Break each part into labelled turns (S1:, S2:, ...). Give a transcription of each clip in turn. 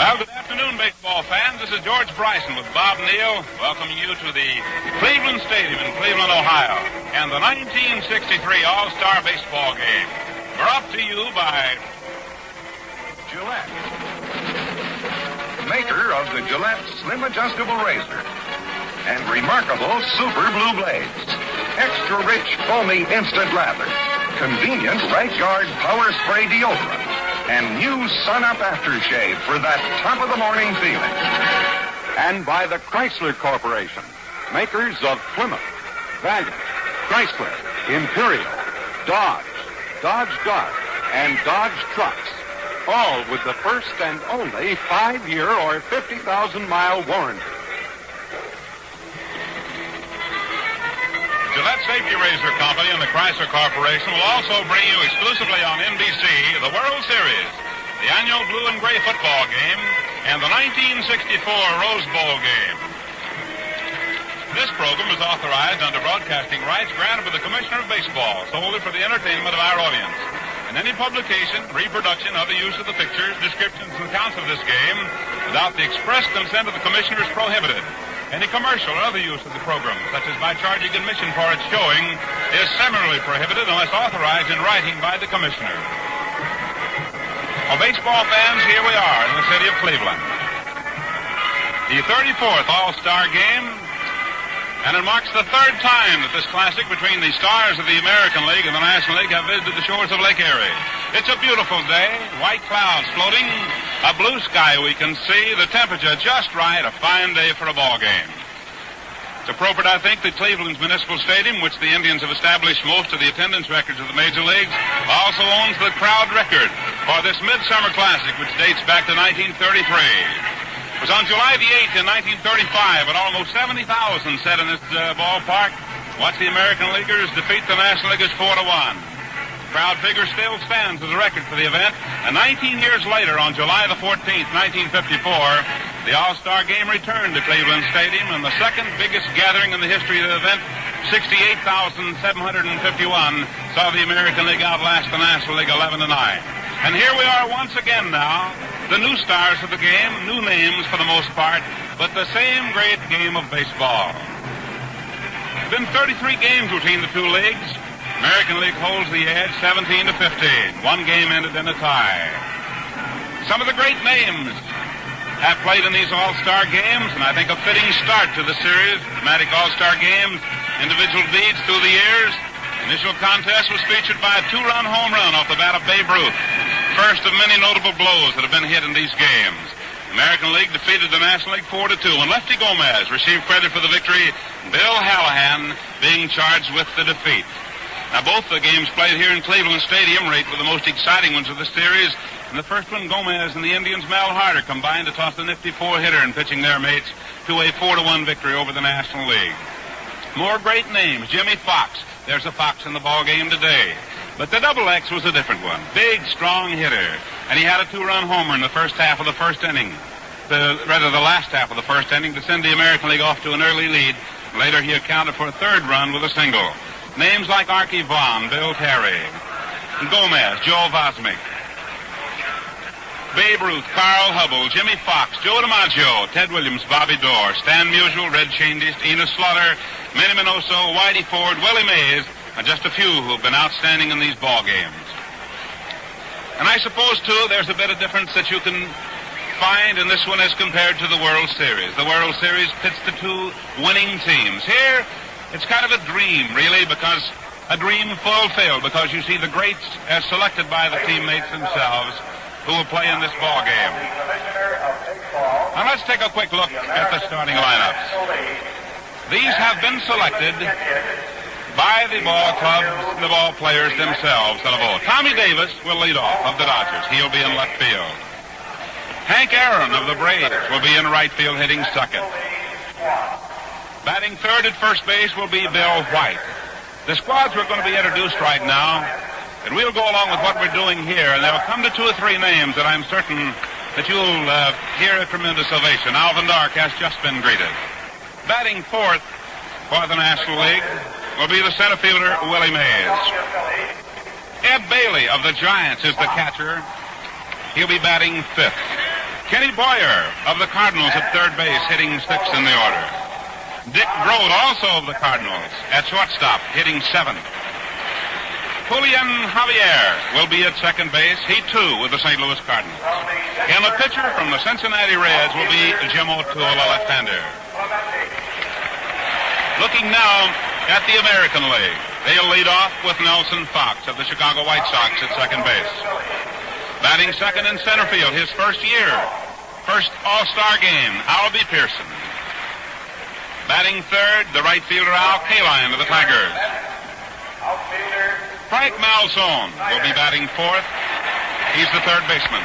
S1: Well, good afternoon, baseball fans. This is George Bryson with Bob Neal, welcoming you to the Cleveland Stadium in Cleveland, Ohio, and the 1963 All-Star Baseball Game. Brought to you by
S2: Gillette, maker of the Gillette Slim Adjustable Razor, and remarkable Super Blue Blades, extra rich, foamy instant lather, convenient right guard power spray deodorant, and new Sun Up aftershave for that top-of-the-morning feeling.
S3: And by the Chrysler Corporation, makers of Plymouth, Valiant, Chrysler, Imperial, Dodge, Dodge Dart, and Dodge Trucks, all with the first and only 5-year or 50,000-mile warranty.
S1: Gillette Safety Razor Company and the Chrysler Corporation will also bring you exclusively on NBC the World Series, the annual blue and gray football game, and the 1964 Rose Bowl game. This program is authorized under broadcasting rights granted by the Commissioner of Baseball solely for the entertainment of our audience. And any publication, reproduction, other use of the pictures, descriptions, and accounts of this game without the express consent of the Commissioner is prohibited. Any commercial or other use of the program, such as by charging admission for its showing, is similarly prohibited unless authorized in writing by the Commissioner. Well, baseball fans, here we are in the city of Cleveland. The 34th All-Star Game, and it marks the third time that this classic between the stars of the American League and the National League have visited the shores of Lake Erie. It's a beautiful day, white clouds floating, a blue sky we can see, the temperature just right, a fine day for a ball game. It's appropriate, I think, that Cleveland's Municipal Stadium, which the Indians have established most of the attendance records of the major leagues, also owns the crowd record for this Midsummer Classic, which dates back to 1933. It was on July the 8th in 1935, and almost 70,000 sat in this ballpark. Watch the American Leaguers defeat the National Leaguers 4-1. Crowd figure still stands as a record for the event, and 19 years later, on July the 14th, 1954, the All-Star Game returned to Cleveland Stadium, and the second biggest gathering in the history of the event, 68,751, saw the American League outlast the National League 11-9. And here we are once again now, the new stars of the game, new names for the most part, but the same great game of baseball. There have been 33 games between the two leagues. American League holds the edge 17-15. One game ended in a tie. Some of the great names have played in these All-Star games, and I think a fitting start to the series. Dramatic All-Star games, individual deeds through the years. Initial contest was featured by a 2-run home run off the bat of Babe Ruth. First of many notable blows that have been hit in these games. American League defeated the National League 4-2, and Lefty Gomez received credit for the victory, Bill Hallahan being charged with the defeat. Now, both the games played here in Cleveland Stadium rate were the most exciting ones of the series. In the first one, Gomez and the Indians' Mel Harder combined to toss a nifty 4-hitter in pitching their mates to a 4-1 victory over the National League. More great names. Jimmy Fox. There's a Fox in the ball game today. But the Double X was a different one. Big, strong hitter. And he had a 2-run homer in the first half of the first inning. The last half of the first inning to send the American League off to an early lead. Later, he accounted for a third run with a single. Names like Archie Vaughan, Bill Terry, Gomez, Joe Vosmick, Babe Ruth, Carl Hubble, Jimmy Fox, Joe DiMaggio, Ted Williams, Bobby Dorr, Stan Musial, Red Chambers, Enos Slaughter, Manny Minoso, Whitey Ford, Willie Mays, and just a few who have been outstanding in these ball games. And I suppose, too, there's a bit of difference that you can find in this one as compared to the World Series. The World Series pits the two winning teams. Here, it's kind of a dream, really, because a dream fulfilled, because you see the greats as selected by the teammates themselves who will play in this ball game. Now let's take a quick look at the starting lineups. These have been selected by the ball clubs, the ball players themselves that vote. Tommy Davis will lead off of the Dodgers. He'll be in left field. Hank Aaron of the Braves will be in right field hitting second. Batting third at first base will be Bill White. The squads are going to be introduced right now, and we'll go along with what we're doing here, and there will come to 2 or 3 names that I'm certain that you'll hear a tremendous ovation. Alvin Dark has just been greeted. Batting fourth for the National League will be the center fielder, Willie Mays. Ed Bailey of the Giants is the catcher. He'll be batting fifth. Kenny Boyer of the Cardinals at third base, hitting sixth in the order. Dick Grote, also of the Cardinals, at shortstop, hitting seventh. Julian Javier will be at second base. He, too, with the St. Louis Cardinals. And the pitcher from the Cincinnati Reds will be Jim O'Toole, a left-hander. Looking now at the American League. They'll lead off with Nelson Fox of the Chicago White Sox at second base. Batting second in center field, his first year. First All-Star game, Albie Pearson. Batting third, the right fielder Al Kaline of the Tigers. Frank Malzone will be batting fourth. He's the third baseman.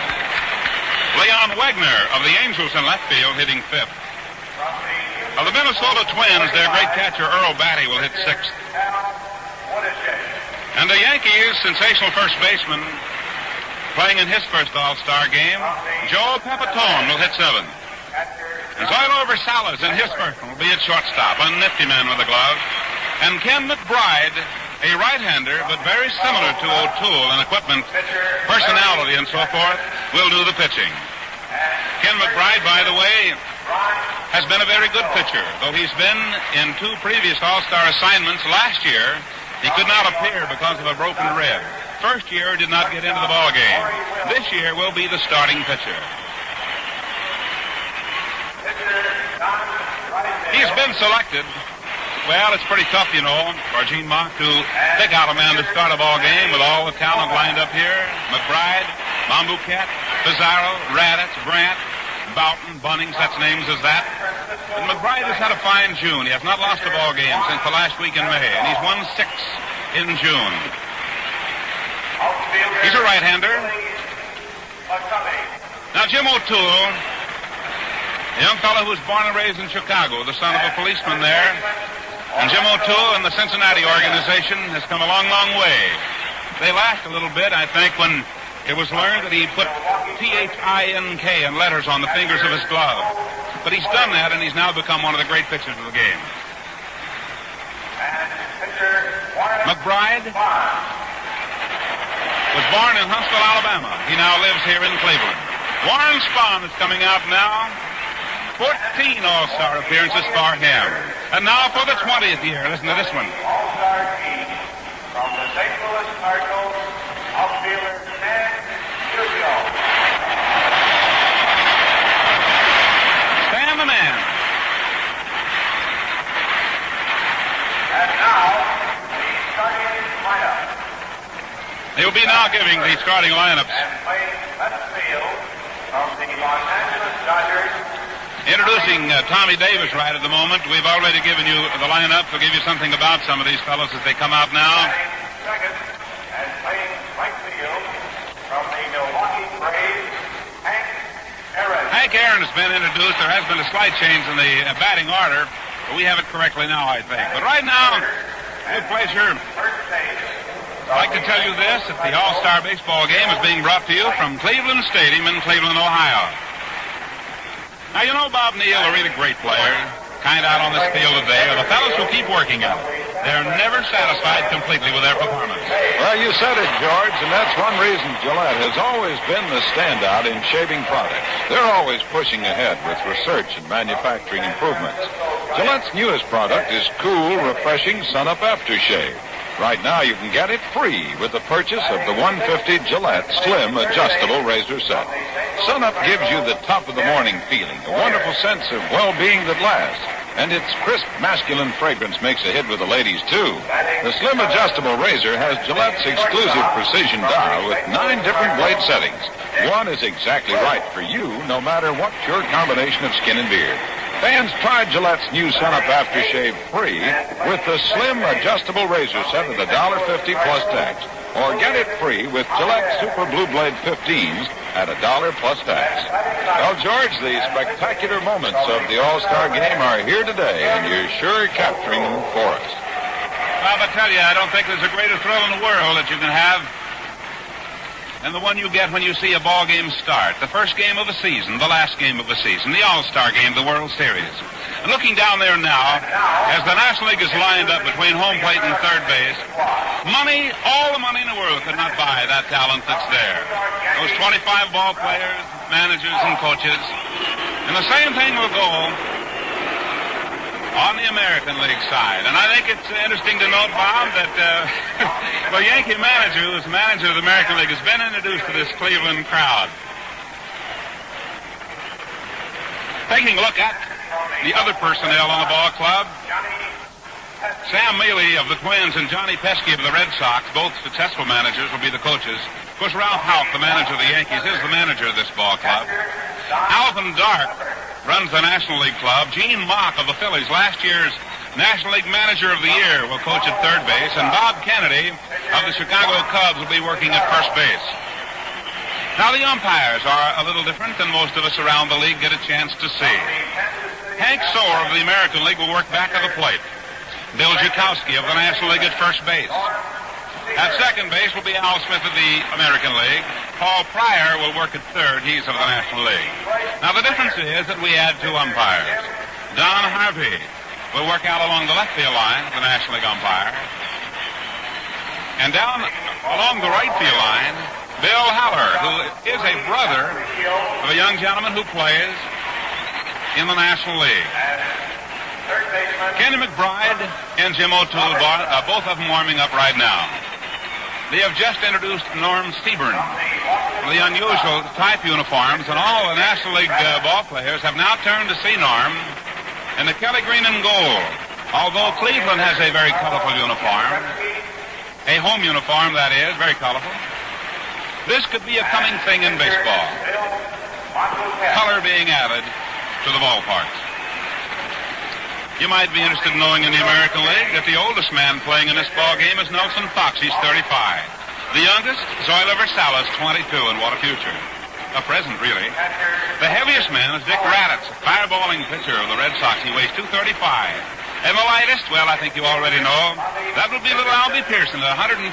S1: Leon Wegner of the Angels in left field, hitting fifth. Of the Minnesota Twins, their great catcher Earl Batty will hit sixth. And the Yankees' sensational first baseman, playing in his first All-Star game, Joe Pepitone will hit seventh. And Zoilo Versalles in his first one will be at shortstop, a nifty man with a glove. And Ken McBride, a right-hander, but very similar to O'Toole in equipment, personality, and so forth, will do the pitching. Ken McBride, by the way, has been a very good pitcher, though he's been in two previous All-Star assignments. Last year, he could not appear because of a broken rib. First year, did not get into the ball game. This year will be the starting pitcher. He's been selected. Well, it's pretty tough, you know, for Gene Mach to pick out a man to start a ball game with all the talent lined up here. McBride, Monbouquet, Pizarro, Raditz, Brandt, Boughton, Bunning, such names as that. And McBride has had a fine June. He has not lost a ball game since the last week in May, and he's won 6 in June. He's a right-hander. Now, Jim O'Toole, a young fellow who was born and raised in Chicago, the son of a policeman there. And Jim O'Toole and the Cincinnati organization has come a long, long way. They laughed a little bit, I think, when it was learned that he put T-H-I-N-K in letters on the fingers of his glove. But he's done that, and he's now become one of the great pitchers of the game. McBride was born in Huntsville, Alabama. He now lives here in Cleveland. Warren Spahn is coming out now. 14 All-Star appearances for him. And now for the 20th year. Listen to this one.
S4: All-Star team from the St. Louis Cardinals, outfielder Stan Musial.
S1: Stan the man.
S4: And now, the starting lineup.
S1: He'll be now giving the starting lineups.
S4: And playing left field from the Los Angeles Dodgers.
S1: Introducing Tommy Davis right at the moment. We've already given you the lineup. We'll give you something about some of these fellows as they come out now.
S4: Second, and playing right field from the Milwaukee Braves, Hank Aaron.
S1: Hank Aaron has been introduced. There has been a slight change in the batting order, but we have it correctly now, I think. But right now, with pleasure, I'd like to tell you this, that the All-Star Baseball game is being brought to you from Cleveland Stadium in Cleveland, Ohio. Now, you know Bob Neal, a really great player, kind out on this field today, are the fellows who keep working at it. They're never satisfied completely with their performance.
S5: Well, you said it, George, and that's one reason Gillette has always been the standout in shaving products. They're always pushing ahead with research and manufacturing improvements. Gillette's newest product is cool, refreshing Sun-Up Aftershave. Right now, you can get it free with the purchase of the 150 Gillette Slim Adjustable Razor Set. Sun-Up gives you the top-of-the-morning feeling, a wonderful sense of well-being that lasts. And its crisp, masculine fragrance makes a hit with the ladies, too. The Slim Adjustable Razor has Gillette's exclusive precision dial with 9 different blade settings. One is exactly right for you, no matter what your combination of skin and beard. Fans, try Gillette's new Sun-Up Aftershave free with the Slim Adjustable Razor Set at $1.50 plus tax. Or get it free with Gillette Super Blue Blade 15s at $1 plus tax. Well, George, the spectacular moments of the All-Star game are here today, and you're sure capturing them for us.
S1: Well, I tell you, I don't think there's a greater thrill in the world that you can have than the one you get when you see a ball game start. The first game of the season, the last game of the season, the All-Star game, the World Series. And looking down there now, as the National League is lined up between home plate and third base, money, all the money in the world could not buy that talent that's there. Those 25 ball players, managers, and coaches. And the same thing will go on the American League side. And I think it's interesting to note, Bob, that the Yankee manager, who's manager of the American League, has been introduced to this Cleveland crowd. Taking a look at the other personnel on the ball club, Sam Mealy of the Twins and Johnny Pesky of the Red Sox, both successful managers, will be the coaches. Of course, Ralph Houck, the manager of the Yankees, is the manager of this ball club. Alvin Dark runs the National League club. Gene Mock of the Phillies, last year's National League Manager of the Year, will coach at third base. And Bob Kennedy of the Chicago Cubs will be working at first base. Now, the umpires are a little different than most of us around the league get a chance to see. Hank Sower of the American League will work back of the plate. Bill Zukowski of the National League at first base. At second base will be Al Smith of the American League. Paul Pryor will work at third. He's of the National League. Now, the difference is that we add two umpires. Don Harvey will work out along the left field line, the National League umpire. And down along the right field line, Bill Haller, who is a brother of a young gentleman who plays in the National League. Kenny McBride and Jim O'Toole, both of them warming up right now. They have just introduced Norm Seaburn. The unusual type uniforms, and all the National League ball players have now turned to see Norm in the Kelly green and gold. Although Cleveland has a very colorful uniform, a home uniform that is, very colorful. This could be a coming thing in baseball. Color being added to the ballparks. You might be interested in knowing in the American League that the oldest man playing in this ball game is Nelson Fox. He's 35. The youngest, Zoilo Versailles, 22, and what a future. A present, really. The heaviest man is Dick Raditz, a fireballing pitcher of the Red Sox. He weighs 235. And the lightest, well, I think you already know, that would be little Albie Pearson at 141,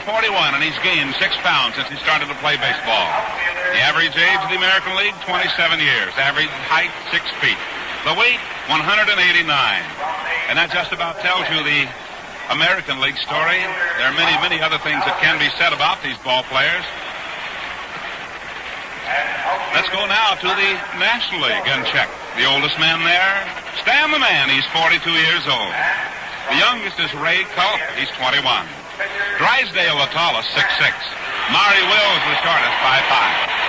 S1: and he's gained 6 pounds since he started to play baseball. The average age of the American League, 27 years. Average height, 6 feet. The weight, 189. And that just about tells you the American League story. There are many, many other things that can be said about these ball players. Let's go now to the National League and check. The oldest man there, Stan the Man. He's 42 years old. The youngest is Ray Culp. He's 21. Drysdale, the tallest, 6'6". Maury Wills, the shortest, 5'5".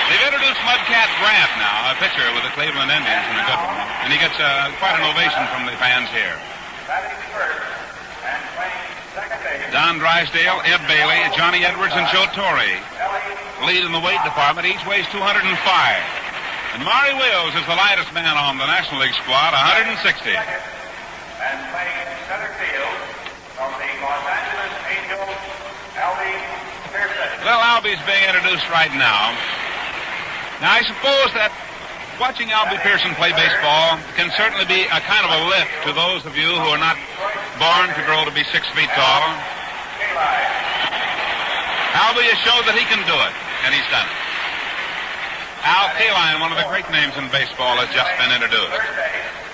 S1: They've introduced Mudcat Grant now, a pitcher with the Cleveland Indians, and a good one. And he gets quite an ovation from the fans here. Don Drysdale, Ed Bailey, Johnny Edwards, and Joe Torre lead in the weight department. Each weighs 205. And Maury Wills is the lightest man on the National League squad, 160.
S4: And playing center field from the Los Angeles Angels, Albie Pearson.
S1: Well, Albie's being introduced right now. Now, I suppose that watching Albie Pearson play baseball can certainly be a kind of a lift to those of you who are not born to grow to be 6 feet tall. Albie has showed that he can do it, and he's done it. Al Kaline, one of the great names in baseball, has just been introduced.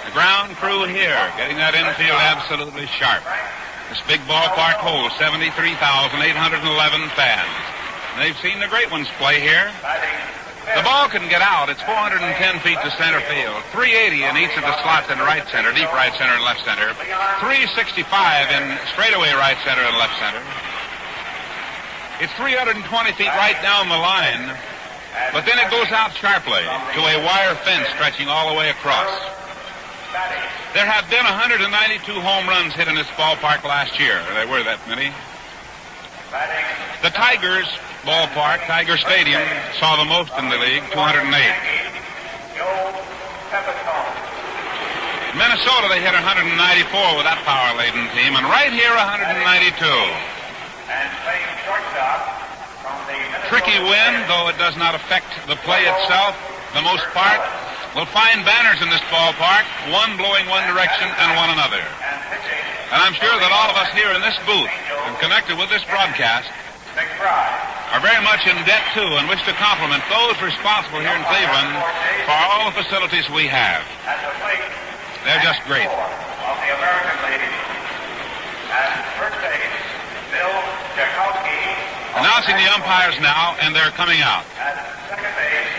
S1: The ground crew here, getting that infield absolutely sharp. This big ballpark holds 73,811 fans. And they've seen the great ones play here. The ball can get out. It's 410 feet to center field. 380 in each of the slots in right center, deep right center and left center. 365 in straightaway right center and left center. It's 320 feet right down the line, but then it goes out sharply to a wire fence stretching all the way across. There have been 192 home runs hit in this ballpark last year. There were that many. The Tigers ballpark, Tiger Stadium, saw the most in the league, 208. Minnesota, they hit 194 with that power-laden team, and right here, 192. Tricky wind, though it does not affect the play itself, the most part. We'll find banners in this ballpark, one blowing one direction and one another. And I'm sure that all of us here in this booth and connected with this broadcast are very much in debt, too, and wish to compliment those responsible here in Cleveland for all the facilities we have. They're just great.
S4: Of the American League, and first base, Bill Tchaikovsky.
S1: Announcing the umpires now, and they're coming out.
S4: At second base,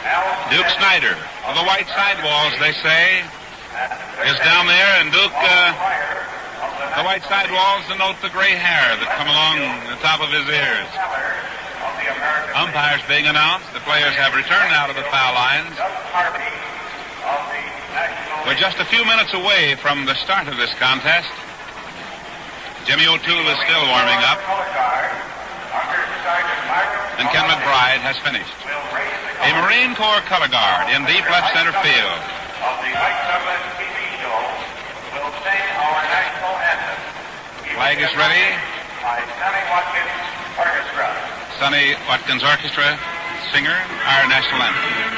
S4: Al
S1: Duke Snyder of the white sidewalls, they say, is down there, and Duke, the white sidewalls denote the gray hair that come along the top of his ears. Umpires being announced. The players have returned now to the foul lines. We're just a few minutes away from the start of this contest. Jimmy O'Toole is still warming up. And Ken McBride has finished. A Marine Corps color guard in deep left center field. Flag is ready. Sonny Watkins Orchestra singer, our national anthem.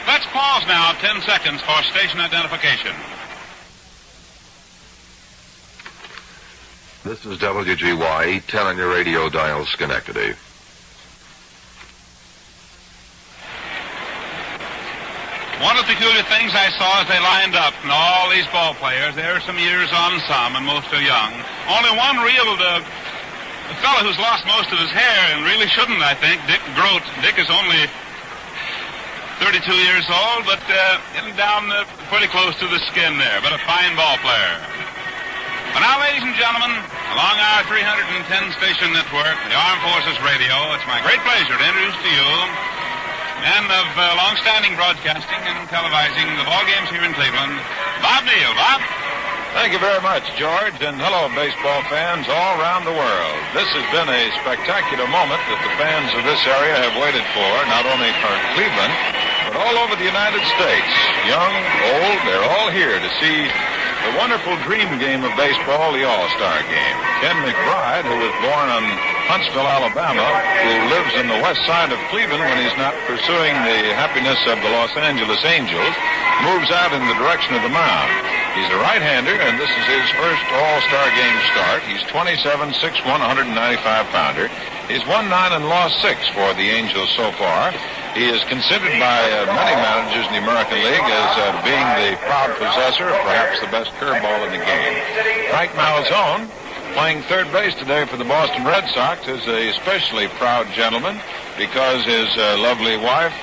S1: Let's pause now 10 seconds for station identification.
S6: This is WGY, 10 on your radio dial, Schenectady.
S1: One of the peculiar things I saw as they lined up, and all these ball players, there are some years on some, and most are young. Only one real a fellow who's lost most of his hair, and really shouldn't, I think, Dick Grote. Dick is only 32 years old, but getting down pretty close to the skin there, but a fine ball player. But now, ladies and gentlemen, along our 310-station network, the Armed Forces Radio, it's my great pleasure to introduce to you men of long-standing broadcasting and televising the ball games here in Cleveland, Bob Neal. Bob?
S5: Thank you very much, George, and hello, baseball fans all around the world. This has been a spectacular moment that the fans of this area have waited for, not only for Cleveland, but all over the United States. Young, old, they're all here to see the wonderful dream game of baseball, the All-Star Game. Ken McBride, who was born on Huntsville, Alabama, who lives in the west side of Cleveland when he's not pursuing the happiness of the Los Angeles Angels, moves out in the direction of the mound. He's a right-hander, and this is his first All-Star Game start. He's 27, 6'1", 195-pounder. He's won 9 and lost 6 for the Angels so far. He is considered by many managers in the American League as being the proud possessor of perhaps the best curveball in the game. Frank Malzone, playing third base today for the Boston Red Sox, is a especially proud gentleman because his lovely wife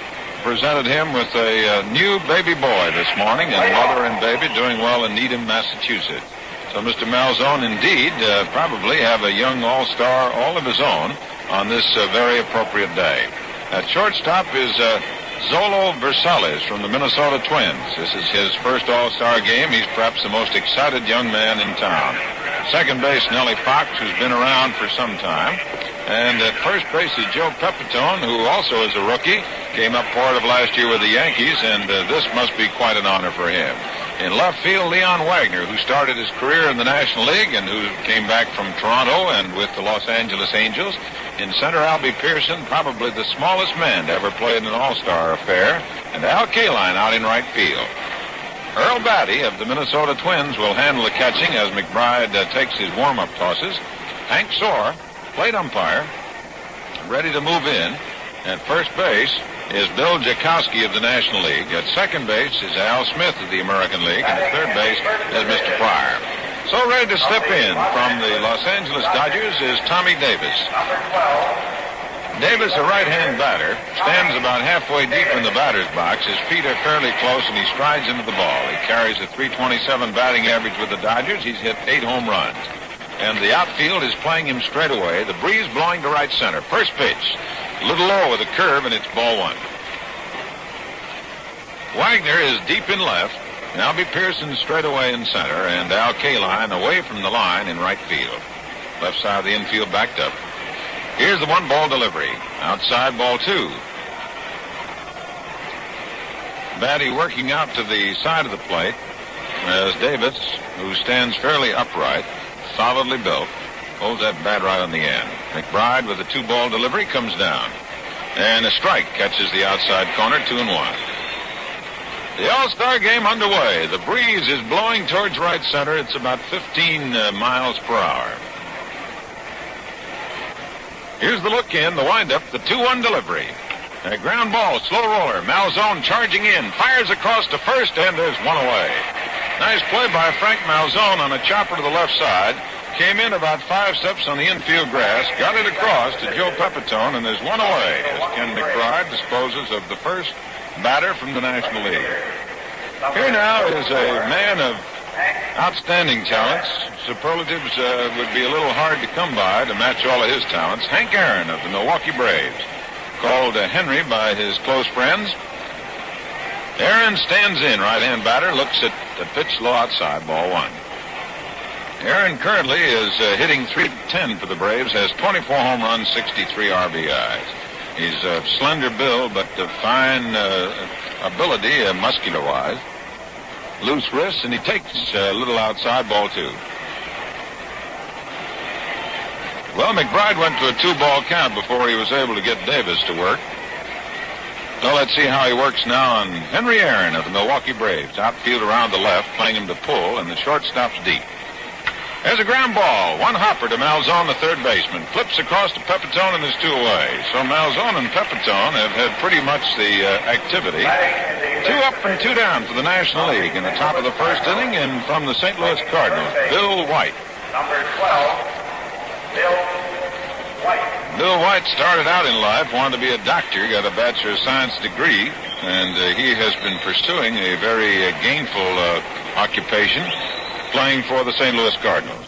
S5: presented him with a new baby boy this morning, and mother and baby doing well in Needham, Massachusetts. So Mr. Malzone indeed probably have a young all-star all of his own on this very appropriate day. At shortstop is Zolo Versales from the Minnesota Twins. This is his first all-star game. He's perhaps the most excited young man in town. Second base, Nellie Fox, who's been around for some time. And at first base is Joe Pepitone, who also is a rookie, came up part of last year with the Yankees, and this must be quite an honor for him. In left field, Leon Wagner, who started his career in the National League and who came back from Toronto and with the Los Angeles Angels. In center, Albie Pearson, probably the smallest man to ever play in an all-star affair, and Al Kaline out in right field. Earl Batty of the Minnesota Twins will handle the catching as McBride takes his warm-up tosses. Hank Soar, plate umpire, ready to move in. At first base is Bill Jakowski of the National League. At second base is Al Smith of the American League. And at third base is Mr. Pryor. So ready to step in from the Los Angeles Dodgers is Tommy Davis. Davis, a right-hand batter, stands about halfway deep in the batter's box. His feet are fairly close, and he strides into the ball. He carries a .327 batting average with the Dodgers. He's hit 8 home runs. And the outfield is playing him straight away. The breeze blowing to right center. First pitch, a little low with a curve, and it's ball 1. Wagner is deep in left. Albie Pearson straight away in center, and Al Kaline away from the line in right field. Left side of the infield backed up. Here's the 1-ball delivery. Outside, ball 2. Batty working out to the side of the plate as Davis, who stands fairly upright, solidly built, holds that bat right on the end. McBride with a 2-ball delivery comes down. And a strike catches the outside corner, 2-1. The All-Star game underway. The breeze is blowing towards right center. It's about 15 miles per hour. Here's the look in, the windup, the 2-1 delivery. A ground ball, slow roller. Malzone charging in, fires across to first, and there's 1 away. Nice play by Frank Malzone on a chopper to the left side. Came in about 5 steps on the infield grass, got it across to Joe Pepitone, and there's 1 away as Ken McBride disposes of the first batter from the National League. Here now is a man of outstanding talents. Superlatives would be a little hard to come by to match all of his talents. Hank Aaron of the Milwaukee Braves, called Henry by his close friends. Aaron stands in, right-hand batter, looks at the pitch low outside, ball 1. Aaron currently is hitting .310 for the Braves, has 24 home runs, 63 RBIs. He's a slender build, but a fine ability, muscular-wise. Loose wrists, and he takes a little outside, ball 2. Well, McBride went to a 2-ball count before he was able to get Davis to work. So let's see how he works now on Henry Aaron of the Milwaukee Braves. Outfield around the left, playing him to pull, and the shortstop's deep. There's a ground ball. 1 hopper to Malzone, the third baseman. Flips across to Pepitone, and there's 2 away. So Malzone and Pepitone have had pretty much the activity. 2 up and 2 down for the National League in the top of the first inning, and from the St. Louis Cardinals, Bill White.
S4: Number 12, Bill White.
S5: Bill White started out in life, wanted to be a doctor, got a Bachelor of Science degree, and he has been pursuing a very gainful occupation, playing for the St. Louis Cardinals.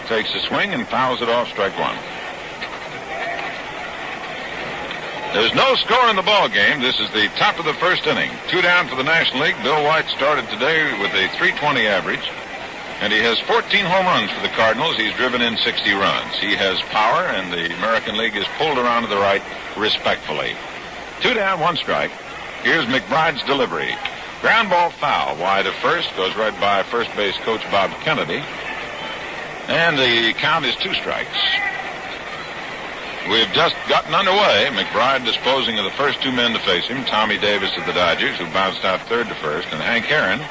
S5: Takes a swing and fouls it off, strike 1. There's no score in the ball game. This is the top of the first inning. 2 down for the National League. Bill White started today with a .320 average, and he has 14 home runs for the Cardinals. He's driven in 60 runs. He has power, and the American League is pulled around to the right respectfully. 2 down, 1 strike. Here's McBride's delivery. Ground ball foul, wide of first, goes right by first base coach Bob Kennedy. And the count is 2 strikes. We've just gotten underway. McBride disposing of the first 2 men to face him, Tommy Davis of the Dodgers, who bounced out third to first, and Hank Aaron,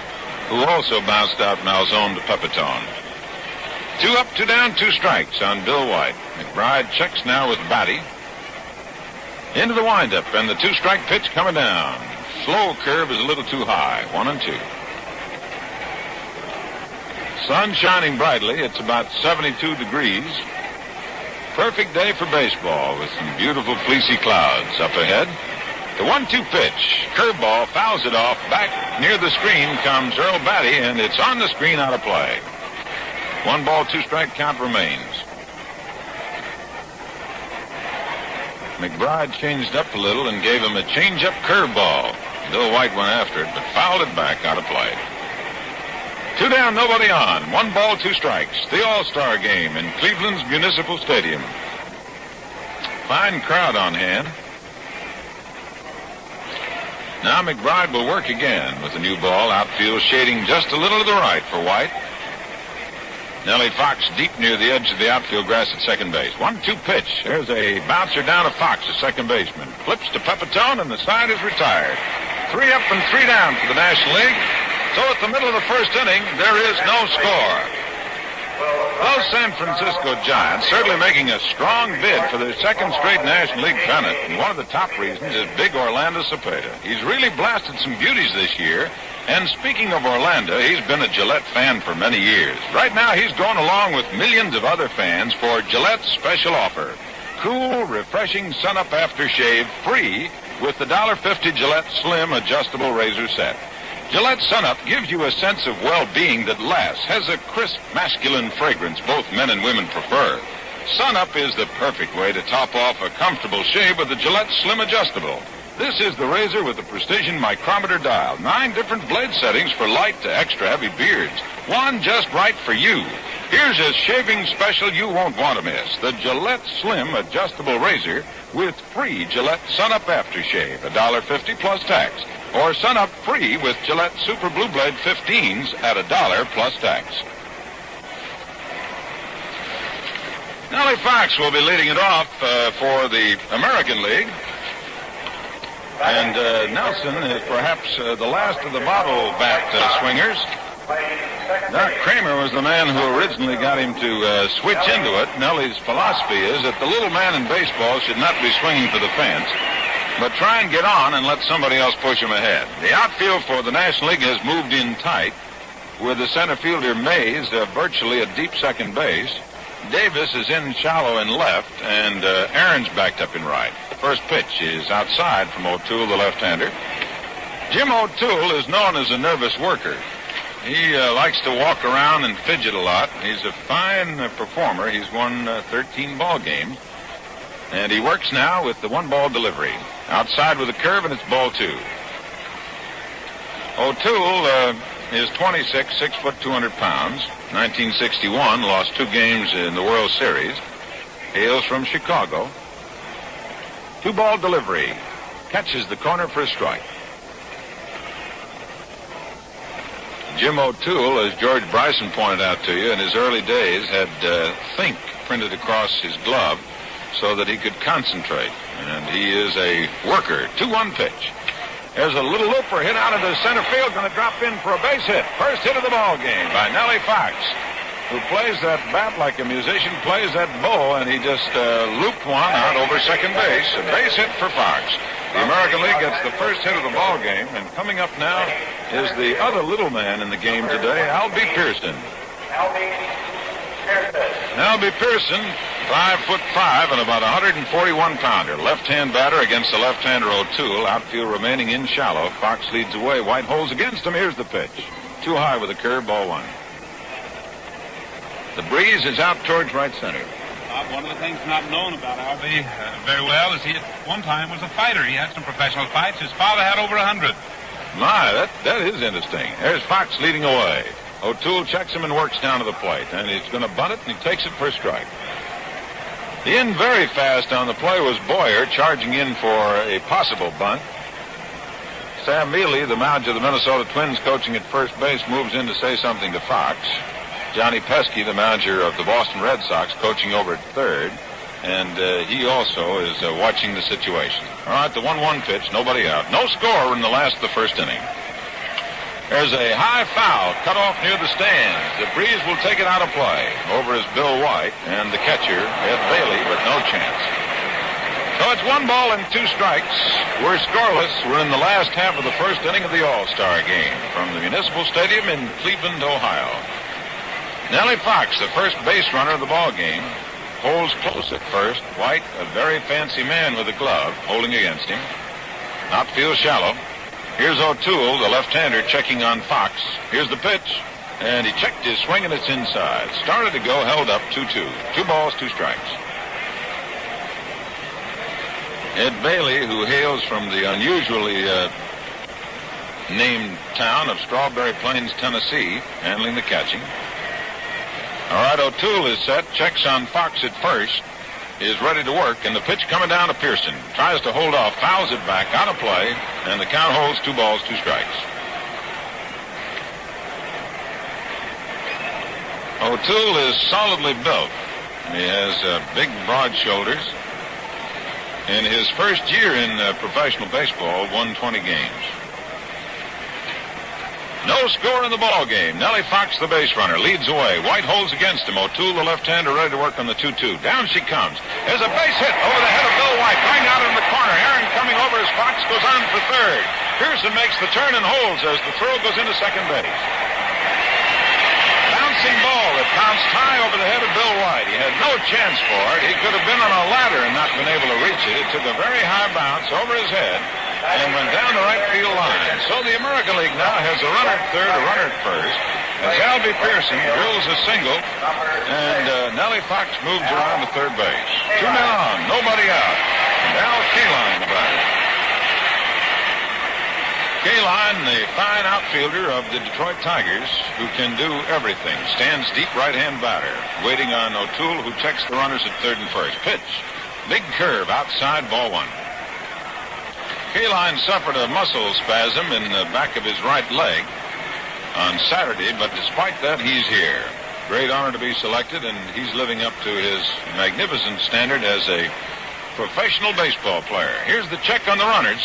S5: who also bounced out Malzone to Pepitone. 2 up, 2 down, 2 strikes on Bill White. McBride checks now with Batty. Into the windup, and the 2-strike pitch coming down. Slow curve is a little too high, 1-2. Sun shining brightly. It's about 72 degrees. Perfect day for baseball with some beautiful fleecy clouds up ahead. The 1-2 pitch. Curveball fouls it off. Back near the screen comes Earl Batty, and it's on the screen, out of play. 1 ball, 2-strike count remains. McBride changed up a little and gave him a change-up curveball. Bill White went after it, but fouled it back, out of play. 2 down, nobody on. 1 ball, 2 strikes. The All-Star game in Cleveland's Municipal Stadium. Fine crowd on hand. Now McBride will work again with the new ball. Outfield shading just a little to the right for White. Nellie Fox deep near the edge of the outfield grass at second base. 1-2 pitch. There's a bouncer down to Fox, the second baseman. Flips to Pepitone, and the side is retired. 3 up and 3 down for the National League. So at the middle of the first inning, there is no score. Those San Francisco Giants certainly making a strong bid for their second straight National League pennant, and one of the top reasons is big Orlando Cepeda. He's really blasted some beauties this year, and speaking of Orlando, he's been a Gillette fan for many years. Right now, he's going along with millions of other fans for Gillette's special offer. Cool, refreshing sun-up aftershave free with the $1.50 Gillette Slim Adjustable Razor Set. Gillette Sun-Up gives you a sense of well-being that lasts, has a crisp, masculine fragrance both men and women prefer. Sun-Up is the perfect way to top off a comfortable shave with the Gillette Slim Adjustable. This is the razor with the precision micrometer dial. 9 different blade settings for light to extra heavy beards. One just right for you. Here's a shaving special you won't want to miss. The Gillette Slim Adjustable Razor with free Gillette Sun-Up Aftershave, $1.50 plus tax. Or Sun-Up free with Gillette Super Blue Blade 15s at $1 plus tax. Nellie Fox will be leading it off for the American League. And Nelson is perhaps the last of the bottle bat swingers. Doc Kramer was the man who originally got him to switch into it. Nellie's philosophy is that the little man in baseball should not be swinging for the fence, but try and get on and let somebody else push him ahead. The outfield for the National League has moved in tight, with the center fielder Mays virtually at deep second base. Davis is in shallow in left, and Aaron's backed up in right. First pitch is outside from O'Toole, the left-hander. Jim O'Toole is known as a nervous worker. He likes to walk around and fidget a lot. He's a fine performer. He's won 13 ball games. And he works now with the one-ball delivery. Outside with a curve, and it's ball 2. O'Toole is 26, 6 foot, 200 pounds. 1961, lost 2 games in the World Series. Hails from Chicago. 2-ball delivery. Catches the corner for a strike. Jim O'Toole, as George Bryson pointed out to you, in his early days had think printed across his glove so that he could concentrate. And he is a worker. 2-1 pitch. There's a little looper hit out into center field, going to drop in for a base hit. First hit of the ball game by Nellie Fox, who plays that bat like a musician plays that bow, and he just looped one out over second base. A base hit for Fox. The American League gets the first hit of the ball game, and coming up now is the other little man in the game today, Albie Pearson. Albie Pearson, 5'5" and about 141-pounder. Left-hand batter against the left-hander O'Toole. Outfield remaining in shallow. Fox leads away. White holds against him. Here's the pitch. Too high with a curve, ball 1. The breeze is out towards right center.
S1: One of the things not known about Albie very well is he at one time was a fighter. He had some professional fights. His father had over 100.
S5: My, that is interesting. There's Fox leading away. O'Toole checks him and works down to the plate, and he's going to bunt it, and he takes it for a strike. In very fast on the play was Boyer, charging in for a possible bunt. Sam Mealy, the manager of the Minnesota Twins, coaching at first base, moves in to say something to Fox. Johnny Pesky, the manager of the Boston Red Sox, coaching over at third, and he also is watching the situation. All right, the 1-1 pitch, nobody out. No score in the last of the first inning. There's a high foul cut off near the stands. The breeze will take it out of play. Over is Bill White and the catcher, Ed Bailey, but no chance. So it's 1 ball and 2 strikes. We're scoreless. We're in the last half of the first inning of the All-Star game from the Municipal Stadium in Cleveland, Ohio. Nellie Fox, the first base runner of the ball game, holds close at first. White, a very fancy man with a glove, holding against him. Outfield shallow. Here's O'Toole, the left-hander, checking on Fox. Here's the pitch. And he checked his swing, and it's inside. Started to go, held up 2-2. 2 balls, 2 strikes. Ed Bailey, who hails from the unusually named town of Strawberry Plains, Tennessee, handling the catching. All right, O'Toole is set, checks on Fox at first, is ready to work, and the pitch coming down to Pearson. Tries to hold off, fouls it back, out of play, and the count holds 2 balls, 2 strikes. O'Toole is solidly built. He has big, broad shoulders. In his first year in professional baseball, won 20 games. No score in the ball game. Nellie Fox, the base runner, leads away. White holds against him. O'Toole, the left-hander, ready to work on the 2-2. Down she comes. There's a base hit over the head of Bill White. Going out in the corner. Aaron coming over as Fox goes on for third. Pearson makes the turn and holds as the throw goes into second base. Bouncing ball that bounced high over the head of Bill White. He had no chance for it. He could have been on a ladder and not been able to reach it. It took a very high bounce over his head and went down the right field line. So the American League now has a runner at third, a runner at first, as Albie Pearson drills a single, and Nellie Fox moves around to third base. 2 men on, nobody out. And Al Kaline, the batter. Kaline, the fine outfielder of the Detroit Tigers, who can do everything, stands deep right-hand batter, waiting on O'Toole, who checks the runners at third and first. Pitch. Big curve outside, ball one. Kaline suffered a muscle spasm in the back of his right leg on Saturday, but despite that, he's here. Great honor to be selected, and he's living up to his magnificent standard as a professional baseball player. Here's the check on the runners.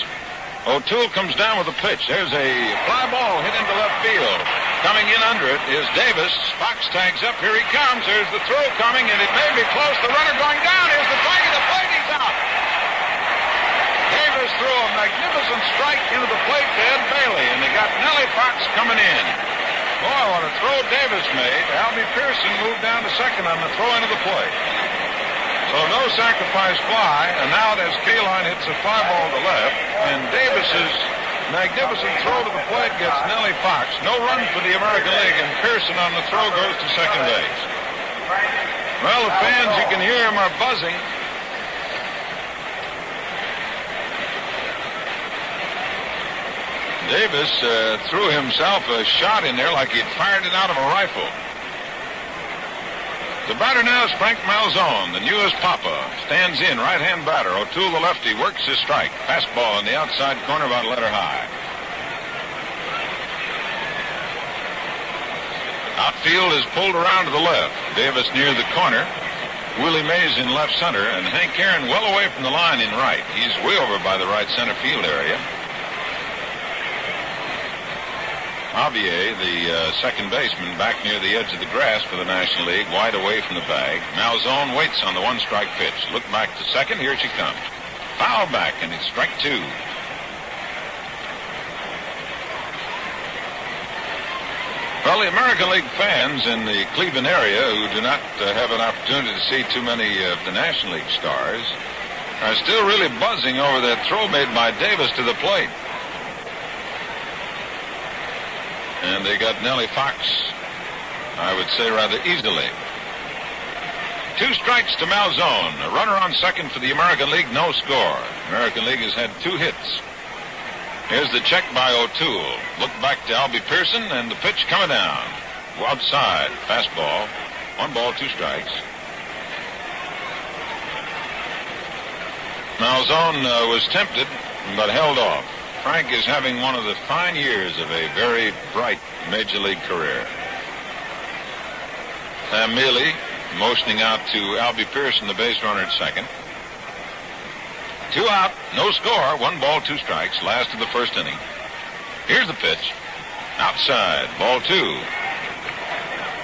S5: O'Toole comes down with a pitch. There's a fly ball hit into left field. Coming in under it is Davis. Fox tags up. Here he comes. There's the throw coming, and it may be close. The runner going down. Here's the play to the plate. He's out. Davis threw a magnificent strike into the plate to Ed Bailey, and they got Nellie Fox coming in. Boy, what a throw Davis made. Albie Pearson moved down to second on the throw into the plate. So no sacrifice fly, and now as Kaline hits a fly ball to left, and Davis's magnificent throw to the plate gets Nellie Fox. No run for the American League, and Pearson on the throw goes to second base. Well, the fans, you can hear them, are buzzing. Davis threw himself a shot in there like he'd fired it out of a rifle. The batter now is Frank Malzone, the newest papa. Stands in, right-hand batter. O'Toole, the lefty, works his strike. Fastball in the outside corner, about a letter high. Outfield is pulled around to the left. Davis near the corner. Willie Mays in left center, and Hank Aaron well away from the line in right. He's way over by the right center field area. Javier, the second baseman, back near the edge of the grass for the National League, wide away from the bag. Malzone waits on the one-strike pitch. Look back to second. Here she comes. Foul back, and it's strike two. Well, the American League fans in the Cleveland area who do not have an opportunity to see too many of the National League stars are still really buzzing over that throw made by Davis to the plate. And they got Nellie Fox, I would say, rather easily. 2 strikes to Malzone. A runner on second for the American League, no score. American League has had 2 hits. Here's the check by O'Toole. Look back to Albie Pearson, and the pitch coming down. Outside, fastball. 1 ball, 2 strikes. Malzone was tempted, but held off. Frank is having one of the fine years of a very bright Major League career. Sam Mealy motioning out to Albie Pearson, the base runner at second. 2 out, no score, 1 ball, 2 strikes, last of the first inning. Here's the pitch. Outside, ball 2.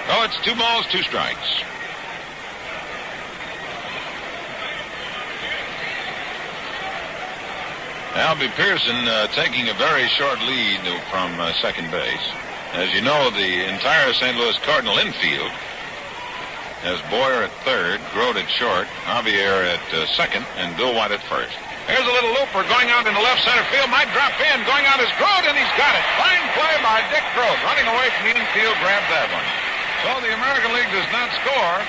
S5: Oh, it's 2 balls, 2 strikes. Albie Pearson taking a very short lead from second base. As you know, the entire St. Louis Cardinal infield has Boyer at third, Grote at short, Javier at second, and Bill White at first. Here's a little looper going out in the left center field. Might drop in. Going out is Grote, and he's got it. Fine play by Dick Grote. Running away from the infield, grabbed that one. So the American League does not score,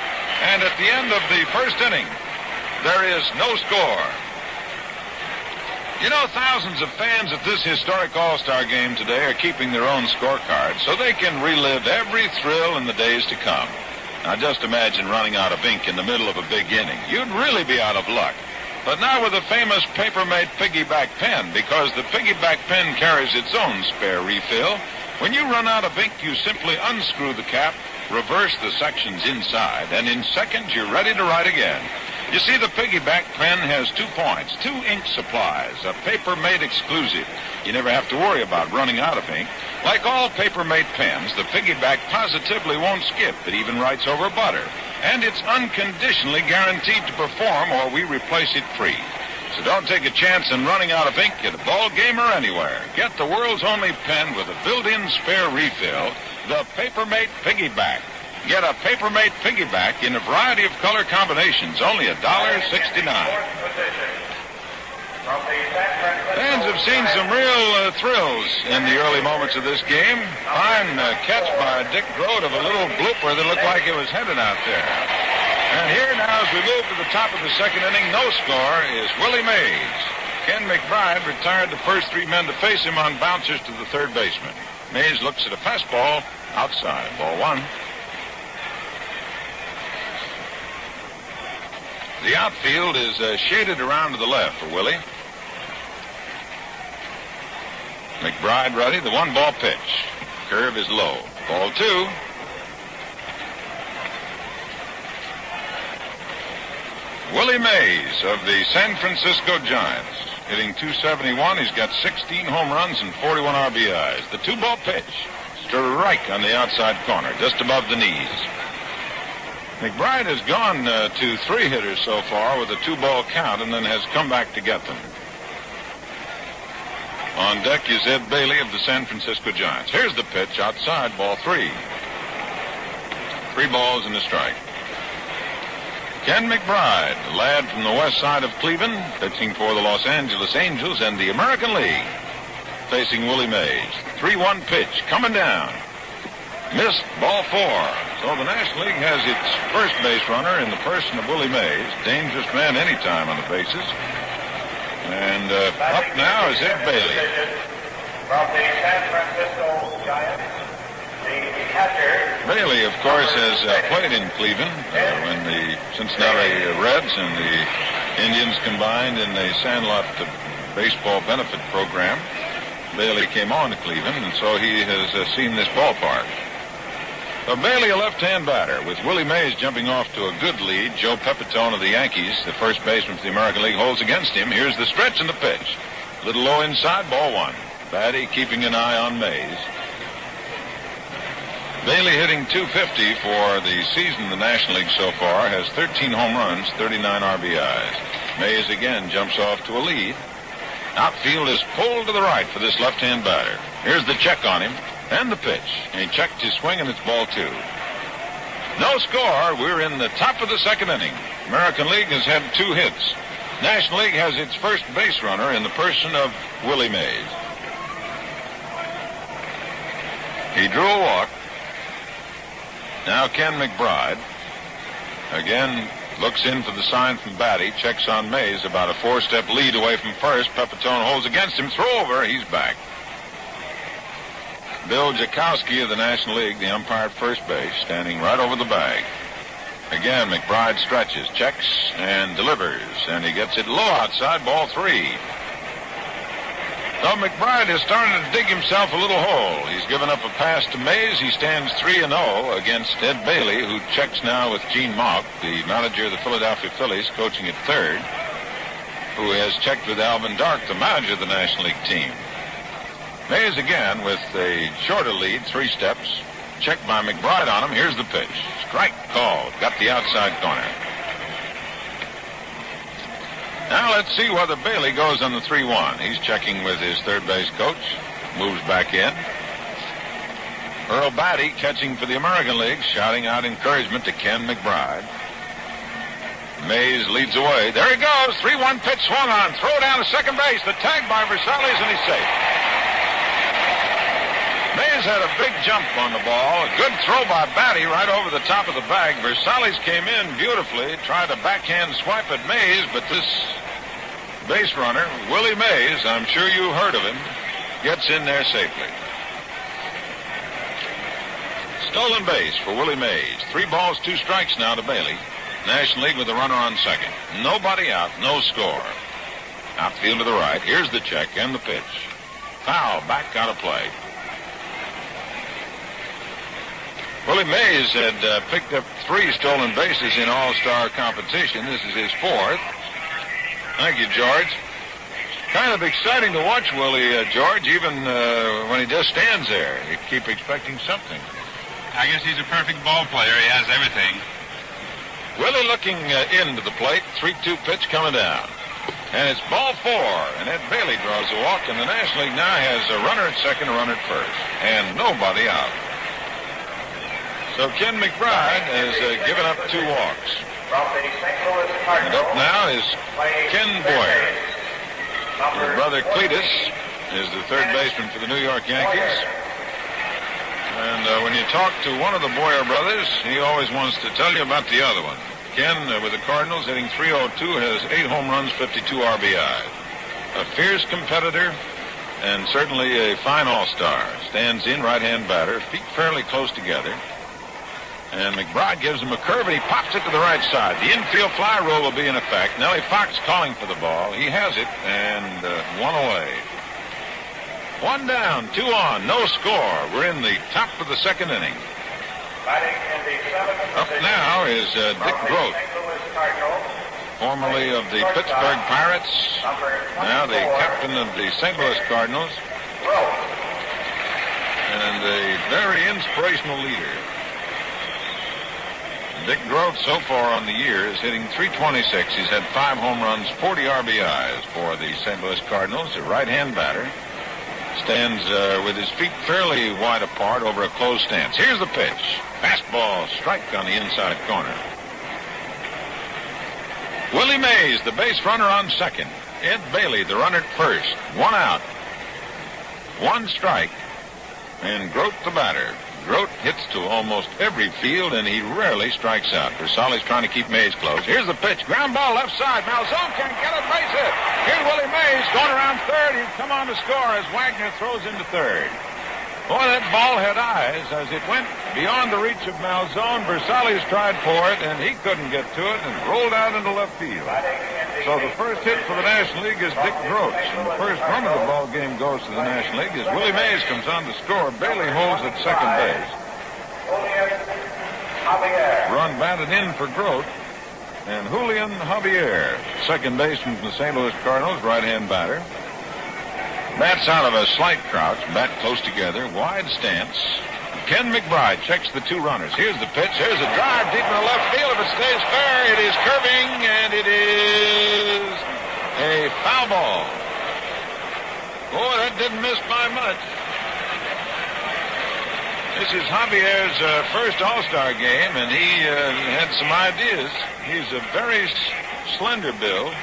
S5: and at the end of the first inning, there is no score. You know, thousands of fans at this historic All-Star game today are keeping their own scorecards so they can relive every thrill in the days to come. Now, just imagine running out of ink in the middle of a big inning. You'd really be out of luck. But now with a famous paper-made piggyback pen, because the piggyback pen carries its own spare refill, when you run out of ink, you simply unscrew the cap, reverse the sections inside, and in seconds you're ready to write again. You see, the piggyback pen has 2 points, 2 ink supplies, a paper-made exclusive. You never have to worry about running out of ink. Like all paper-made pens, the piggyback positively won't skip. It even writes over butter. And it's unconditionally guaranteed to perform, or we replace it free. So don't take a chance in running out of ink at a ball game or anywhere. Get the world's only pen with a built-in spare refill, the Paper-Mate Piggyback. Get a Paper-Mate Piggyback in a variety of color combinations, only $1.69. Fans have seen some real thrills in the early moments of this game. Fine catch by Dick Grote of a little blooper that looked like it was headed out there. And here now, as we move to the top of the second inning, no score, is Willie Mays. Ken McBride retired the first 3 men to face him on bouncers to the third baseman. Mays looks at a fastball outside, ball 1. The outfield is shaded around to the left for Willie. McBride ready, the 1-ball pitch. Curve is low. Ball 2. Willie Mays of the San Francisco Giants, hitting .271. He's got 16 home runs and 41 RBIs. The 2-ball pitch. Strike on the outside corner, just above the knees. McBride has gone to 3 hitters so far with a 2-ball count and then has come back to get them. On deck is Ed Bailey of the San Francisco Giants. Here's the pitch outside, ball 3. 3 balls and a strike. Ken McBride, a lad from the west side of Cleveland, pitching for the Los Angeles Angels and the American League, facing Willie Mays. 3-1 pitch coming down. Missed, ball 4. So the National League has its first base runner in the person of Willie Mays. Dangerous man anytime on the bases. And up now is Ed Bailey.
S4: From the San Francisco Giants, the catcher.
S5: Bailey, of course, has played in Cleveland when the Cincinnati Reds and the Indians combined in the Sandlot baseball benefit program. Bailey came on to Cleveland, and so he has seen this ballpark. Bailey, a left-hand batter, with Willie Mays jumping off to a good lead. Joe Pepitone of the Yankees, the first baseman for the American League, holds against him. Here's the stretch and the pitch. A little low inside, ball 1. Batty keeping an eye on Mays. Bailey hitting .250 for the season in the National League so far, has 13 home runs, 39 RBIs. Mays again jumps off to a lead. Outfield is pulled to the right for this left-hand batter. Here's the check on him. And the pitch. He checked his swing, and it's ball 2. No score. We're in the top of the second inning. American League has had 2 hits. National League has its first base runner in the person of Willie Mays. He drew a walk. Now Ken McBride again looks in for the sign from Batty. Checks on Mays, about a 4-step lead away from first. Pepitone holds against him. Throw over. He's back. Bill Jakowski of the National League, the umpire at first base, standing right over the bag. Again, McBride stretches, checks, and delivers, and he gets it low outside, ball 3. So McBride has started to dig himself a little hole. He's given up a pass to Mays. He stands 3-0 against Ed Bailey, who checks now with Gene Mauch, the manager of the Philadelphia Phillies, coaching at third, who has checked with Alvin Dark, the manager of the National League team. Mays again with a shorter lead, 3 steps. Checked by McBride on him. Here's the pitch. Strike called. Got the outside corner. Now let's see whether Bailey goes on the 3-1. He's checking with his third base coach. Moves back in. Earl Batty catching for the American League, shouting out encouragement to Ken McBride. Mays leads away. There he goes. 3-1 pitch swung on. Throw down to second base. The tag by Versalles, and he's safe. Mays had a big jump on the ball. A good throw by Batty right over the top of the bag. Versalles came in beautifully, tried a backhand swipe at Mays, but this base runner, Willie Mays, I'm sure you heard of him, gets in there safely. Stolen base for Willie Mays. 3 balls, 2 strikes now to Bailey. National League with a runner on second. Nobody out, no score. Outfield to the right. Here's the check and the pitch. Foul, back out of play. Willie Mays had picked up 3 stolen bases in all-star competition. This is his 4th. Thank you, George. Kind of exciting to watch Willie, George, even when he just stands there. You keep expecting something.
S1: I guess he's a perfect ball player. He has everything.
S5: Willie looking into the plate. 3-2 pitch coming down. And it's ball 4. And Ed Bailey draws a walk. And the National League now has a runner at second, a runner at first. And nobody out. So Ken McBride has given up 2 walks. And up now is Ken Boyer. His brother Cletus is the third baseman for the New York Yankees. And when you talk to one of the Boyer brothers, he always wants to tell you about the other one. Ken, with the Cardinals, hitting .302, has 8 home runs, 52 RBIs. A fierce competitor and certainly a fine all-star. Stands in, right-hand batter, feet fairly close together. And McBride gives him a curve, and he pops it to the right side. The infield fly rule will be in effect. Nellie Fox calling for the ball. He has it, and 1 away. 1 down, 2 on, no score. We're in the top of the second inning. Up now is Dick Grote, formerly of the Pittsburgh Pirates, now the captain of the St. Louis Cardinals, and a very inspirational leader. Dick Grote, so far on the year, is hitting .326. He's had 5 home runs, 40 RBIs for the St. Louis Cardinals. A right-hand batter. Stands with his feet fairly wide apart over a closed stance. Here's the pitch. Fastball, strike on the inside corner. Willie Mays, the base runner on second. Ed Bailey, the runner at first. 1 out. 1 strike. And Grote, the batter. Grote hits to almost every field, and he rarely strikes out. Versali's trying to keep Mays close. Here's the pitch. Ground ball left side. Malzone can't get it. Base hit. Here's Willie Mays going around third. He's come on to score as Wagner throws into third. Boy, that ball had eyes as it went beyond the reach of Malzone. Versali's tried for it, and he couldn't get to it and rolled out into left field. So the first hit for the National League is Dick Grote. And the first run of the ball game goes to the National League as Willie Mays comes on to score. Bailey holds at second base. Run batted in for Grote. And Julian Javier, second baseman from the St. Louis Cardinals, right-hand batter. Bats out of a slight crouch, bat close together, wide stance. Ken McBride checks the 2 runners. Here's the pitch. Here's a drive deep in the left field. If it stays fair, it is curving, and it is a foul ball. Boy, that didn't miss by much. This is Javier's first All-Star game, and he had some ideas. He's a very slender build.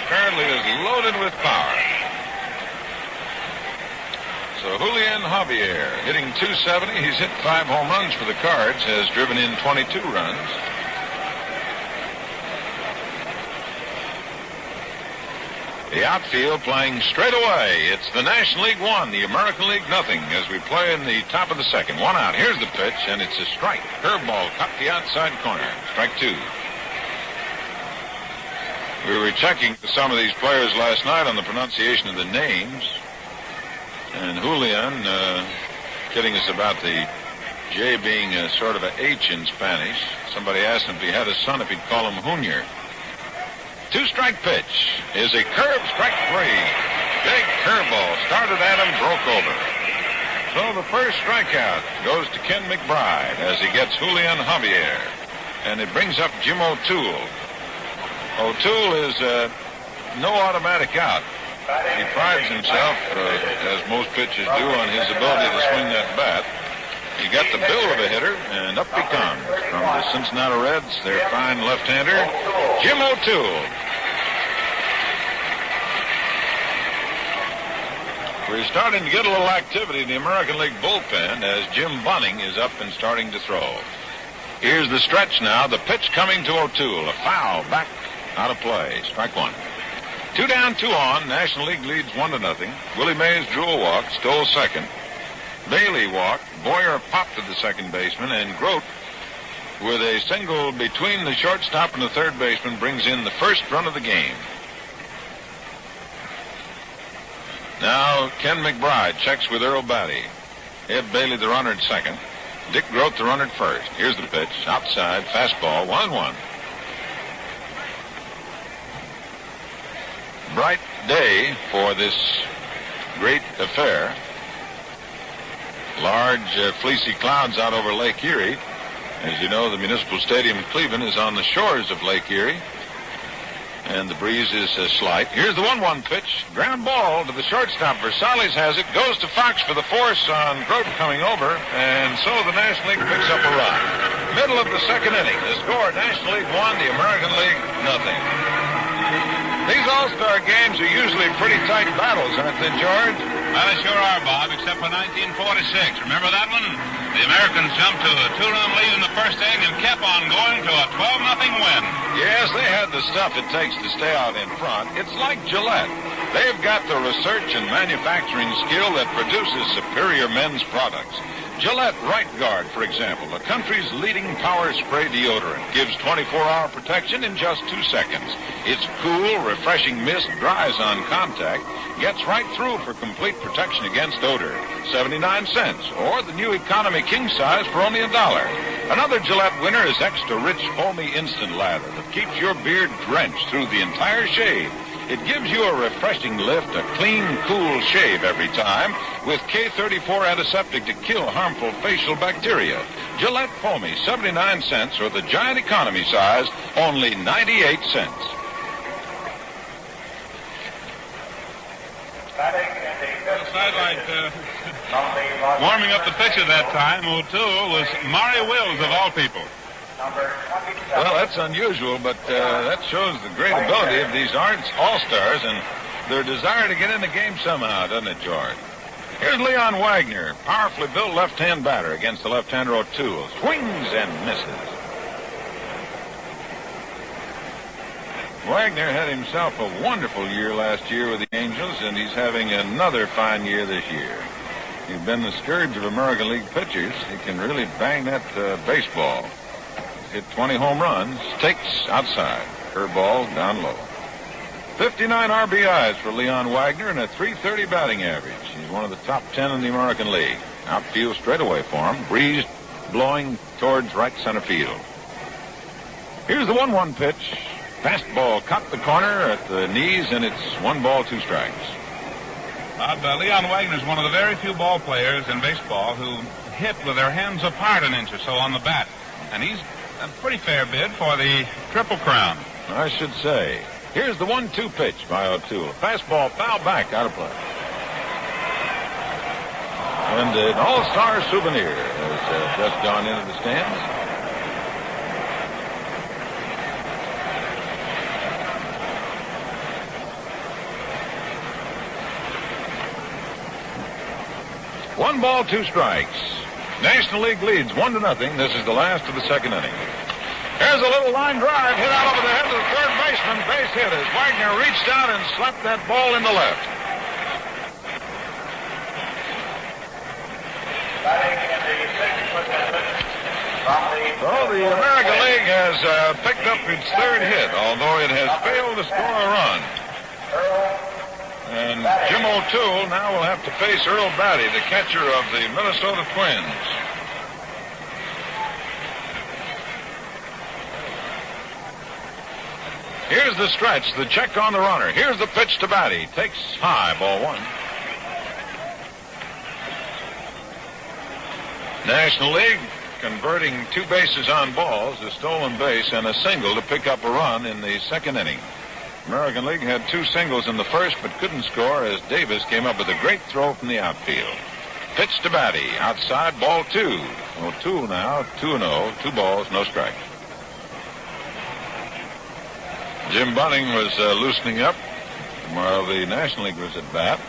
S5: Apparently is loaded with power. So Julian Javier hitting .270. He's hit 5 home runs for the Cards, has driven in 22 runs. The outfield playing straight away. It's the National League 1, the American League nothing, as we play in the top of the second. 1 out. Here's the pitch, and it's a strike. Curveball cut the outside corner. Strike 2. We were checking some of these players last night on the pronunciation of the names. And Julian kidding us about the J being sort of a H in Spanish. Somebody asked him if he had a son, if he'd call him Junior. 2-strike pitch is a curve, strike 3. Big curveball. Started at him, broke over. So the first strikeout goes to Ken McBride as he gets Julian Javier. And it brings up Jim O'Toole. O'Toole is no automatic out. He prides himself, as most pitchers do, on his ability to swing that bat. He got the build of a hitter, and up he comes from the Cincinnati Reds, their fine left-hander, Jim O'Toole. We're starting to get a little activity in the American League bullpen as Jim Bunning is up and starting to throw. Here's the stretch now. The pitch coming to O'Toole. A foul back out of play. Strike 1. 2 down, 2 on. National League leads 1-0. Willie Mays drew a walk, stole second. Bailey walked. Boyer popped to the second baseman, and Grote, with a single between the shortstop and the third baseman, brings in the first run of the game. Now Ken McBride checks with Earl Batty. Ed Bailey, the runner, at second. Dick Groth to run at first. Here's the pitch. Outside, fastball, 1-1. Bright day for this great affair. Large, fleecy clouds out over Lake Erie. As you know, the Municipal Stadium in Cleveland is on the shores of Lake Erie. And the breeze is slight. Here's the 1-1 pitch. Ground ball to the shortstop. Versalles has it. Goes to Fox for the force on Grote coming over. And so the National League picks up a run. Middle of the second inning. The score, National League 1, the American League, nothing. These All-Star games are usually pretty tight battles, aren't they, George?
S1: Well, they sure are, Bob, except for 1946. Remember that one? The Americans jumped to a 2-run lead in the first inning and kept on going to a 12-0 win.
S5: Yes, they had the stuff it takes to stay out in front. It's like Gillette. They've got the research and manufacturing skill that produces superior men's products. Gillette Right Guard, for example, the country's leading power spray deodorant, gives 24-hour protection in just 2 seconds. Its cool, refreshing mist dries on contact, gets right through for complete protection against odor. 79 cents, or the new economy king size for only $1. Another Gillette winner is extra rich, foamy instant lather that keeps your beard drenched through the entire shave. It gives you a refreshing lift, a clean, cool shave every time with K34 antiseptic to kill harmful facial bacteria. Gillette Foamy, 79 cents, or the giant economy size, only 98 cents.
S1: Sidelight warming up the pitch at that time, O'Toole, was Maury Wills, of all people.
S5: Well, that's unusual, but that shows the great ability of these All-Stars and their desire to get in the game somehow, doesn't it, George? Here's Leon Wagner, powerfully built left-hand batter against the left-hander O'Toole. Swings and misses. Wagner had himself a wonderful year last year with the Angels, and he's having another fine year this year. He's been the scourge of American League pitchers. He can really bang that baseball. Hit 20 home runs, takes outside, curveball down low. 59 RBIs for Leon Wagner and a .330 batting average. He's one of the top 10 in the American League. Outfield straightaway for him, breeze blowing towards right center field. Here's the 1-1 pitch. Fastball cut the corner at the knees, and it's 1 ball, 2 strikes.
S1: Leon Wagner is one of the very few ball players in baseball who hit with their hands apart an inch or so on the bat. And he's a pretty fair bid for the Triple Crown.
S5: I should say. Here's the 1-2 pitch by O'Toole. Fastball foul back, out of play. And an All-Star souvenir has just gone into the stands. One ball, 2 strikes. National League leads 1-0. This is the last of the second inning. Here's a little line drive hit out over the head of the third baseman. Base hit as Wagner reached out and slapped that ball in the left. So the American League has picked up its third hit, although it has failed to score a run. And Jim O'Toole now will have to face Earl Batty, the catcher of the Minnesota Twins. Here's the stretch, the check on the runner. Here's the pitch to Batty. Takes high, ball 1. National League converting 2 bases on balls, a stolen base, and a single to pick up a run in the second inning. American League had 2 singles in the first, but couldn't score as Davis came up with a great throw from the outfield. Pitch to Batty, outside, ball 2. O'Toole now, 2-0, 2 balls, no strikes. Jim Bunning was loosening up while the National League was at bat.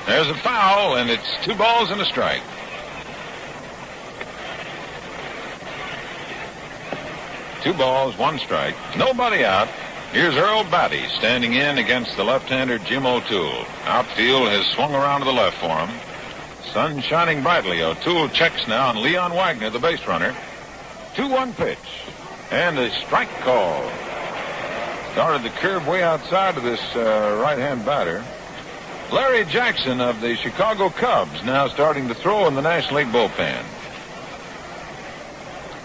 S5: There's a foul, and it's 2 balls and a strike. Two balls, 1 strike. Nobody out. Here's Earl Batty standing in against the left-hander Jim O'Toole. Outfield has swung around to the left for him. Sun shining brightly. O'Toole checks now on Leon Wagner, the base runner. 2-1 pitch. And a strike call. Started the curve way outside of this right-hand batter. Larry Jackson of the Chicago Cubs now starting to throw in the National League bullpen.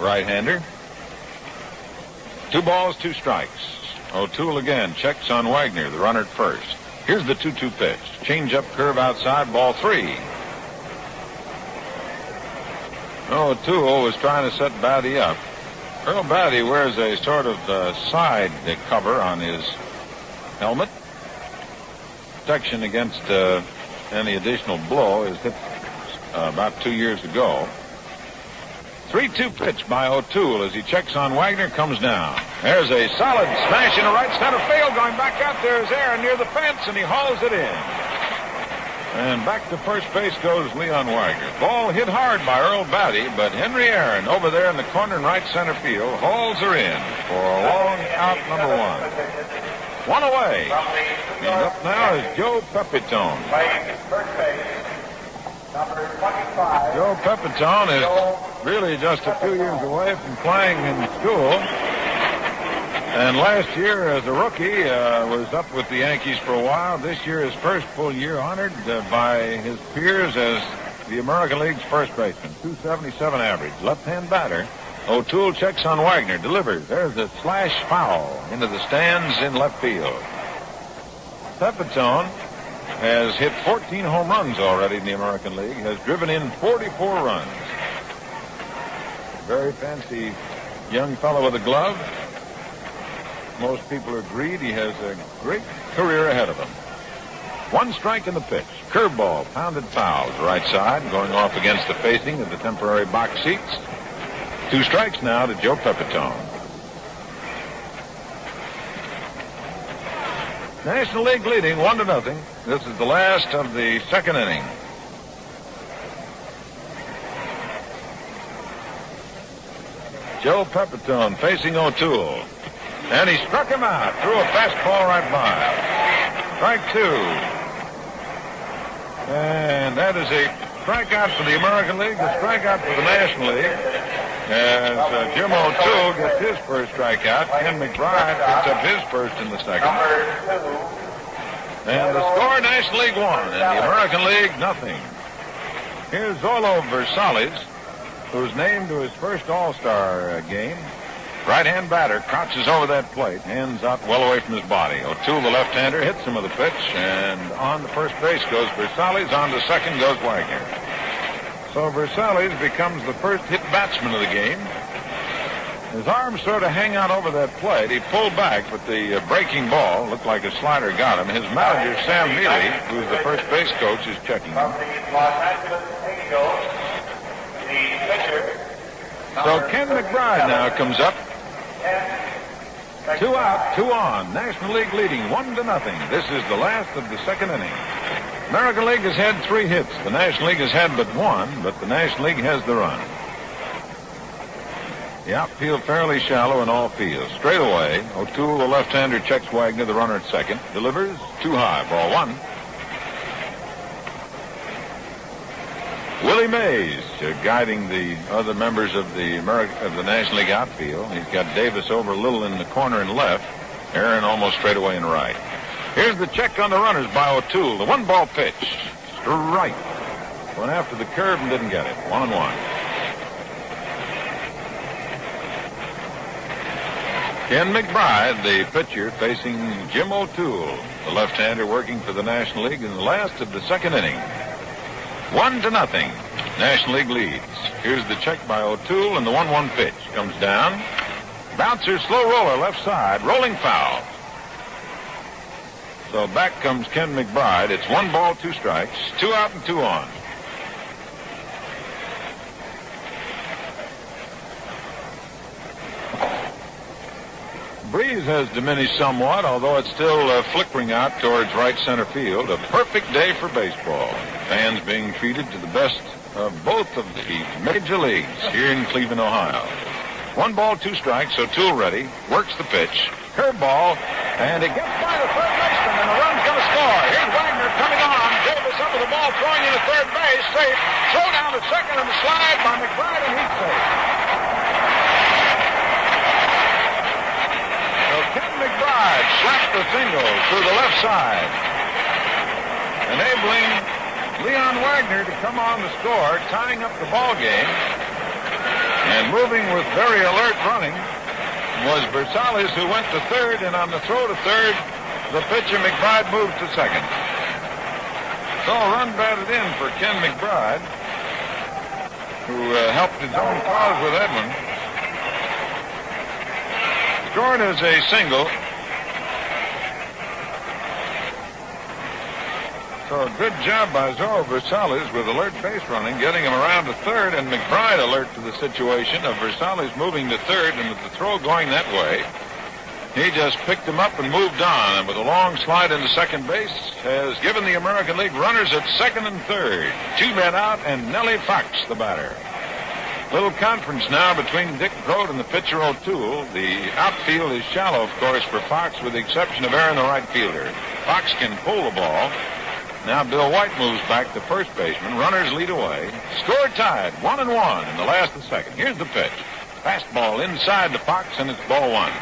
S5: Right-hander. 2 balls, 2 strikes. O'Toole again checks on Wagner, the runner at first. Here's the 2-2 pitch. Change-up curve outside, ball 3. O'Toole was trying to set Batty up. Earl Batty wears a sort of side cover on his helmet. Protection against any additional blow is hit about 2 years ago. 3-2 pitch by O'Toole as he checks on Wagner, comes down. There's a solid smash into right center field. Going back out there is Aaron near the fence, and he hauls it in. And back to first base goes Leon Wagner. Ball hit hard by Earl Batty, but Henry Aaron over there in the corner in right center field hauls her in for a long out number 1. 1 away. And up now is Joe Pepitone. Joe Pepitone is really just a few years away from playing in school. And last year, as a rookie, was up with the Yankees for a while. This year, his first full year, honored by his peers as the American League's first baseman. .277 average. Left-hand batter. O'Toole checks on Wagner. Delivers. There's a slash foul into the stands in left field. Pepitone has hit 14 home runs already in the American League. Has driven in 44 runs. Very fancy young fellow with a glove. Most people agreed he has a great career ahead of him. 1 strike in the pitch. Curveball, pounded foul to right side, going off against the facing of the temporary box seats. 2 strikes now to Joe Pepitone. National League leading 1-0. This is the last of the second inning. Joe Pepitone facing O'Toole. And he struck him out. Threw a fastball right by. Strike 2. And that is a strikeout for the American League, a strikeout for the National League. As Jim O'Toole gets his first strikeout, Ken McBride picks up his first in the second. And the score, National League 1, and the American League, nothing. Here's Zolo Versalles, who's named to his first All-Star game. Right-hand batter crouches over that plate, hands out well away from his body. O'Toole, the left-hander, hits him with a pitch, and on the first base goes Versalles. On to second goes Wagner. So Versalles becomes the first hit batsman of the game. His arms sort of hang out over that plate. He pulled back, but the breaking ball looked like a slider got him. His manager, Sam Neely, who's the first base coach, is checking him. So Ken McBride now comes up. 2 out, 2 on. National League leading 1-0. This is the last of the second inning. American League has had 3 hits. The National League has had but 1, but the National League has the run. The outfield fairly shallow in all fields. Straight away, O'Toole, the left-hander, checks Wagner, the runner at second. Delivers too high. Ball 1. Willie Mays guiding the other members of the National League outfield. He's got Davis over a little in the corner and left. Aaron almost straight away and right. Here's the check on the runners by O'Toole. The 1-ball pitch. Strike. Went after the curve and didn't get it. 1-1. Ken McBride, the pitcher, facing Jim O'Toole, the left-hander working for the National League in the last of the second inning. 1-0. National League leads. Here's the check by O'Toole, and the 1-1 pitch comes down. Bouncer, slow roller, left side, rolling foul. So back comes Ken McBride. It's 1 ball, 2 strikes, 2 out and 2 on. Breeze has diminished somewhat, although it's still flickering out towards right center field. A perfect day for baseball. Fans being treated to the best of both of the major leagues here in Cleveland, Ohio. 1 ball, 2 strikes. O'Toole ready. Works the pitch. Curveball. And it gets by the third baseman, and the run's going to score. Here's Wagner coming on. Davis up with the ball, throwing into third base. Safe. Throw down to second and the slide by McBride, and he's safe. Ken McBride McBride slapped the single to the left side, enabling Leon Wagner to come on the score, tying up the ball game. And moving with very alert running was Versales, who went to third, and on the throw to third, the pitcher McBride moved to second. So a run batted in for Ken McBride, who helped his own cause with Edwin. Scored as a single. So a good job by Zorro Versales with alert base running, getting him around to third, and McBride alert to the situation of Versales moving to third, and with the throw going that way, he just picked him up and moved on, and with a long slide into second base, has given the American League runners at second and third. 2 men out, and Nellie Fox, the batter. Little conference now between Dick Grote and the pitcher O'Toole. The outfield is shallow, of course, for Fox, with the exception of Aaron, the right fielder. Fox can pull the ball. Now Bill White moves back to first baseman. Runners lead away. Score tied, 1-1 in the last of the second. Here's the pitch. Fastball inside to Fox, and it's ball 1.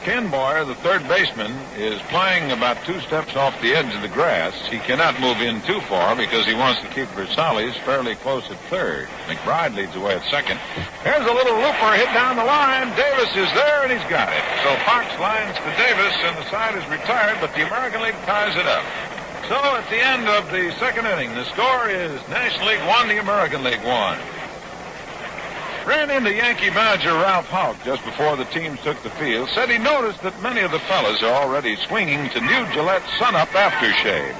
S5: Ken Boyer, the third baseman, is playing about 2 steps off the edge of the grass. He cannot move in too far because he wants to keep Versales fairly close at third. McBride leads away at second. Here's a little looper hit down the line. Davis is there, and he's got it. So Fox lines to Davis, and the side is retired, but the American League ties it up. So at the end of the second inning, the score is National League 1, the American League 1. Ran into Yankee manager Ralph Houck just before the teams took the field. Said he noticed that many of the fellas are already swinging to new Gillette Sun-Up aftershave.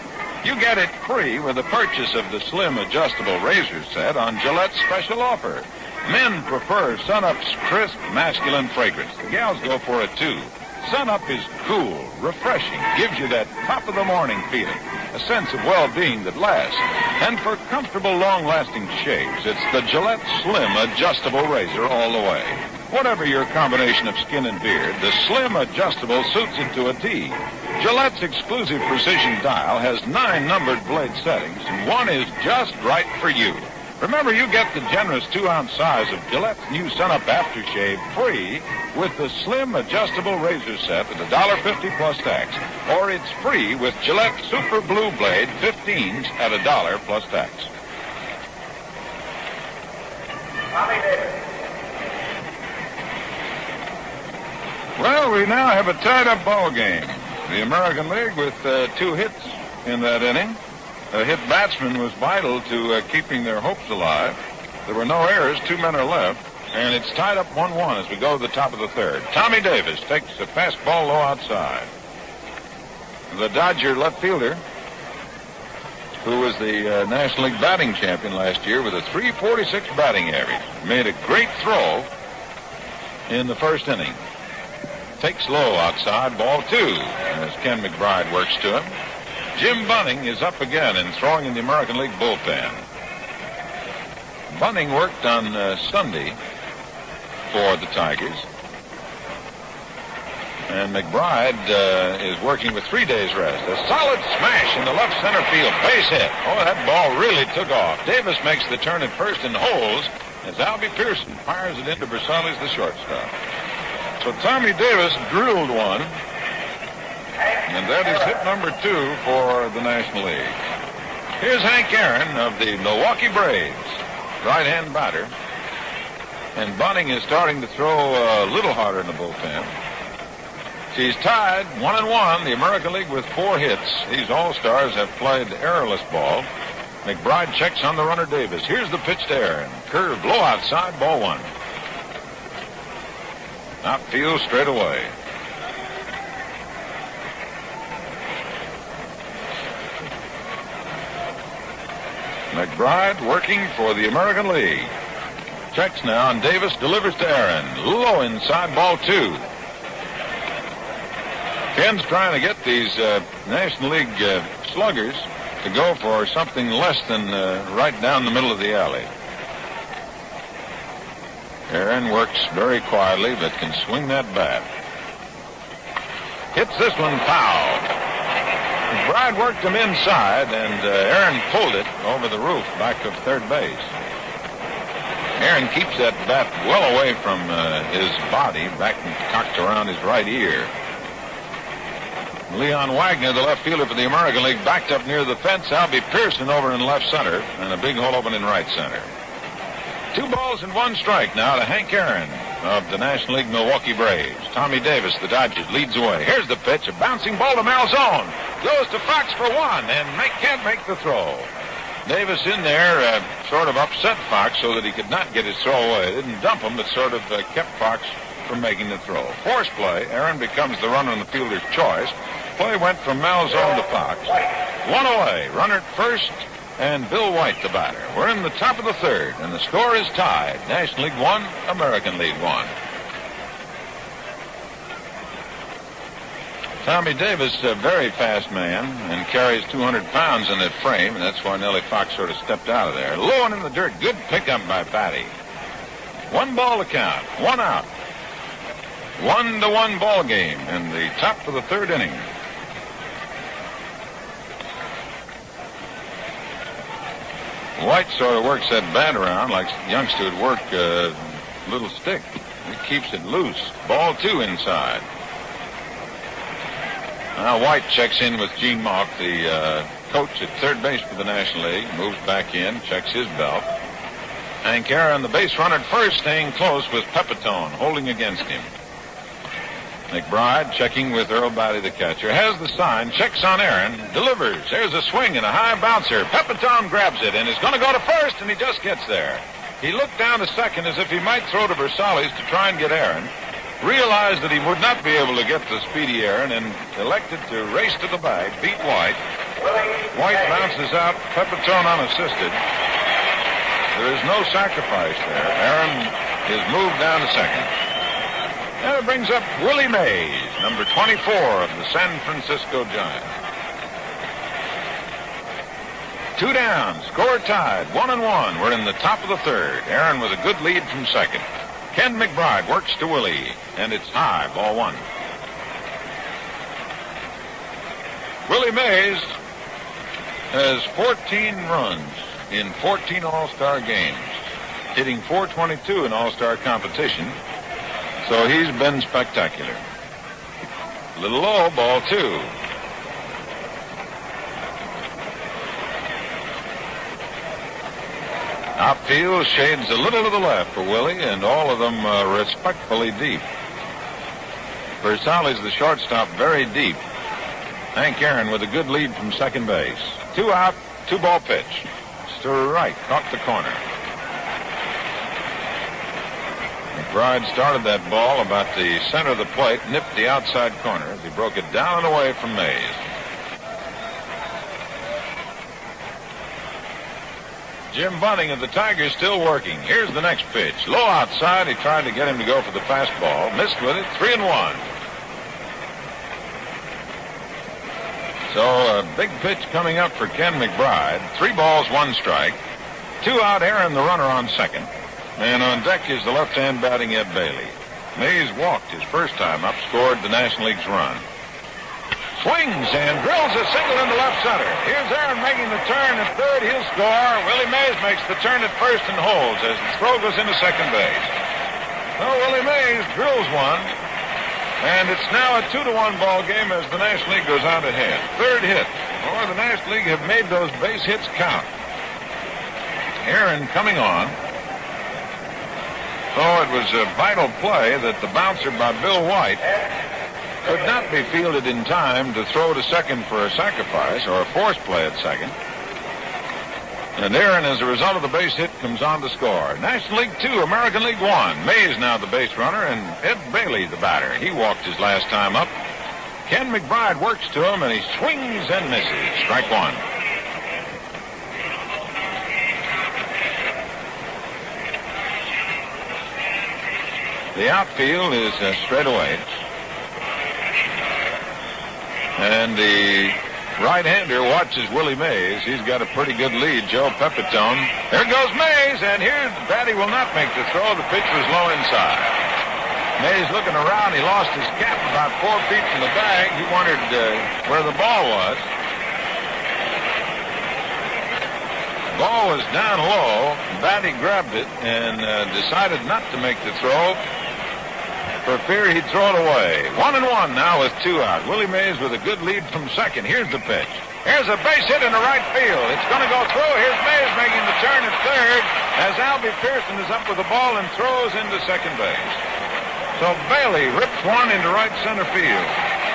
S5: You get it free with the purchase of the slim adjustable razor set on Gillette's special offer. Men prefer Sun-Up's crisp, masculine fragrance. The gals go for it too. Sun-Up is cool, refreshing, gives you that top-of-the-morning feeling, a sense of well-being that lasts. And for comfortable, long-lasting shaves, it's the Gillette Slim Adjustable Razor all the way. Whatever your combination of skin and beard, the Slim Adjustable suits it to a T. Gillette's exclusive precision dial has 9 numbered blade settings, and one is just right for you. Remember, you get the generous 2-ounce size of Gillette's new Sun-Up aftershave free with the slim adjustable razor set at $1.50 plus tax. Or it's free with Gillette Super Blue Blade 15s at $1 plus tax. Well, we now have a tied-up ball game. The American League with 2 hits in that inning. A hit batsman was vital to keeping their hopes alive. There were no errors. 2 men are left. And it's tied up 1-1 as we go to the top of the third. Tommy Davis takes a fastball low outside. The Dodger left fielder, who was the National League batting champion last year with a .346 batting average, made a great throw in the first inning. Takes low outside, ball 2, as Ken McBride works to him. Jim Bunning is up again and throwing in the American League bullpen. Bunning worked on Sunday for the Tigers. And McBride is working with 3 days rest. A solid smash in the left center field. Base hit. Oh, that ball really took off. Davis makes the turn at first and holds as Albie Pearson fires it into Versales, the shortstop. So Tommy Davis drilled one. And that is hit number 2 for the National League. Here's Hank Aaron of the Milwaukee Braves, right-hand batter. And Bunning is starting to throw a little harder in the bullpen. She's tied 1-1, the American League with 4 hits. These All-Stars have played errorless ball. McBride checks on the runner Davis. Here's the pitch to Aaron. Curve low outside, ball 1. Outfield straight away. McBride working for the American League. Checks now, and Davis delivers to Aaron. Low inside, ball 2. Ken's trying to get these National League sluggers to go for something less than right down the middle of the alley. Aaron works very quietly, but can swing that bat. Hits this one foul. McBride worked him inside, and Aaron pulled it over the roof back of third base. Aaron keeps that bat well away from his body, back and cocked around his right ear. Leon Wagner, the left fielder for the American League, backed up near the fence. Albie Pearson over in left center, and a big hole open in right center. 2 balls and 1 strike now to Hank Aaron of the National League Milwaukee Braves. Tommy Davis, the Dodgers, leads away. Here's the pitch, a bouncing ball to Malzone. Goes to Fox for 1, and can't make the throw. Davis in there sort of upset Fox so that he could not get his throw away. Didn't dump him, but sort of kept Fox from making the throw. Force play. Aaron becomes the runner on the fielder's choice. Play went from Malzone to Fox. 1 away. Runner at first, and Bill White the batter. We're in the top of the 3rd, and the score is tied. National League 1, American League 1. Tommy Davis, a very fast man, and carries 200 pounds in that frame, and that's why Nellie Fox sort of stepped out of there. Low and in the dirt. Good pickup by Batty. 1 ball to count. 1 out. 1-1 ball game in the top of the 3rd inning. White sort of works that bat around like youngster would work a little stick. He keeps it loose. Ball 2 inside. Now White checks in with Gene Mauch, the coach at third base for the National League. Moves back in, checks his belt. Hank Aaron, the base runner at first, staying close with Pepitone, holding against him. McBride checking with Earl Batty, the catcher. Has the sign, checks on Aaron, delivers. There's a swing and a high bouncer. Pepitone grabs it and is going to go to first, and he just gets there. He looked down to second as if he might throw to Versalles to try and get Aaron. Realized that he would not be able to get the speedy Aaron and elected to race to the bag, beat White. White bounces out, Pepitone unassisted. There is no sacrifice there. Aaron is moved down to second. And it brings up Willie Mays, number 24 of the San Francisco Giants. 2 down, score tied, 1-1. We're in the top of the 3rd. Aaron with a good lead from second. Ken McBride works to Willie, and it's high, ball 1. Willie Mays has 14 runs in 14 All-Star games, hitting .422 in All-Star competition. So he's been spectacular. A little low, ball 2. Outfield shades a little to the left for Willie, and all of them respectfully deep. Versalles, the shortstop, very deep. Hank Aaron with a good lead from second base. 2 out, 2 ball pitch. To right, caught the corner. McBride started that ball about the center of the plate, nipped the outside corner as he broke it down and away from Mays. Jim Bunting of the Tigers still working. Here's the next pitch. Low outside. He tried to get him to go for the fastball. Missed with it. 3-1. So a big pitch coming up for Ken McBride. 3 balls, 1 strike. 2 out. Aaron, the runner, on second. And on deck is the left-hand batting Ed Bailey. Mays walked his first time up, scored the National League's run. Swings and drills a single into left center. Here's Aaron making the turn at third. He'll score. Willie Mays makes the turn at first and holds as the throw goes into second base. So Willie Mays drills one. And it's now a 2-1 ball game as the National League goes out ahead. 3rd hit. Or the National League have made those base hits count. Aaron coming on. So it was a vital play that the bouncer by Bill White could not be fielded in time to throw to second for a sacrifice or a force play at second. And Aaron, as a result of the base hit, comes on to score. National League 2, American League 1. Mays now the base runner, and Ed Bailey the batter. He walked his last time up. Ken McBride works to him, and he swings and misses. Strike 1. The outfield is straightaway. And the right-hander watches Willie Mays. He's got a pretty good lead, Joe Pepitone. There goes Mays, and here's Batty will not make the throw. The pitch was low inside. Mays looking around. He lost his cap about 4 feet from the bag. He wondered where the ball was. Ball was down low. Batty grabbed it and decided not to make the throw for fear he'd throw it away. 1-1 now with 2 out. Willie Mays with a good lead from second. Here's the pitch. Here's a base hit into right field. It's going to go through. Here's Mays making the turn at third as Albie Pearson is up with the ball and throws into second base. So Bailey rips one into right center field.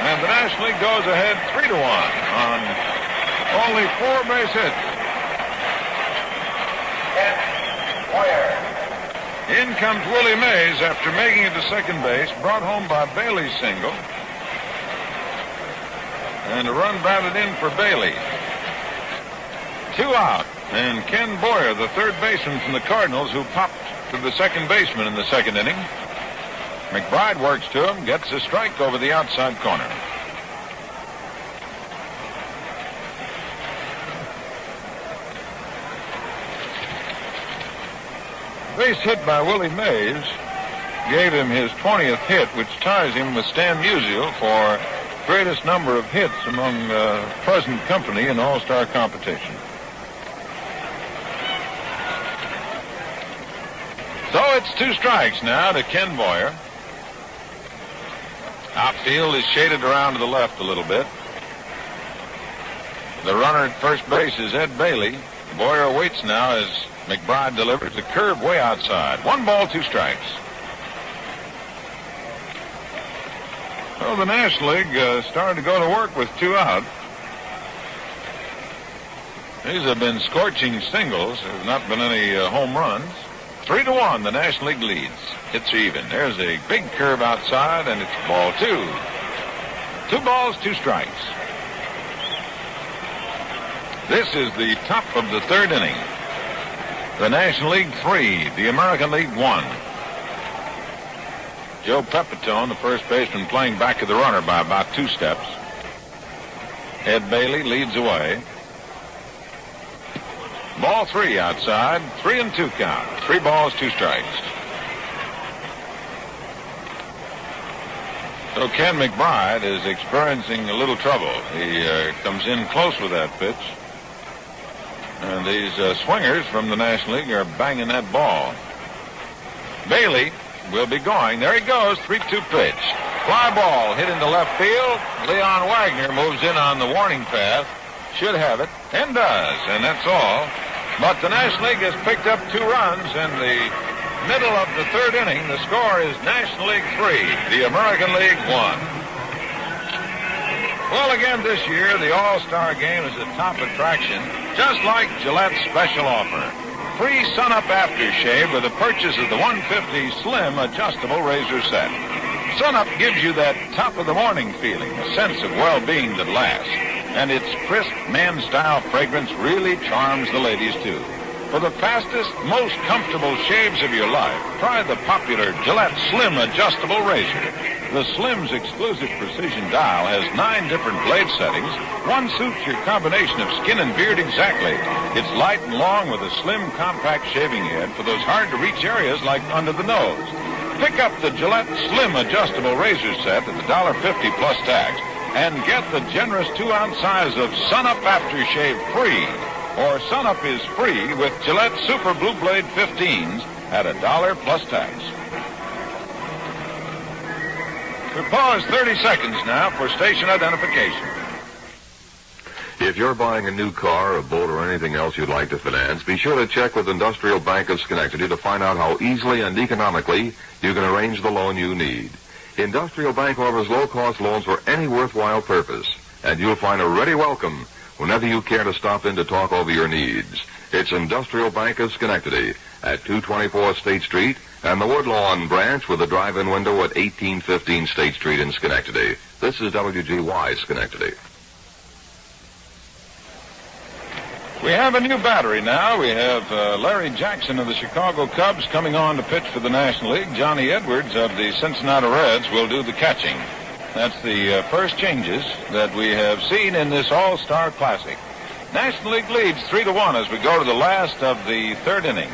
S5: And the National League goes ahead 3-1 on only 4 base hits. In comes Willie Mays after making it to second base, brought home by Bailey's single. And a run batted in for Bailey. 2 out. And Ken Boyer, the third baseman from the Cardinals, who popped to the second baseman in the second inning. McBride works to him, gets a strike over the outside corner. Base hit by Willie Mays gave him his 20th hit, which ties him with Stan Musial for greatest number of hits among present company in all-star competition. So it's 2 strikes now to Ken Boyer. Outfield is shaded around to the left a little bit. The runner at first base is Ed Bailey. Boyer waits now as McBride delivers the curve way outside. 1 ball, 2 strikes. Well, the National League started to go to work with 2 out. These have been scorching singles. There have not been any home runs. 3-1, the National League leads. Hits are even. There's a big curve outside, and it's ball 2. 2 balls, 2 strikes. This is the top of the third inning. The National League 3, the American League 1. Joe Pepitone, the first baseman, playing back of the runner by about 2 steps. Ed Bailey leads away. Ball 3 outside, 3-2 count. 3 balls, 2 strikes. So Ken McBride is experiencing a little trouble. He comes in close with that pitch. And these swingers from the National League are banging that ball. Bailey will be going. There he goes, 3-2 pitch. Fly ball hit into left field. Leon Wagner moves in on the warning path. Should have it, and does, and that's all. But the National League has picked up 2 runs in the middle of the third inning. The score is National League 3, the American League 1. Well, again this year, the All-Star Game is a top attraction, just like Gillette's special offer. Free Sun-Up aftershave with the purchase of the 150 Slim Adjustable Razor Set. Sun-Up gives you that top-of-the-morning feeling, a sense of well-being that lasts. And its crisp, man-style fragrance really charms the ladies, too. For the fastest, most comfortable shaves of your life, try the popular Gillette Slim Adjustable Razor. The Slim's exclusive precision dial has 9 different blade settings. One suits your combination of skin and beard exactly. It's light and long with a slim, compact shaving head for those hard-to-reach areas like under the nose. Pick up the Gillette Slim Adjustable Razor Set at $1.50 plus tax and get the generous 2-ounce size of Sun-Up Aftershave free. Or Sun-Up is free with Gillette Super Blue Blade 15s at $1 plus tax. We pause 30 seconds now for station identification.
S6: If you're buying a new car, a boat, or anything else you'd like to finance, be sure to check with Industrial Bank of Schenectady to find out how easily and economically you can arrange the loan you need. Industrial Bank offers low-cost loans for any worthwhile purpose, and you'll find a ready welcome whenever you care to stop in to talk over your needs. It's Industrial Bank of Schenectady at 224 State Street and the Woodlawn branch with a drive-in window at 1815 State Street in Schenectady. This is WGY Schenectady.
S5: We have a new battery now. We have Larry Jackson of the Chicago Cubs coming on to pitch for the National League. Johnny Edwards of the Cincinnati Reds will do the catching. That's the first changes that we have seen in this All-Star Classic. National League leads 3-1 as we go to the last of the third inning.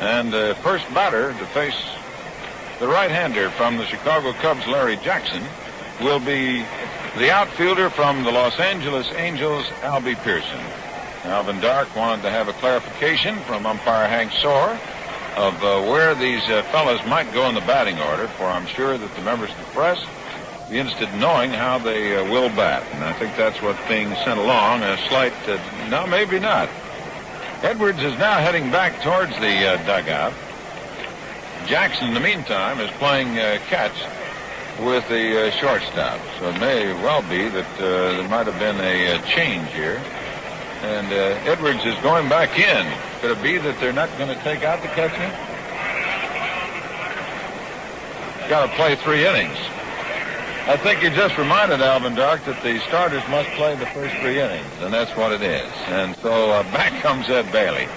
S5: And the first batter to face the right-hander from the Chicago Cubs, Larry Jackson, will be the outfielder from the Los Angeles Angels, Albie Pearson. Alvin Dark wanted to have a clarification from umpire Hank Soar of where these fellas might go in the batting order, for I'm sure that the members of the press will be interested in knowing how they will bat. And I think that's what's being sent along, a slight, no, maybe not. Edwards is now heading back towards the dugout. Jackson, in the meantime, is playing catch with the shortstop. So it may well be that there might have been a change here. And Edwards is going back in. Could it be that they're not going to take out the catcher? Got to play 3 innings. I think you just reminded Alvin Dark that the starters must play the first 3 innings, and that's what it is. And so back comes Ed Bailey.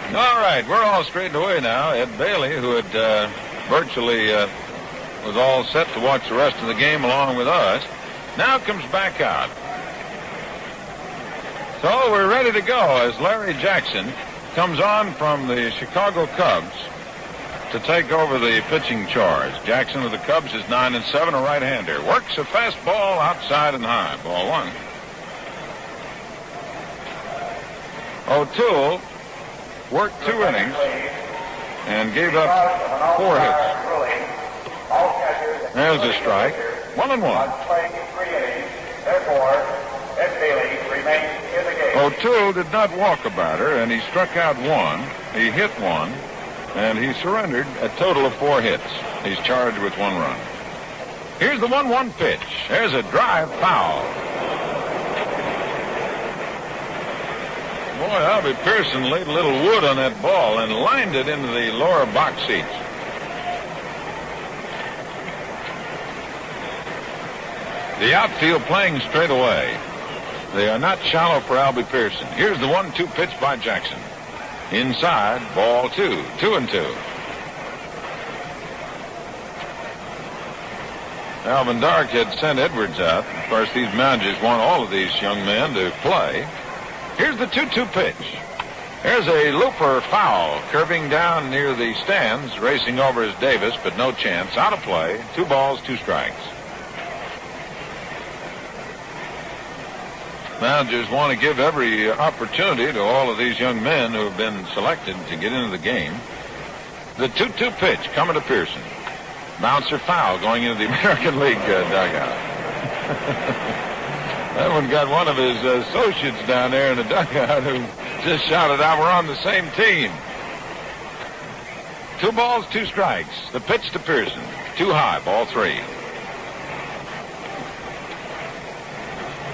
S5: All right, we're all straightened away now. Ed Bailey, who had virtually was all set to watch the rest of the game along with us, now comes back out. So we're ready to go as Larry Jackson comes on from the Chicago Cubs to take over the pitching charge. Jackson of the Cubs is 9-7, a right-hander. Works a fastball outside and high. Ball 1. O'Toole worked 2 innings and gave up 4 hits. There's a strike. 1-1.
S4: Playing in 3 innings. Therefore, Ed Bailey remains in the game.
S5: O'Toole did not walk a batter, and he struck out 1. He hit 1, and he surrendered a total of 4 hits. He's charged with 1 run. Here's the 1-1 pitch. There's a drive foul. Boy, Albie Pearson laid a little wood on that ball and lined it into the lower box seats. The outfield playing straight away. They are not shallow for Albie Pearson. Here's the 1-2 pitch by Jackson. Inside, ball 2. 2-2. Alvin Dark had sent Edwards out. Of course, these managers want all of these young men to play. Here's the 2-2 pitch. There's a looper foul curving down near the stands. Racing over is Davis, but no chance. Out of play. 2 balls, 2 strikes. Managers want to give every opportunity to all of these young men who have been selected to get into the game. The 2-2 pitch coming to Pearson. Bouncer foul going into the American League dugout. That one got one of his associates down there in the dugout who just shouted out, "We're on the same team." 2 balls, 2 strikes. The pitch to Pearson. Too high, ball 3.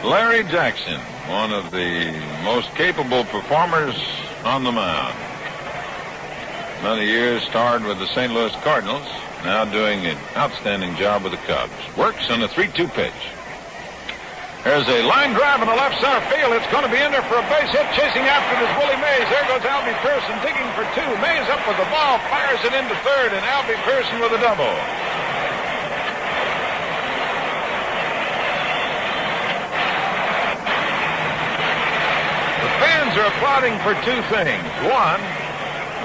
S5: Larry Jackson, one of the most capable performers on the mound. Many years starred with the St. Louis Cardinals, now doing an outstanding job with the Cubs. Works on the 3-2 pitch. There's a line drive in the left center field. It's going to be in there for a base hit. Chasing after it is Willie Mays. There goes Albie Pearson digging for 2. Mays up with the ball, fires it into third, and Albie Pearson with a double. Fans are applauding for 2 things. 1,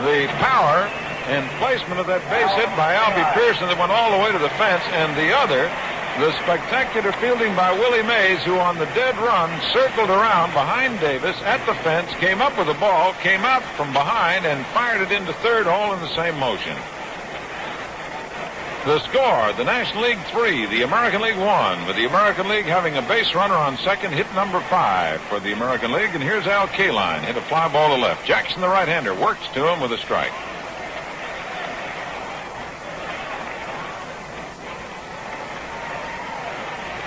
S5: the power and placement of that base hit by Albie Pearson that went all the way to the fence, and the other, the spectacular fielding by Willie Mays, who on the dead run circled around behind Davis at the fence, came up with the ball, came out from behind, and fired it into third, all in the same motion. The score, the National League 3, the American League 1, with the American League having a base runner on second, hit number 5 for the American League. And here's Al Kaline, hit a fly ball to left. Jackson, the right-hander, works to him with a strike.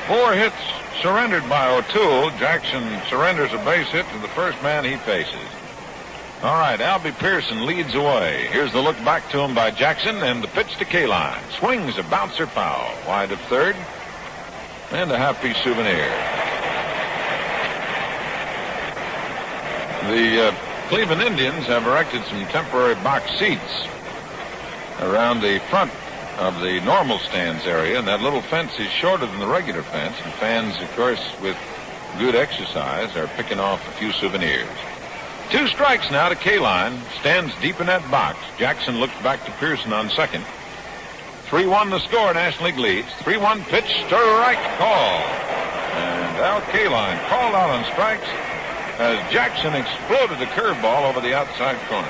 S5: Four hits surrendered by O'Toole. Jackson surrenders a base hit to the first man he faces. All right, Albie Pearson leads away. Here's the look back to him by Jackson, and the pitch to Kaline. Swings a bouncer foul. Wide of third, and a half-piece souvenir. The Cleveland Indians have erected some temporary box seats around the front of the normal stands area, and that little fence is shorter than the regular fence, and fans, of course, with good exercise, are picking off a few souvenirs. 2 strikes now to Kaline. Stands deep in that box. Jackson looks back to Pearson on second. 3-1 the score. National League leads. 3-1 pitch. Strike call. And Al Kaline called out on strikes as Jackson exploded a curveball over the outside corner.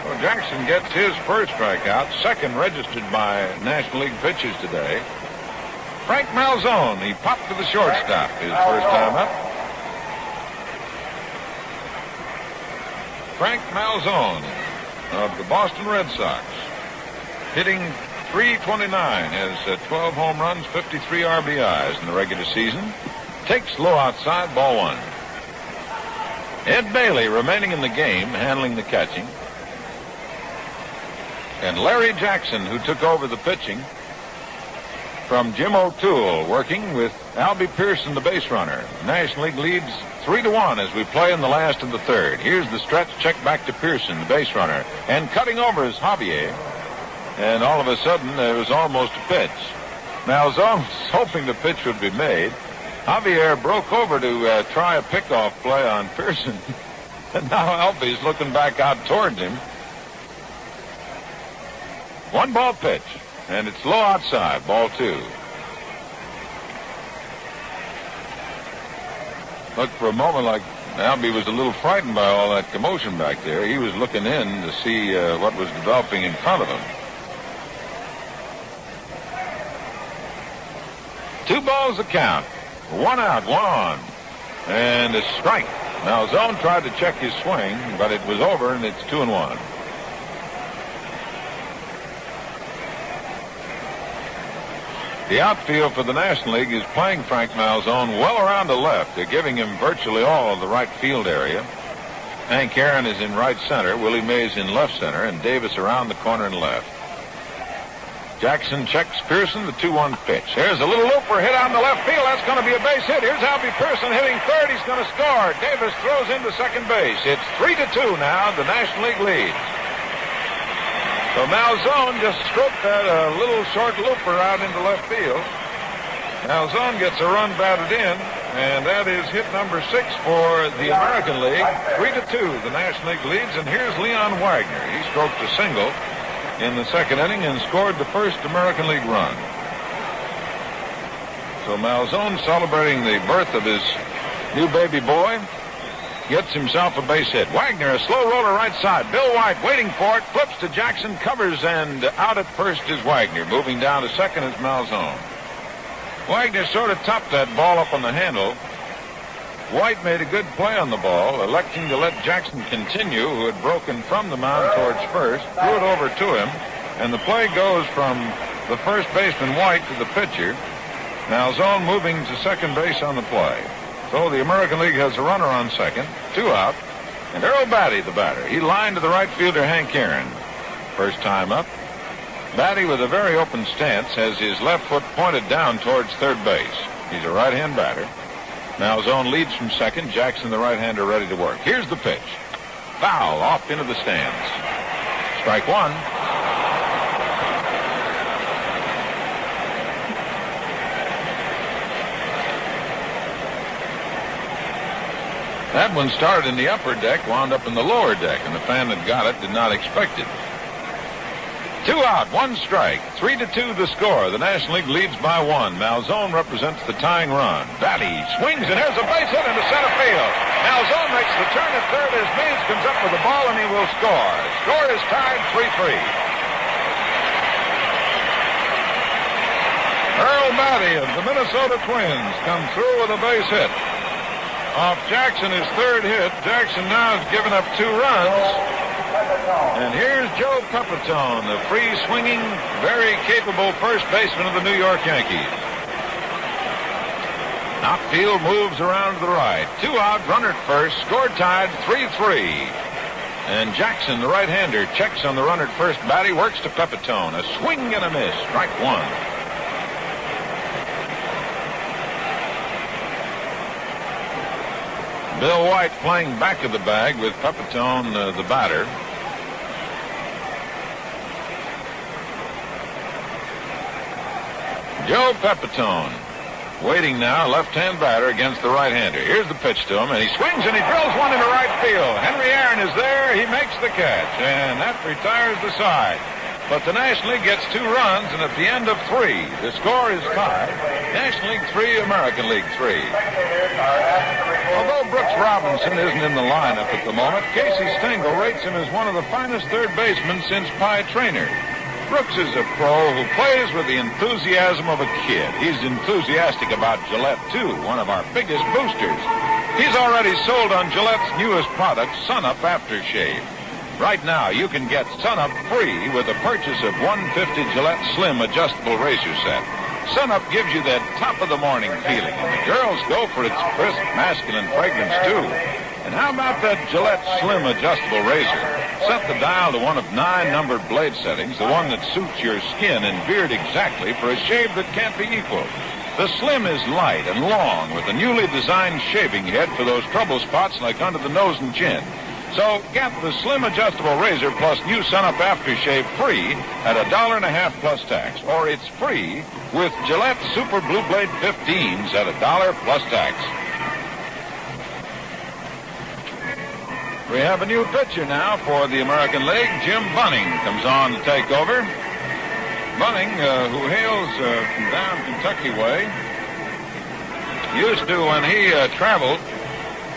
S5: Well, Jackson gets his first strikeout, second registered by National League pitchers today. Frank Malzone, he popped to the shortstop his first time up. Frank Malzone of the Boston Red Sox, hitting .329, has 12 home runs, 53 RBIs in the regular season. Takes low outside, ball one. Ed Bailey remaining in the game, handling the catching. And Larry Jackson, who took over the pitching from Jim O'Toole, working with Albie Pearson, the base runner. National League leads 3-1 as we play in the last of the third. Here's the stretch, check back to Pearson, the base runner. And cutting over is Javier. And all of a sudden, there was almost a pitch. Malzone was hoping the pitch would be made. Javier broke over to try a pickoff play on Pearson. And now Albie's looking back out towards him. One ball pitch, and it's low outside, ball two. Looked for a moment like Albie was a little frightened by all that commotion back there. He was looking in to see what was developing in front of him. 2 balls the count. 1 out, 1 on. And a strike. Malzone tried to check his swing, but it was over, and it's 2-1. The outfield for the National League is playing Frank Malzone well around the left. They're giving him virtually all of the right field area. Hank Aaron is in right center, Willie Mays in left center, and Davis around the corner and left. Jackson checks Pearson, the 2-1 pitch. Here's a little looper hit on the left field. That's going to be a base hit. Here's Albie Pearson hitting third. He's going to score. Davis throws into second base. It's 3-2 now. The National League leads. So Malzone just stroked that little short looper out into left field. Malzone gets a run batted in, and that is hit number 6 for the American League. 3-2, the National League leads, and here's Leon Wagner. He stroked a single in the second inning and scored the first American League run. So Malzone, celebrating the birth of his new baby boy, gets himself a base hit. Wagner, a slow roller right side. Bill White waiting for it, flips to Jackson, covers, and out at first is Wagner. Moving down to second is Malzone. Wagner sort of topped that ball up on the handle. White made a good play on the ball, electing to let Jackson continue, who had broken from the mound towards first, threw it over to him, and the play goes from the first baseman White to the pitcher. Malzone moving to second base on the play. So the American League has a runner on second, 2 out, and Earl Batty, the batter. He lined to the right fielder, Hank Aaron. First time up. Batty, with a very open stance, has his left foot pointed down towards third base. He's a right-hand batter. Malzone leads from second. Jackson, the right-hander, ready to work. Here's the pitch. Foul off into the stands. Strike one. That one started in the upper deck, wound up in the lower deck, and the fan that got it did not expect it. 2 out, 1 strike. 3-2 the score. The National League leads by 1. Malzone represents the tying run. Batty swings, and here's a base hit into center field. Malzone makes the turn at third as Mays comes up with the ball, and he will score. Score is tied 3-3. Earl Batty of the Minnesota Twins come through with a base hit. Off Jackson, his third hit. Jackson now has given up 2 runs. And here's Joe Pepitone, the free-swinging, very capable first baseman of the New York Yankees. Outfield moves around to the right. 2 out, runner at first, score tied 3-3. And Jackson, the right-hander, checks on the runner at first. Batty works to Pepitone. A swing and a miss. Strike one. Bill White playing back of the bag with Pepitone, the batter. Joe Pepitone waiting now, left-hand batter against the right-hander. Here's the pitch to him, and he swings and he drills one into right field. Henry Aaron is there. He makes the catch, and that retires the side. But the National League gets 2 runs, and at the end of 3, the score is tied. National League 3, American League 3. Although Brooks Robinson isn't in the lineup at the moment, Casey Stengel rates him as one of the finest third basemen since Pie Traynor. Brooks is a pro who plays with the enthusiasm of a kid. He's enthusiastic about Gillette, too, one of our biggest boosters. He's already sold on Gillette's newest product, Sun-Up Aftershave. Right now, you can get Sun-Up free with the purchase of 150 Gillette Slim Adjustable Razor Set. Sun-Up gives you that top-of-the-morning feeling, and the girls go for its crisp, masculine fragrance, too. And how about that Gillette Slim Adjustable Razor? Set the dial to one of 9 numbered blade settings, the one that suits your skin and beard exactly for a shave that can't be equaled. The Slim is light and long with a newly designed shaving head for those trouble spots like under the nose and chin. So get the Slim Adjustable Razor plus new Sun-Up Aftershave free at $1.50 plus tax. Or it's free with Gillette Super Blue Blade 15s at $1 plus tax. We have a new pitcher now for the American League. Jim Bunning comes on to take over. Bunning, who hails from down Kentucky way, used to, when he traveled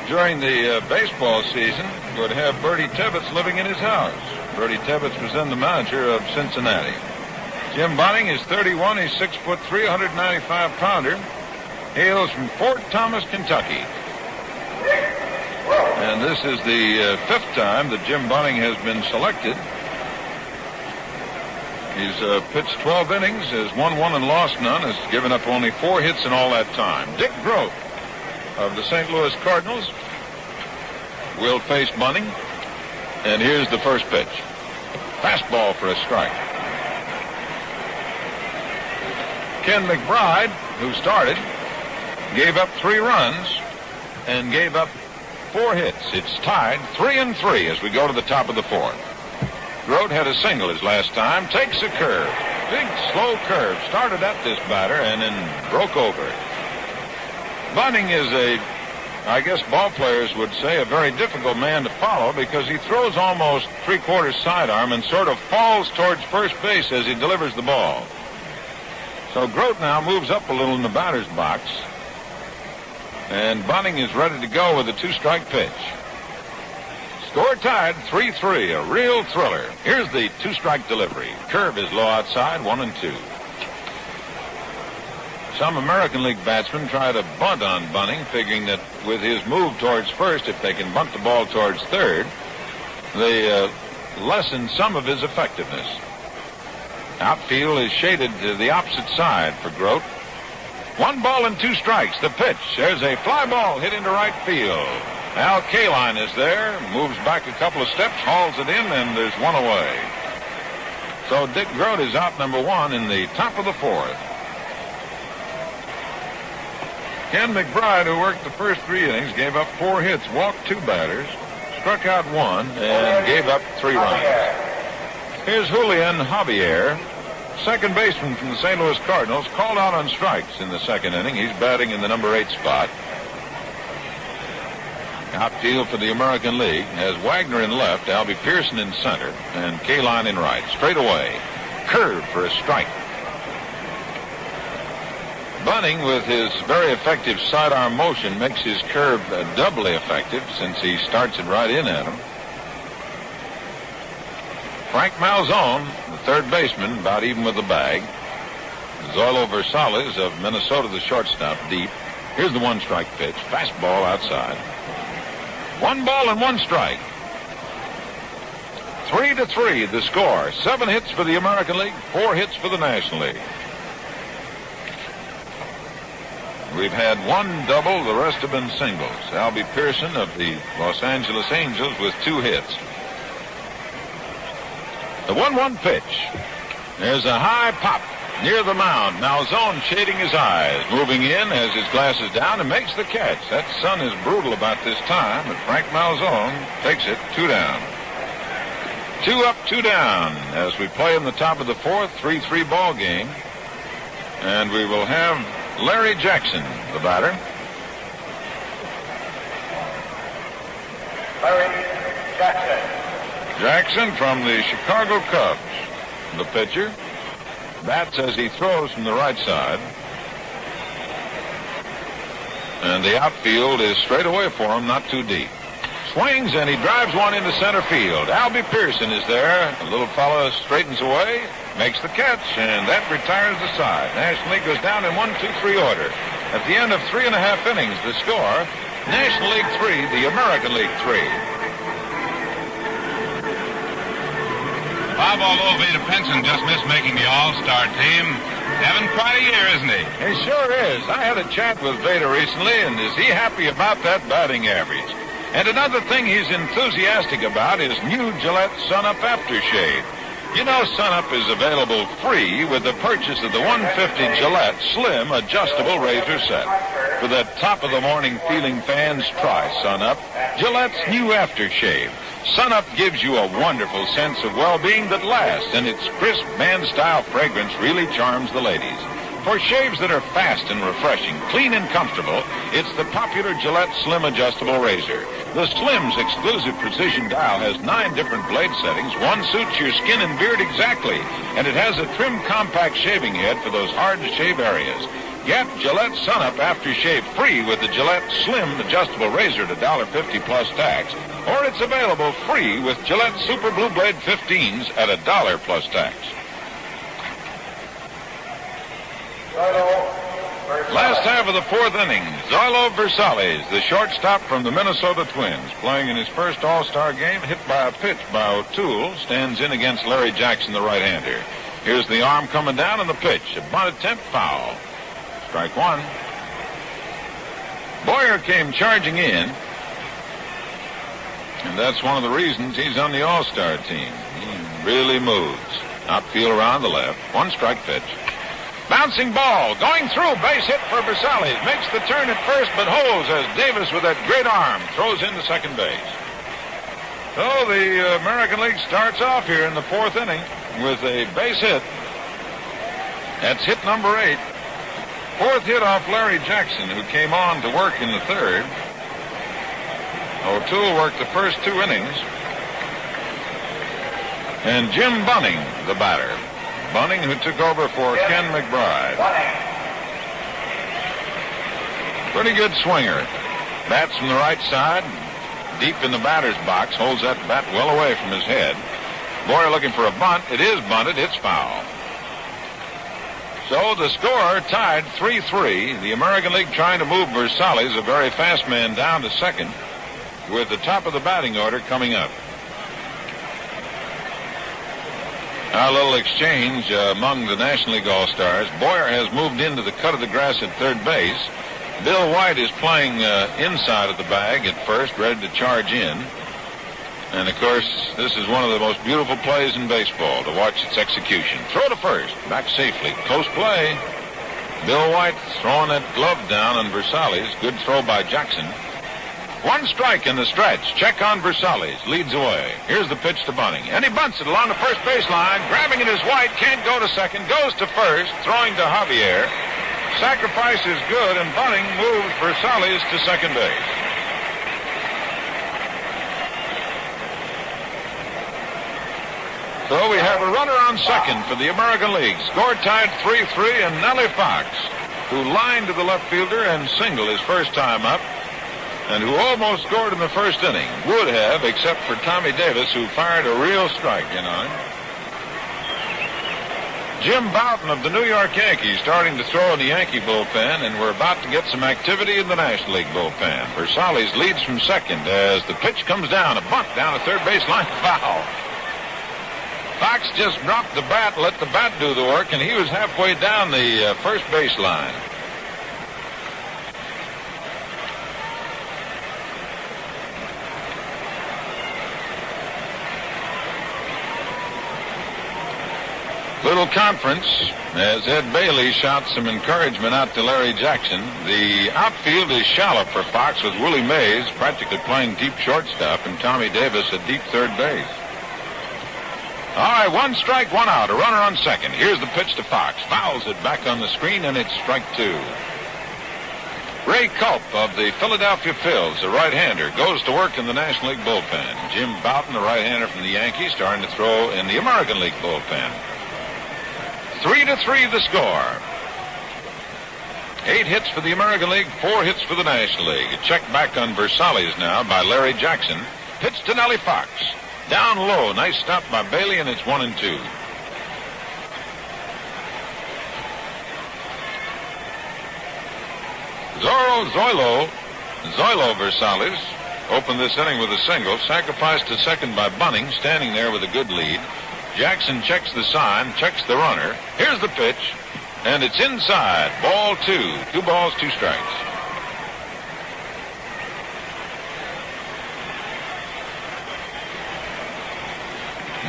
S5: during the baseball season, would have Bertie Tibbetts living in his house. Bertie Tibbetts was then the manager of Cincinnati. Jim Bunning is 31. He's 6'3", 195-pounder. Hails from Fort Thomas, Kentucky. And this is the 5th time that Jim Bunning has been selected. He's pitched 12 innings, has won 1 and lost none, has given up only 4 hits in all that time. Dick Groat of the St. Louis Cardinals will face Bunning. And here's the first pitch. Fastball for a strike. Ken McBride, who started, gave up 3 runs and gave up 4 hits. It's tied 3-3 as we go to the top of the 4th. Groat had a single his last time. Takes a curve. Big, slow curve. Started at this batter and then broke over. Bunning is I guess ball players would say, a very difficult man to follow because he throws almost 3/4 sidearm and sort of falls towards first base as he delivers the ball. So Groat now moves up a little in the batter's box. And Bunning is ready to go with a 2-strike pitch. Score tied 3-3, a real thriller. Here's the 2-strike delivery. Curve is low outside, 1-2. Some American League batsmen try to bunt on Bunning, figuring that with his move towards first, if they can bunt the ball towards third, they lessen some of his effectiveness. Outfield is shaded to the opposite side for Groat. 1 ball and 2 strikes. The pitch. There's a fly ball hit into right field. Al Kaline is there, moves back a couple of steps, hauls it in, and there's 1 away. So Dick Groat is out number 1 in the top of the 4th. Ken McBride, who worked the first 3 innings, gave up 4 hits, walked 2 batters, struck out 1, and gave up 3 runs. Here's Julian Javier, second baseman from the St. Louis Cardinals, called out on strikes in the 2nd inning. He's batting in the number 8 spot. Outfield for the American League has Wagner in left, Albie Pearson in center, and Kaline in right. Straight away. Curve for a strike. Bunning, with his very effective sidearm motion, makes his curve doubly effective since he starts it right in at him. Frank Malzone, the third baseman, about even with the bag. Zoilo Versales of Minnesota, the shortstop, deep. Here's the 1-strike pitch. Fastball outside. 1 ball and 1 strike. 3-3 the score. 7 hits for the American League, 4 hits for the National League. We've had 1 double, the rest have been singles. Albie Pearson of the Los Angeles Angels with 2 hits. The 1-1 pitch. There's a high pop near the mound. Malzone shading his eyes. Moving in, has his glasses down, and makes the catch. That sun is brutal about this time, but Frank Malzone takes it 2 down. 2 up, 2 down as we play in the top of the 4th, 3-3 ball game. And we will have Larry Jackson, the batter.
S4: Larry Jackson.
S5: Jackson from the Chicago Cubs, the pitcher. Bats as he throws from the right side. And the outfield is straight away for him, not too deep. Swings, and he drives one into center field. Albie Pearson is there. The little fella straightens away, makes the catch, and that retires the side. National League goes down in 1-2-3 order. At the end of 3.5 innings, the score, National League 3, the American League 3.
S1: Bob, although Veda Pinson just missed making the All-Star team, having quite a year, isn't he?
S5: He sure is. I had a chat with Veda recently, and is he happy about that batting average? And another thing he's enthusiastic about is new Gillette Sun-Up Aftershave. You know, Sun-Up is available free with the purchase of the 150 Gillette Slim Adjustable Razor Set. For the top-of-the-morning feeling fans, try Sun-Up, Gillette's new aftershave. Sun-Up gives you a wonderful sense of well-being that lasts, and its crisp band-style fragrance really charms the ladies. For shaves that are fast and refreshing, clean and comfortable, it's the popular Gillette Slim Adjustable Razor. The Slim's exclusive precision dial has 9 different blade settings. One suits your skin and beard exactly, and it has a trim, compact shaving head for those hard-to-shave areas. Get Gillette Sun-Up Aftershave free with the Gillette Slim Adjustable Razor at $1.50 plus tax, or it's available free with Gillette Super Blue Blade 15s at $1 plus tax. Last half of the 4th inning, Zoilo Versales, the shortstop from the Minnesota Twins, playing in his first All-Star game, hit by a pitch by O'Toole, stands in against Larry Jackson, the right-hander. Here's the arm coming down and the pitch. A bunt attempt, foul. Strike one. Boyer came charging in, and that's one of the reasons he's on the All-Star team. He really moves. Outfield around the left. One strike pitch. Bouncing ball, going through, base hit for Versales. Makes the turn at first, but holds as Davis with that great arm throws into second base. So the American League starts off here in the 4th inning with a base hit. That's hit number 8. 4th hit off Larry Jackson, who came on to work in the 3rd. O'Toole worked the first 2 innings. And Jim Bunning, the batter. Bunning, who took over for Ken McBride. Pretty good swinger. Bats from the right side, deep in the batter's box, holds that bat well away from his head. Boyer looking for a bunt. It is bunted. It's foul. So the score tied 3-3. The American League trying to move Versales, a very fast man, down to second, with the top of the batting order coming up. Our little exchange among the National League All-Stars. Boyer has moved into the cut of the grass at third base. Bill White is playing inside of the bag at first, ready to charge in. And, of course, this is one of the most beautiful plays in baseball, to watch its execution. Throw to first, back safely, close play. Bill White throwing that glove down on Versales. Good throw by Jackson. One strike in the stretch. Check on Versales. Leads away. Here's the pitch to Bunning. And he bunts it along the first baseline. Grabbing it is White. Can't go to second. Goes to first. Throwing to Javier. Sacrifice is good, and Bunning moves Versales to second base. So we have a runner on second for the American League. Score tied 3-3, and Nellie Fox, who lined to the left fielder and singled his first time up, and who almost scored in the first inning. Would have, except for Tommy Davis, who fired a real strike in on him. Jim Bouton of the New York Yankees starting to throw in the Yankee bullpen, and we're about to get some activity in the National League bullpen. Versales leads from second as the pitch comes down. A bunt down to third baseline. Foul. Fox just dropped the bat, let the bat do the work, and he was halfway down the first baseline. Little conference as Ed Bailey shouts some encouragement out to Larry Jackson. The outfield is shallow for Fox, with Willie Mays practically playing deep shortstop and Tommy Davis at deep third base. All right, one strike, one out. A runner on second. Here's the pitch to Fox. Fouls it back on the screen, and it's strike two. Ray Culp of the Philadelphia Phils, the right-hander, goes to work in the National League bullpen. Jim Bouton, the right-hander from the Yankees, starting to throw in the American League bullpen. 3-3 the score. 8 hits for the American League, 4 hits for the National League. A check back on Versalles now by Larry Jackson. Pitch to Nellie Fox. Down low. Nice stop by Bailey, and it's 1-2. Zoilo Versalles opened this inning with a single, sacrificed to second by Bunning, standing there with a good lead. Jackson checks the sign, checks the runner. Here's the pitch, and it's inside. Ball 2. 2 balls, 2 strikes.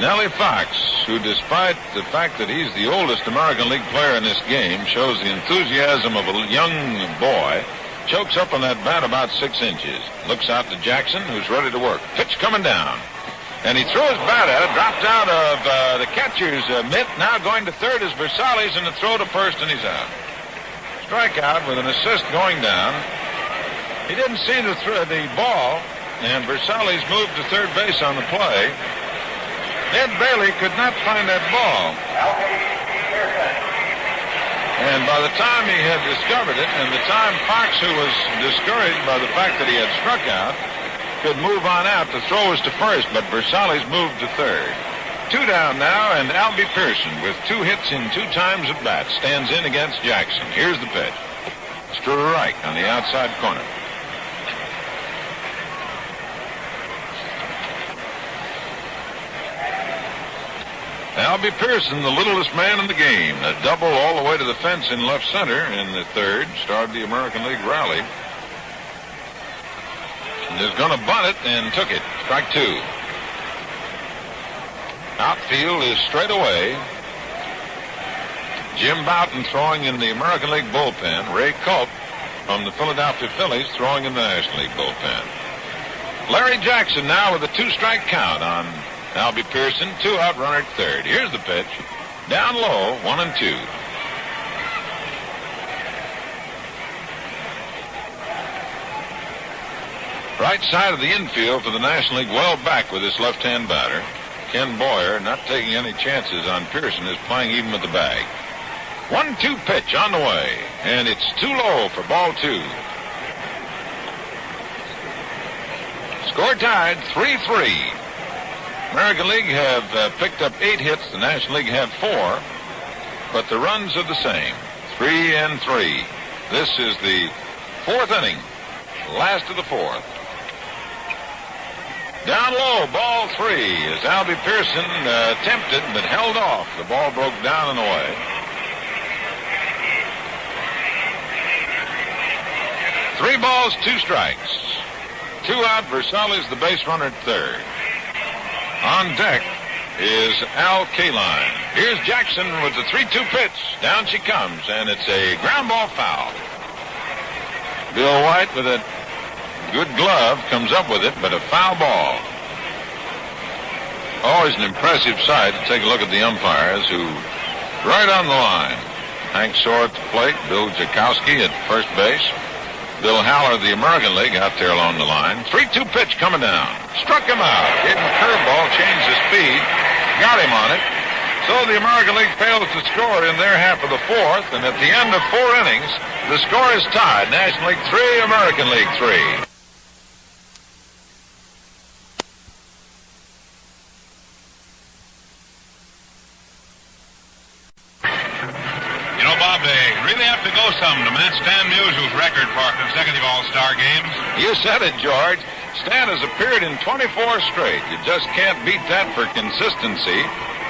S5: Nellie Fox, who despite the fact that he's the oldest American League player in this game, shows the enthusiasm of a young boy, chokes up on that bat about 6 inches. Looks out to Jackson, who's ready to work. Pitch coming down. And he threw his bat at it, dropped out of the catcher's mitt. Now going to third is Versalles, and the throw to first, and he's out. Strikeout with an assist going down. He didn't see the ball, and Versalles moved to third base on the play. Ed Bailey could not find that ball. And by the time he had discovered it, and the time Fox, who was discouraged by the fact that he had struck out, could move on out, the throw was to first, but Versalles moved to third. 2 down now, and Albie Pearson, with 2 hits in 2 times at bat, stands in against Jackson. Here's the pitch. Strike on the outside corner. Albie Pearson, the littlest man in the game. A double all the way to the fence in left center in the third. Started the American League rally. And is going to bunt it and took it. Strike 2. Outfield is straight away. Jim Boughton throwing in the American League bullpen. Ray Culp from the Philadelphia Phillies throwing in the National League bullpen. Larry Jackson now with a 2-strike count on Albie Pearson. 2 out, runner at third. Here's the pitch. Down low, 1-2. Right side of the infield for the National League, well back with his left-hand batter. Ken Boyer, not taking any chances on Pearson, is playing even with the bag. 1-2 pitch on the way, and it's too low for ball 2. Score tied, 3-3. American League have picked up 8 hits. The National League have 4, but the runs are the same, 3-3. This is the 4th inning, last of the 4th. Down low, ball 3, as Albie Pearson attempted but held off. The ball broke down and away. 3 balls, 2 strikes. 2 out, Versalles, the base runner at third. On deck is Al Kaline. Here's Jackson with the 3-2 pitch. Down she comes, and it's a ground ball foul. Bill White with a good glove comes up with it, but a foul ball. Always an impressive sight to take a look at the umpires who right on the line. Hank Soar at the plate, Bill Jakowski at first base. Bill Haller of the American League out there along the line. 3-2 pitch coming down. Struck him out. Gave him a curveball, changed the speed, got him on it. So the American League fails to score in their half of the 4th, and at the end of 4 innings, the score is tied. National League 3, American League 3.
S1: To match Stan Musial's record for consecutive All-Star games.
S5: You said it, George. Stan has appeared in 24 straight. You just can't beat that for consistency.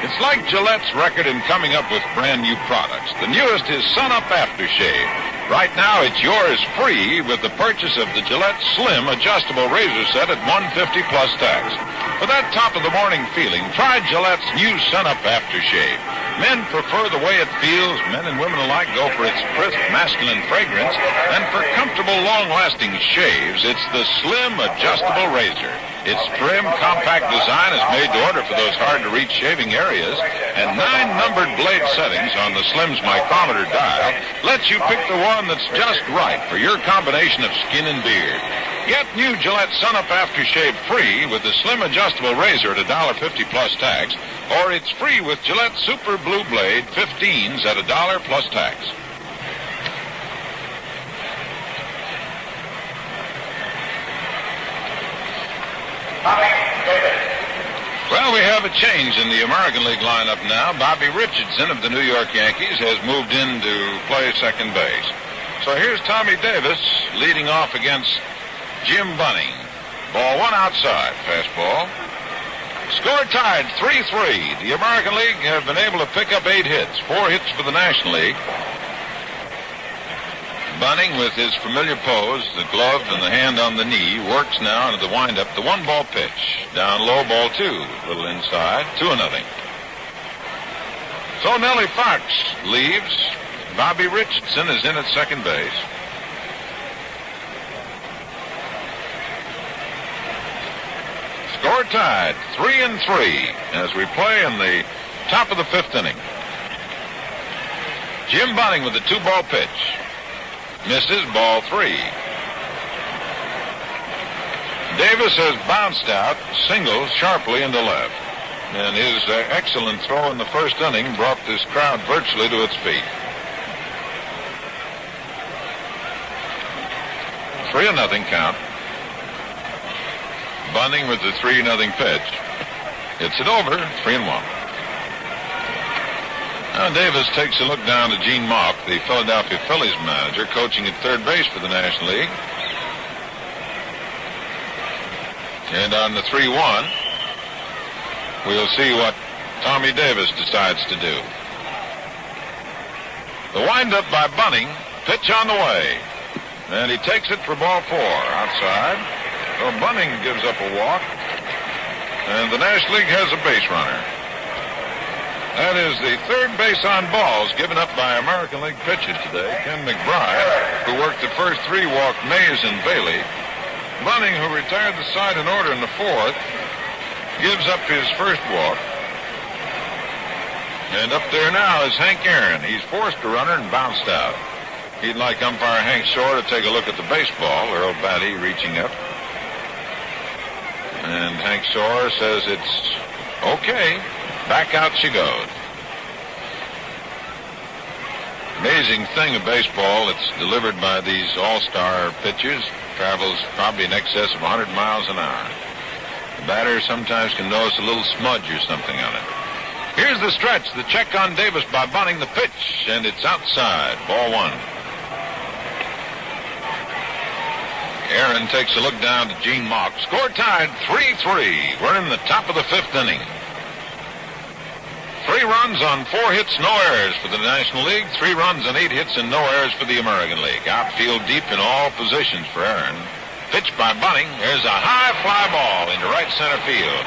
S5: It's like Gillette's record in coming up with brand new products. The newest is Sun Up Aftershave. Right now, it's yours free with the purchase of the Gillette Slim Adjustable Razor Set at $150 plus tax. For that top-of-the-morning feeling, try Gillette's new Sun Up Aftershave. Men prefer the way it feels. Men and women alike go for its crisp, masculine fragrance. And for comfortable, long-lasting shaves, it's the Slim Adjustable Razor. Its trim, compact design is made to order for those hard-to-reach shaving areas, and 9 numbered blade settings on the Slim's micrometer dial lets you pick the one that's just right for your combination of skin and beard. Get new Gillette Sun Up Aftershave free with the Slim Adjustable Razor at $1.50 plus tax, or it's free with Gillette Super Blue Blade 15s at $1 plus tax.
S4: Tommy Davis.
S5: Well, we have a change in the American League lineup now. Bobby Richardson of the New York Yankees has moved in to play second base. So here's Tommy Davis leading off against Jim Bunning. Ball one outside, fastball. Score tied 3-3. The American League have been able to pick up 8 hits, 4 hits for the National League. Bunning, with his familiar pose, the glove and the hand on the knee, works now into the windup. The 1-ball pitch. Down low, ball 2. A little inside. 2-0. So Nellie Fox leaves. Bobby Richardson is in at second base. Score tied 3-3 as we play in the top of the 5th inning. Jim Bunning with the 2-ball pitch. Misses, ball 3. Davis has bounced out, singles sharply into left. And his excellent throw in the first inning brought this crowd virtually to its feet. 3-0 count. Bunning with the 3-0 pitch. Hits it over, 3-1. Now Davis takes a look down to Gene Mauch, the Philadelphia Phillies manager, coaching at third base for the National League. And on the 3-1, we'll see what Tommy Davis decides to do. The windup by Bunning, pitch on the way. And he takes it for ball 4 outside. So Bunning gives up a walk. And the National League has a base runner. That is the third base on balls given up by American League pitchers today. Ken McBride, who worked the first 3, walked Mays and Bailey. Bunning, who retired the side in order in the 4th, gives up his first walk. And up there now is Hank Aaron. He's forced a runner and bounced out. He'd like umpire Hank Shore to take a look at the baseball. Earl Batty reaching up. And Hank Shore says it's okay. Back out she goes. Amazing thing of baseball. It's delivered by these all-star pitchers. Travels probably in excess of 100 miles an hour. The batter sometimes can notice a little smudge or something on it. Here's the stretch. The check on Davis by Bunning. The pitch, and it's outside. Ball 1. Aaron takes a look down to Gene Mauch. Score tied 3-3. We're in the top of the 5th inning. 3 runs on 4 hits, no errors for the National League. 3 runs on 8 hits and no errors for the American League. Outfield deep in all positions for Aaron. Pitch by Bunning. There's a high fly ball into right center field.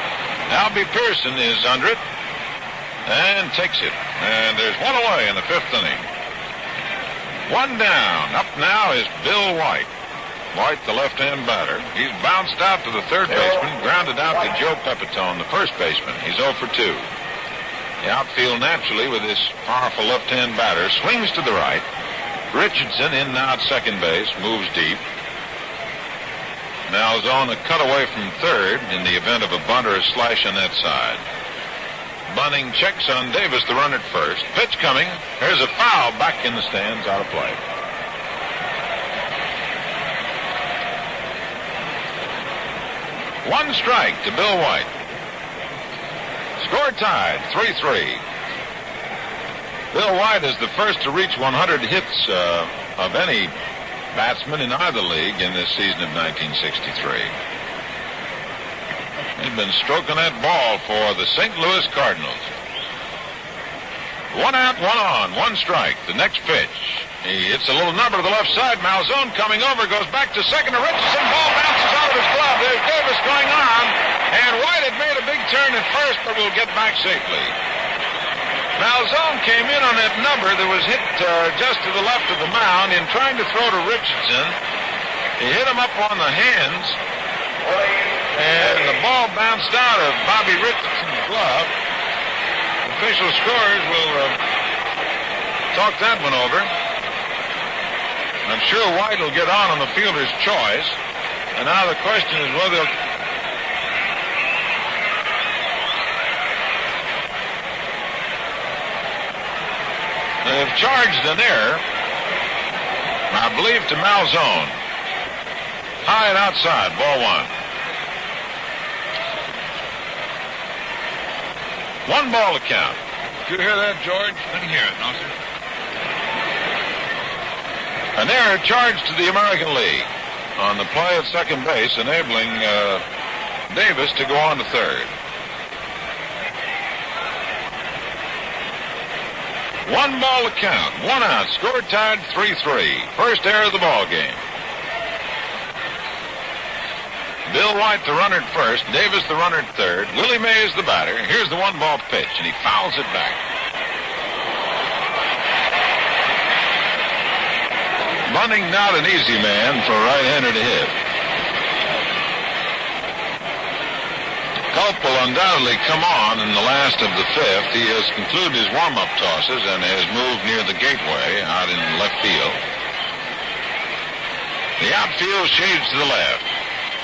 S5: Albie Pearson is under it and takes it. And there's 1 away in the 5th inning. 1 down. Up now is Bill White. White, the left-hand batter. He's bounced out to the third baseman, grounded out to Joe Pepitone, the first baseman. He's 0 for 2. The outfield naturally with this powerful left-hand batter swings to the right. Richardson in now at second base, moves deep. Malzone a cut away from third in the event of a bunt or a slash on that side. Bunning checks on Davis, the runner at first. Pitch coming. There's a foul back in the stands, out of play. One strike to Bill White. Score tied, 3-3. Bill White is the first to reach 100 hits of any batsman in either league in this season of 1963. He's been stroking that ball for the St. Louis Cardinals. 1 out, 1 on, 1 strike. The next pitch. He hits a little number to the left side. Malzone coming over, goes back to second to Richardson. Ball bounces out of his glove. There's Davis going on. And White had made a big turn at first, but will get back safely. Malzone came in on that number that was hit just to the left of the mound in trying to throw to Richardson. He hit him up on the hands. And the ball bounced out of Bobby Richardson's glove. Official scorers will talk that one over. I'm sure White will get on the fielder's choice. And now the question is whether they've charged an error, I believe, to Malzone. High and outside, ball 1. 1 ball to count. Did you hear that, George?
S1: Didn't hear it, no, sir.
S5: An error charged to the American League on the play at second base, enabling Davis to go on to third. 1 ball to count. 1 out. Score tied 3-3. First error of the ball game. Bill White, the runner at first. Davis, the runner at third. Willie Mays, the batter. Here's the 1-ball pitch, and he fouls it back. Bunting not an easy man for a right-hander to hit. Culp will undoubtedly come on in the last of the fifth. He has concluded his warm-up tosses and has moved near the gateway out in left field. The outfield shades to the left.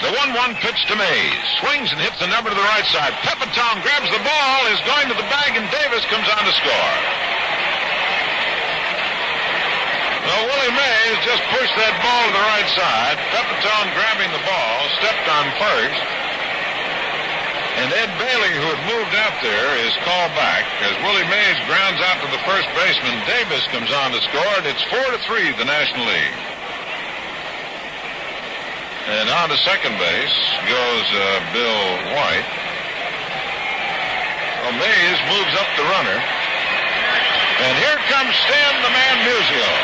S5: The 1-1 pitch to Mays. Swings and hits the number to the right side. Pepitone grabs the ball, is going to the bag, and Davis comes on to score. Well, Willie Mays just pushed that ball to the right side. Pepitone grabbing the ball, stepped on first. And Ed Bailey, who had moved out there, is called back as Willie Mays grounds out to the first baseman. Davis comes on to score, and it's 4-3, the National League. And on to second base goes Bill White. Well, Mays moves up the runner. And here comes Stan the Man Musial.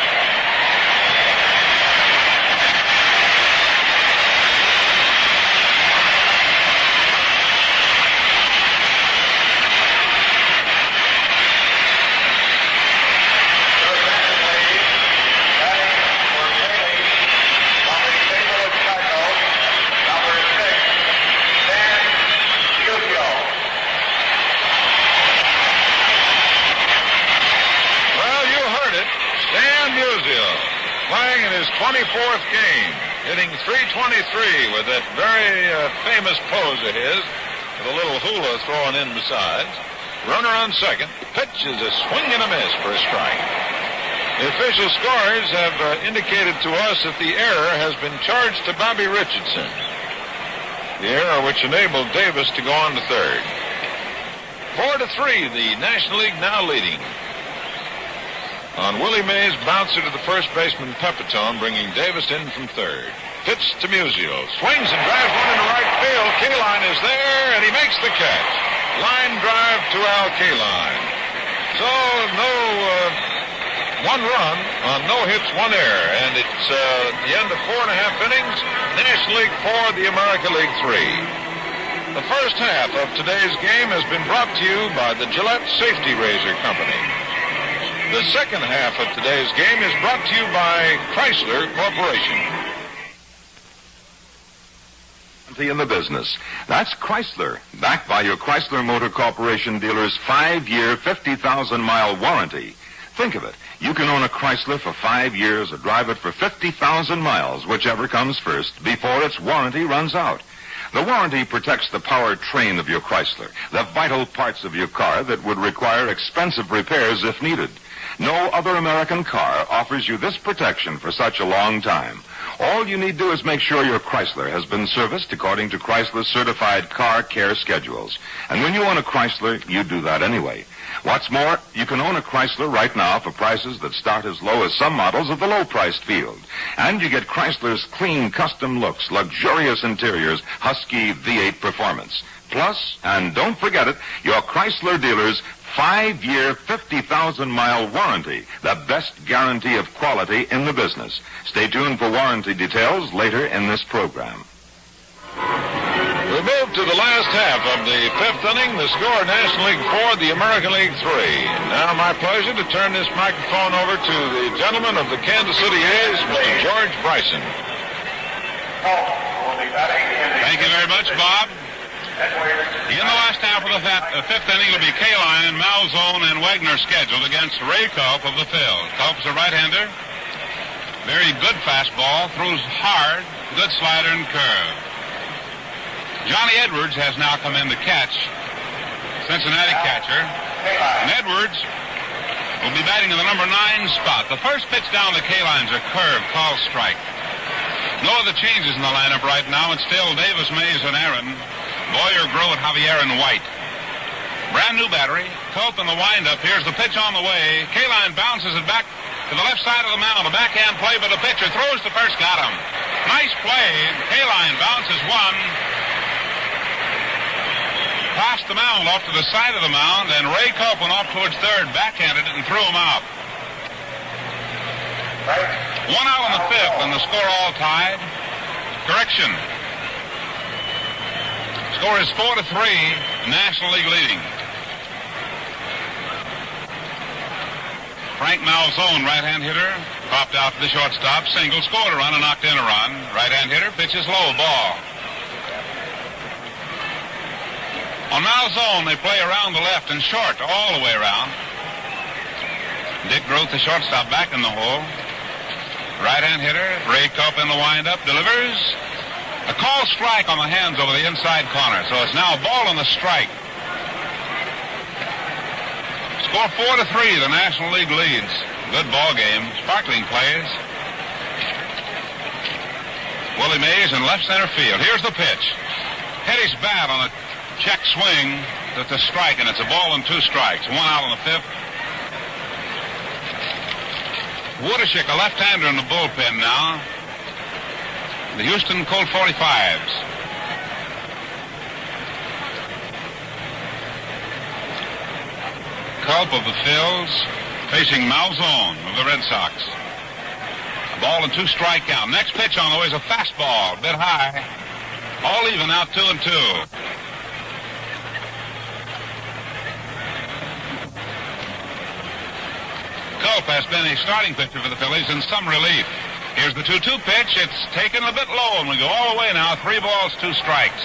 S5: Playing in his 24th game, hitting .323 with that very famous pose of his, with a little hula thrown in besides. Runner on second. Pitch is a swing and a miss for a strike. The official scorers have indicated to us that the error has been charged to Bobby Richardson. The error which enabled Davis to go on to third. 4-3, the National League now leading. On Willie Mays' bouncer to the first baseman, Pepitone, bringing Davis in from third. Pitch to Musial. Swings and drives one into right field. Kaline is there, and he makes the catch. Line drive to Al Kaline. So, one run on no hits, one error. And it's the end of 4.5 innings. National League 4, the American League 3. The first half of today's game has been brought to you by the Gillette Safety Razor Company. The second half of today's game is brought to you by Chrysler Corporation.
S2: In the business. That's Chrysler, backed by your Chrysler Motor Corporation dealer's 5-year, 50,000-mile warranty. Think of it. You can own a Chrysler for 5 years or drive it for 50,000 miles, whichever comes first, before its warranty runs out. The warranty protects the powertrain of your Chrysler, the vital parts of your car that would require expensive repairs if needed. No other American car offers you this protection for such a long time. All you need to do is make sure your Chrysler has been serviced according to Chrysler's certified car care schedules. And when you own a Chrysler, you do that anyway. What's more, you can own a Chrysler right now for prices that start as low as some models of the low-priced field. And you get Chrysler's clean custom looks, luxurious interiors, husky V8 performance. Plus, and don't forget it, your Chrysler dealer's 5-year, 50,000-mile warranty, the best guarantee of quality in the business. Stay tuned for warranty details later in this program.
S5: We move to the last half of the fifth inning. The score, National League 4, the American League 3. Now my pleasure to turn this microphone over to the gentleman of the Kansas City A's, Mr. George Bryson.
S1: Thank you very much, Bob. In the last half of the fifth inning will be Kaline, Malzone, and Wagner scheduled against Ray Culp of the field. Culp's a right-hander. Very good fastball, throws hard, good slider and curve. Johnny Edwards has now come in to catch, Cincinnati catcher. And Edwards will be batting in the number 9 spot. The first pitch down to Kaline's a curve, called strike. No other changes in the lineup right now. It's still Davis, Mays, and Aaron. Boyer, Grote, Javier, and White. Brand new battery. Culp in the windup. Here's the pitch on the way. Kaline bounces it back to the left side of the mound. A backhand play by the pitcher. Throws to first. Got him. Nice play. Kaline bounces one. Tossed the mound off to the side of the mound, and Ray Culp went off towards third, backhanded it, and threw him out. 1 out in the fifth, and the score all tied. Correction. Score is 4-3, National League leading. Frank Malzone, right-hand hitter, popped out to the shortstop, single, scored a run and knocked in a run. Right-hand hitter pitches low, ball. On Malzone, they play around the left and short all the way around. Dick Groth, the shortstop, back in the hole. Right-hand hitter, Ray Culp in the windup, delivers. A call strike on the hands over the inside corner, so it's now a ball on the strike. Score 4-3, the National League leads. Good ball game, sparkling plays. Willie Mays in left center field. Here's the pitch. Hit his bat on a check swing. That's a strike, and it's a ball and 2 strikes. 1 out in the fifth. Woodishik, a left-hander in the bullpen now. The Houston Colt 45s. Culp of the Phils facing Malzone of the Red Sox. A ball and 2 strike count. Next pitch on the way is a fastball, a bit high. All even now, 2-2. Culp has been a starting pitcher for the Phillies in some relief. Here's the 2-2 pitch. It's taken a bit low, and we go all the way now. 3 balls, 2 strikes.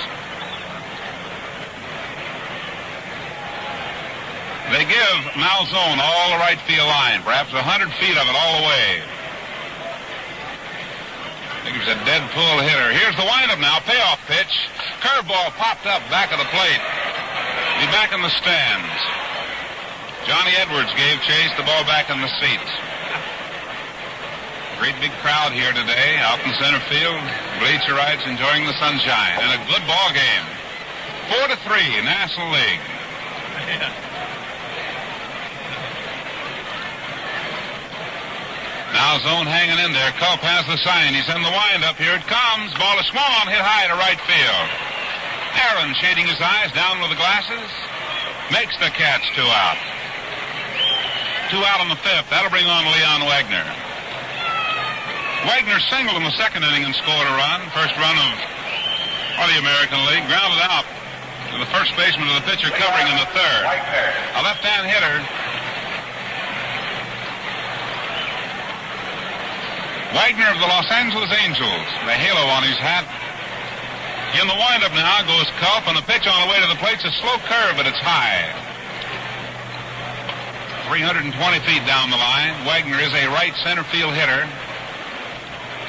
S1: They give Malzone all the right field line, perhaps 100 feet of it all the way. I think he's a dead pull hitter. Here's the windup now. Payoff pitch. Curveball popped up back of the plate. Be back in the stands. Johnny Edwards gave chase, the ball back in the seats. Great big crowd here today, out in center field. Bleacherites enjoying the sunshine. And a good ball game. 4-3, National League. Now Zone hanging in there. Culp has the sign. He's in the windup. Here it comes. Ball is swung on, hit high to right field. Aaron shading his eyes down with the glasses. Makes the catch. 2 out. 2 out in the fifth. That'll bring on Leon Wagner. Wagner singled in the second inning and scored a run. First run of the American League. Grounded out to the first baseman of the pitcher covering in the third. A left-hand hitter. Wagner of the Los Angeles Angels. The halo on his hat. In the windup now goes Culp, and the pitch on the way to the plate's a slow curve, but it's high. 320 feet down the line. Wagner is a right center field hitter.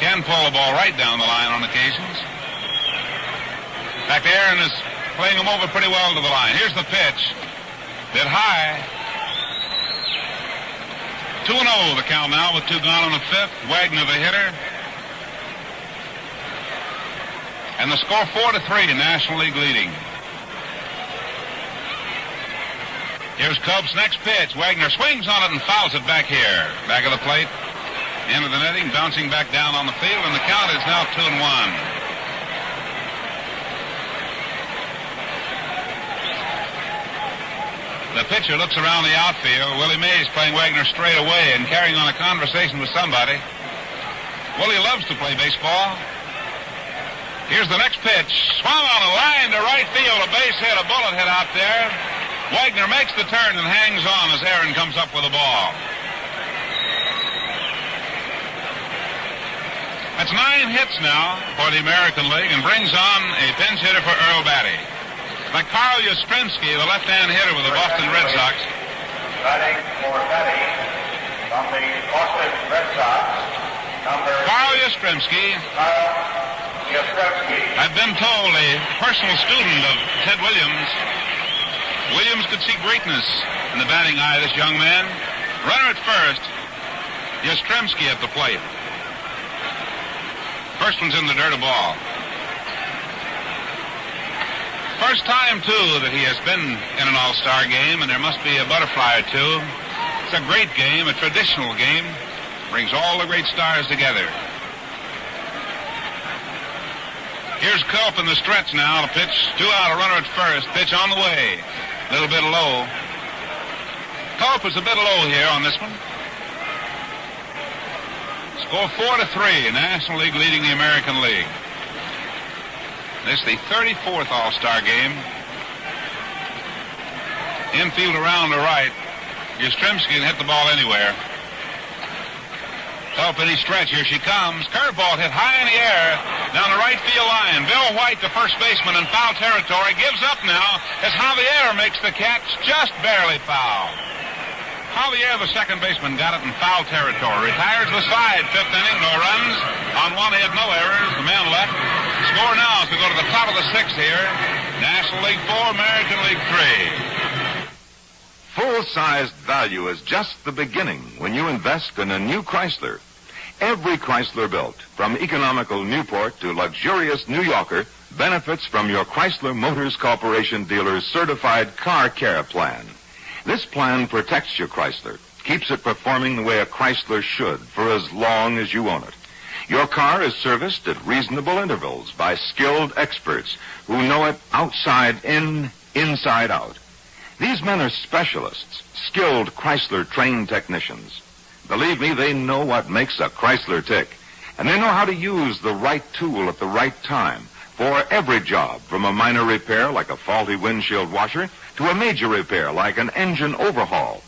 S1: Can pull the ball right down the line on occasions. In fact, Aaron is playing him over pretty well to the line. Here's the pitch. Bit high. 2-0 the count now with 2 gone on the fifth. Wagner the hitter. And the score 4-3, National League leading. Here's Culp's next pitch. Wagner swings on it and fouls it back here. Back of the plate. Into the netting, bouncing back down on the field, and the count is now 2-1. The pitcher looks around the outfield. Willie Mays playing Wagner straight away and carrying on a conversation with somebody. Willie loves to play baseball. Here's the next pitch. Swung on a line to right field. A base hit, a bullet hit out there. Wagner makes the turn and hangs on as Aaron comes up with the ball. That's 9 hits now for the American League and brings on a pinch hitter for Earl Batty. Like Carl Yastrzemski, the left-hand hitter with the Boston Red Sox.
S4: Batting for Batty from the Boston Red Sox, number
S1: Carl Yastrzemski. I've been told a personal student of Ted Williams. Williams could see greatness in the batting eye of this young man. Runner at first. Yastrzemski at the plate. First one's in the dirt, a ball. First time, too, that he has been in an all-star game, and there must be a butterfly or two. It's a great game, a traditional game. Brings all the great stars together. Here's Culp in the stretch now. The pitch, 2 out, a runner at first. Pitch on the way. A little bit low. Culp is a bit low here on this one. Score 4-3. National League leading the American League. This is the 34th All-Star game. Infield around to right. Yastrzemski can hit the ball anywhere. Culp in his stretch. Here she comes. Curveball hit high in the air down the right field line. Bill White, the first baseman in foul territory, gives up now as Javier makes the catch, just barely foul. Javier, the second baseman, got it in foul territory. Retires the side. 5th inning, no runs. On one hit, no errors. The man left. Score now as we go to the top of the 6th here. National League 4, American League 3.
S3: Full-sized value is just the beginning when you invest in a new Chrysler. Every Chrysler built, from economical Newport to luxurious New Yorker, benefits from your Chrysler Motors Corporation dealer's certified car care plan. This plan protects your Chrysler, keeps it performing the way a Chrysler should for as long as you own it. Your car is serviced at reasonable intervals by skilled experts who know it outside in, inside out. These men are specialists, skilled Chrysler-trained technicians. Believe me, they know what makes a Chrysler tick, and they know how to use the right tool at the right time for every job, from a minor repair like a faulty windshield washer to a major repair like an engine overhaul.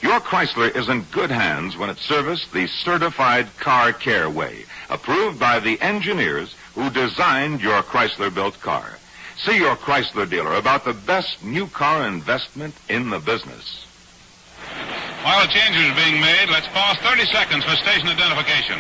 S3: Your Chrysler is in good hands when it's serviced the certified car care way, approved by the engineers who designed your Chrysler-built car. See your Chrysler dealer about the best new car investment in the business.
S1: While the changes are being made, let's pause 30 seconds for station identification.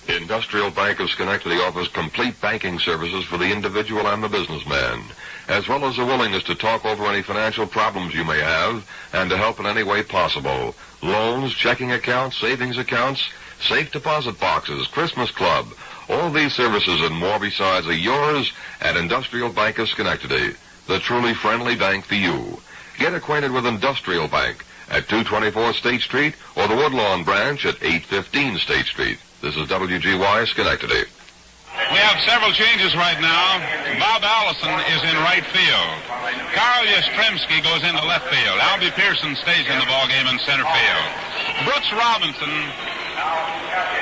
S6: Industrial Bank of Schenectady offers complete banking services for the individual and the businessman, as well as a willingness to talk over any financial problems you may have and to help in any way possible. Loans, checking accounts, savings accounts, safe deposit boxes, Christmas club. All these services and more besides are yours at Industrial Bank of Schenectady, the truly friendly bank for you. Get acquainted with Industrial Bank at 224 State Street or the Woodlawn branch at 815 State Street. This is WGY Schenectady.
S1: We have several changes right now. Bob Allison is in right field. Carl Yastrzemski goes into left field. Albie Pearson stays in the ballgame in center field. Brooks Robinson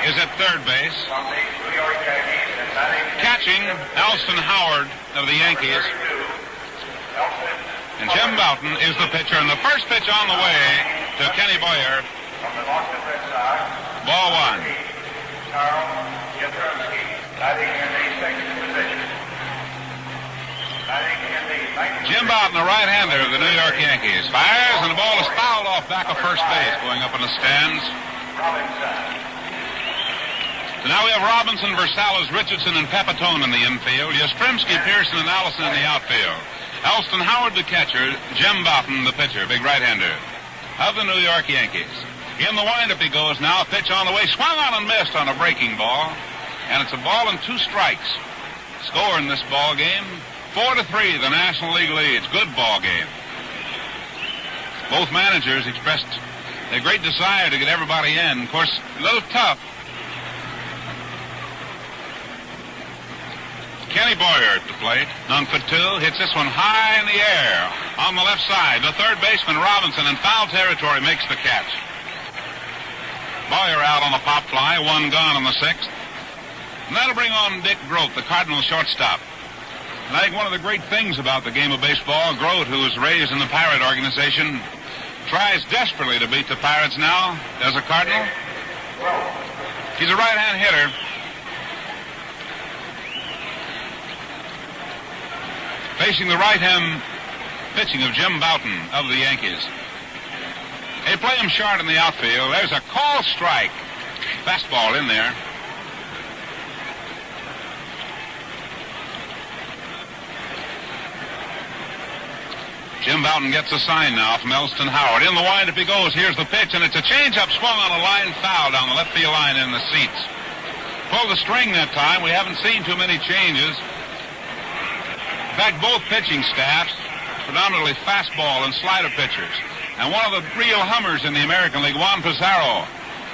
S1: is at third base. Catching, Elston Howard of the Yankees. And Jim Boughton is the pitcher. And the first pitch on the way to Kenny Boyer. Ball 1. Jim Boughton, the right-hander of the New York Yankees, fires, and the ball is fouled off back of first base, going up in the stands. So now we have Robinson, Versailles, Richardson, and Pepitone in the infield. Yastrzemski, Pearson, and Allison in the outfield. Elston Howard, the catcher. Jim Boughton, the pitcher, big right-hander of the New York Yankees. In the windup he goes now. Pitch on the way. Swung on and missed on a breaking ball. And it's a ball and 2 strikes. Score in this ball game, 4-3. The National League leads. Good ball game. Both managers expressed their great desire to get everybody in. Of course, a little tough. Kenny Boyer at the plate. None for 2. Hits this one high in the air on the left side. The third baseman, Robinson, in foul territory, makes the catch. Boyer out on the pop fly. 1 gone in the 6th. And that'll bring on Dick Grote, the Cardinal shortstop. And I think one of the great things about the game of baseball, Grote, who was raised in the Pirate organization, tries desperately to beat the Pirates now as a Cardinal. He's a right-hand hitter. Facing the right-hand pitching of Jim Boughton of the Yankees. They play him short in the outfield. There's a call strike. Fastball in there. Jim Boughton gets a sign now from Elston Howard. In the windup he goes. Here's the pitch, and it's a changeup swung on a line foul down the left field line in the seats. Pulled the string that time. We haven't seen too many changes. In fact, both pitching staffs, predominantly fastball and slider pitchers. And one of the real hummers in the American League, Juan Pizarro,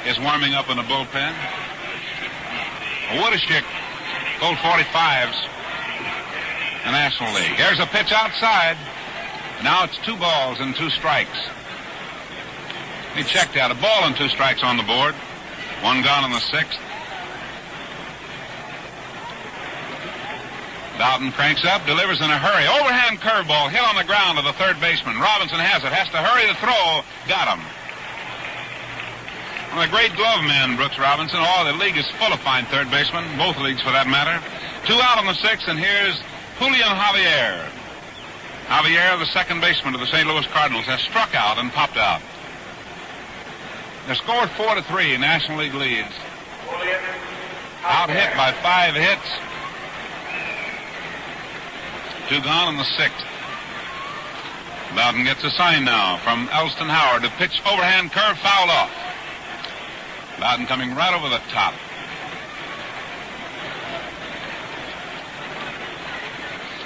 S1: is warming up in the bullpen. Woodashik, Colt 45s, the National League. Here's a pitch outside. Now it's 2 balls and 2 strikes. He checked out. A ball and 2 strikes on the board. 1 gone in the 6th. Bowden cranks up, delivers in a hurry. Overhand curveball hit on the ground to the third baseman. Robinson has it. Has to hurry the throw. Got him. One of the great glove men, Brooks Robinson. Oh, the league is full of fine third basemen. Both leagues, for that matter. 2 out on the 6th, and here's Julian Javier. Javier, the second baseman of the St. Louis Cardinals, has struck out and popped out. They're scored 4-3. National League leads. Out hit by 5 hits. 2 gone in the 6th. Bowden gets a sign now from Elston Howard to pitch overhand curve, fouled off. Bowden coming right over the top.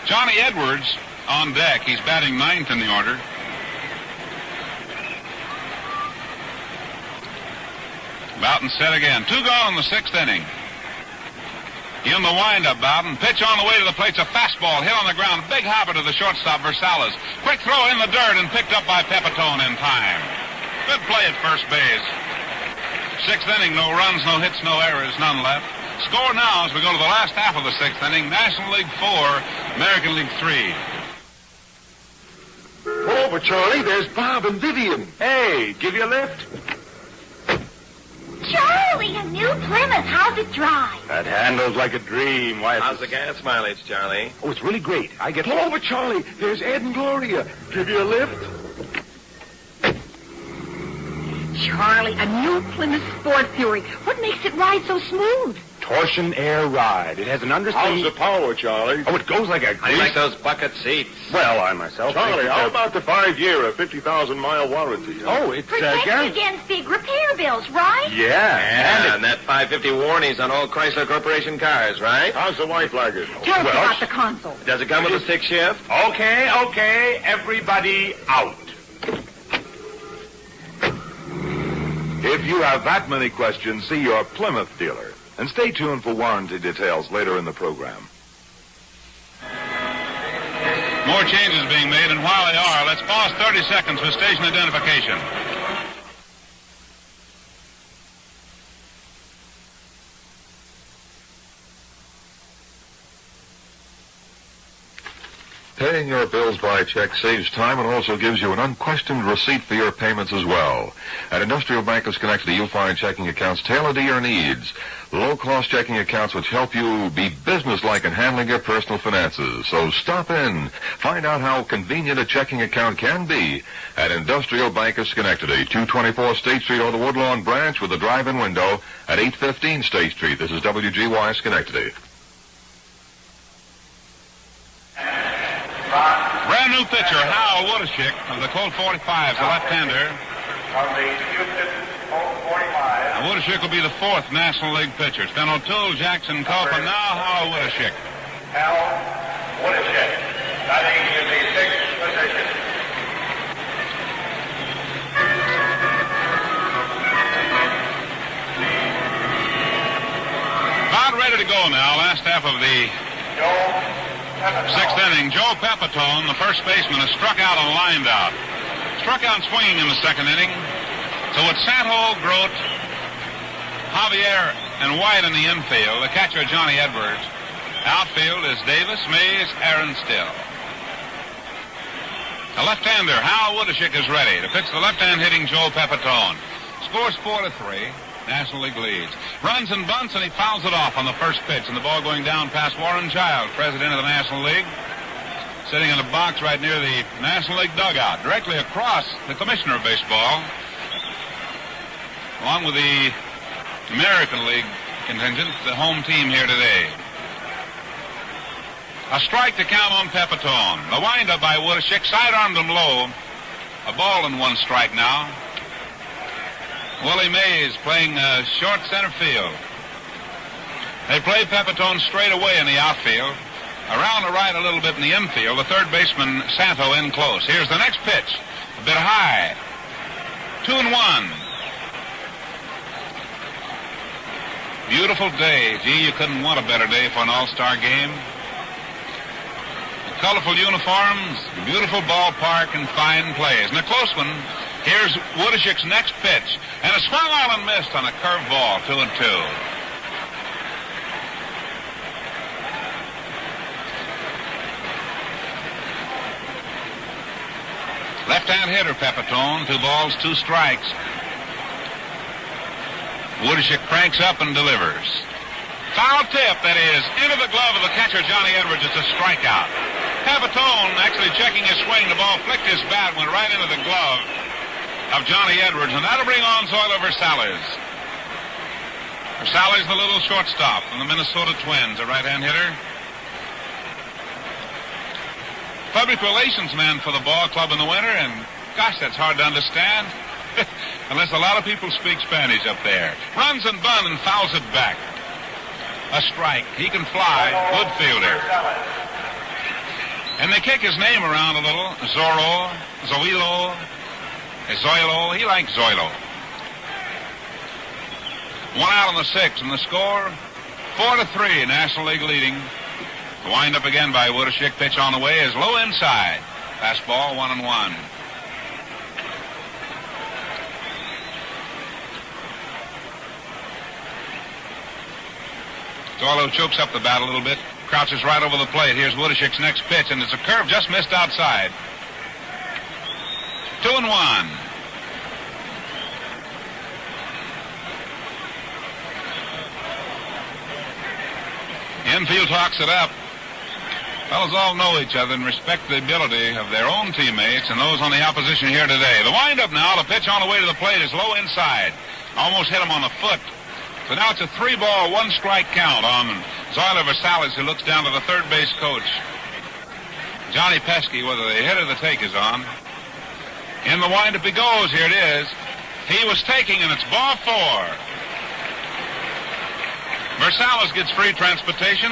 S1: Johnny Edwards on deck. He's batting 9th in the order. Bowden set again. 2 gone in the 6th inning. In the windup, Bowden. Pitch on the way to the plate's a fastball hit on the ground. Big hopper to the shortstop, Versailles. Quick throw in the dirt and picked up by Pepitone in time. Good play at first base. 6th inning, no runs, no hits, no errors, none left. Score now as we go to the last half of the 6th inning. National League 4, American League 3.
S7: Pull over, Charlie. There's Bob and Vivian. Hey, give you a lift?
S8: Charlie, a new Plymouth. How's it drive?
S7: That handles like a dream. Why,
S9: how's the gas mileage, Charlie?
S7: Oh, it's really great. I get... Pull over, Charlie. There's Ed and Gloria. Give you a lift?
S8: Charlie, a new Plymouth Sport Fury. What makes it ride so smooth?
S7: Torsion Air Ride. It has an understatement...
S3: How's the power, Charlie?
S7: Oh, it goes like a
S9: I like those bucket seats.
S7: Well, I myself...
S3: Charlie, how about the 5-year, a 50,000-mile warranty?
S7: Oh, it's...
S8: Protects against big repair bills, right?
S7: Yeah.
S9: And that 550 warning's on all Chrysler Corporation cars, right?
S3: How's the wife like it?
S8: Tell us about the console.
S9: Does it come with a 6 shift?
S7: Okay. Everybody out.
S3: If you have that many questions, see your Plymouth dealer. And stay tuned for warranty details later in the program.
S1: More changes being made, and while they are, let's pause 30 seconds for station identification.
S6: Paying your bills by check saves time and also gives you an unquestioned receipt for your payments as well. At Industrial Bank of Schenectady, you'll find checking accounts tailored to your needs. Low-cost checking accounts which help you be businesslike in handling your personal finances. So stop in. Find out how convenient a checking account can be at Industrial Bank of Schenectady, 224 State Street or the Woodlawn branch with a drive-in window at 815 State Street. This is WGY Schenectady.
S1: Brand new pitcher, Hal Woodashik of the Colt 45s, a left-hander.
S4: From the Houston Colt 45.
S1: And Woodashik will be the 4th National League pitcher. It's been O'Toole, Jackson, Culp, and now Hal Woodashik.
S4: Hal Woodashik, batting in the 6th position.
S1: About ready to go now, last half of the 6th inning. Joe Pepitone, the first baseman, has struck out and lined out. Struck out swinging in the 2nd inning. So it's Santo, Grote, Javier, and White in the infield. The catcher, Johnny Edwards. Outfield is Davis, Mays, Aaron Still. The left-hander, Hal Woodashik, is ready to pitch the left-hand hitting Joe Pepitone. Scores 4-3. National League leads. Runs and bunts, and he fouls it off on the first pitch, and the ball going down past Warren Childs, president of the National League, sitting in a box right near the National League dugout, directly across the commissioner of baseball, along with the American League contingent, the home team here today. A strike to count on Pepitone. The windup by Woodashik, sidearmed him low. A ball and 1 strike now. Willie Mays playing short center field. They play Pepitone straight away in the outfield. Around the right a little bit in the infield. The third baseman, Santo, in close. Here's the next pitch. A bit high. 2-1. Beautiful day. Gee, you couldn't want a better day for an all-star game. Colorful uniforms, beautiful ballpark, and fine plays. And a close one. Here's Woodishik's next pitch. And a swung on and missed on a curved ball, 2-2. Left-hand hitter, Pepitone. 2 balls, 2 strikes. Woodishik cranks up and delivers. Foul tip, that is, into the glove of the catcher, Johnny Edwards. It's a strikeout. Pepitone actually checking his swing. The ball flicked his bat, went right into the glove of Johnny Edwards, and that'll bring on Zoilo Versalles. Versalles, the little shortstop from the Minnesota Twins, a right-hand hitter. Public relations man for the ball club in the winter, and gosh, that's hard to understand. Unless a lot of people speak Spanish up there. Runs and bunt and fouls it back. A strike. He can fly. Good fielder. And they kick his name around a little. Zoilo. He likes Zoilo. 1 out on the 6th, and the score 4-3. National League leading. The wind up again by Woodishik. Pitch on the way is low inside. Fastball 1-1. Zoilo chokes up the bat a little bit. Crouches right over the plate. Here's Woodishik's next pitch, and it's a curve just missed outside. 2-1. Infield talks it up. Fellas all know each other and respect the ability of their own teammates and those on the opposition here today. The windup now, the pitch on the way to the plate is low inside. Almost hit him on the foot. So now it's a 3-ball, 1-strike count on Zoilo Versalles, who looks down to the third base coach, Johnny Pesky, whether the hit or the take is on. In the windup he goes. Here it is. He was taking, and it's ball 4. Versalles gets free transportation.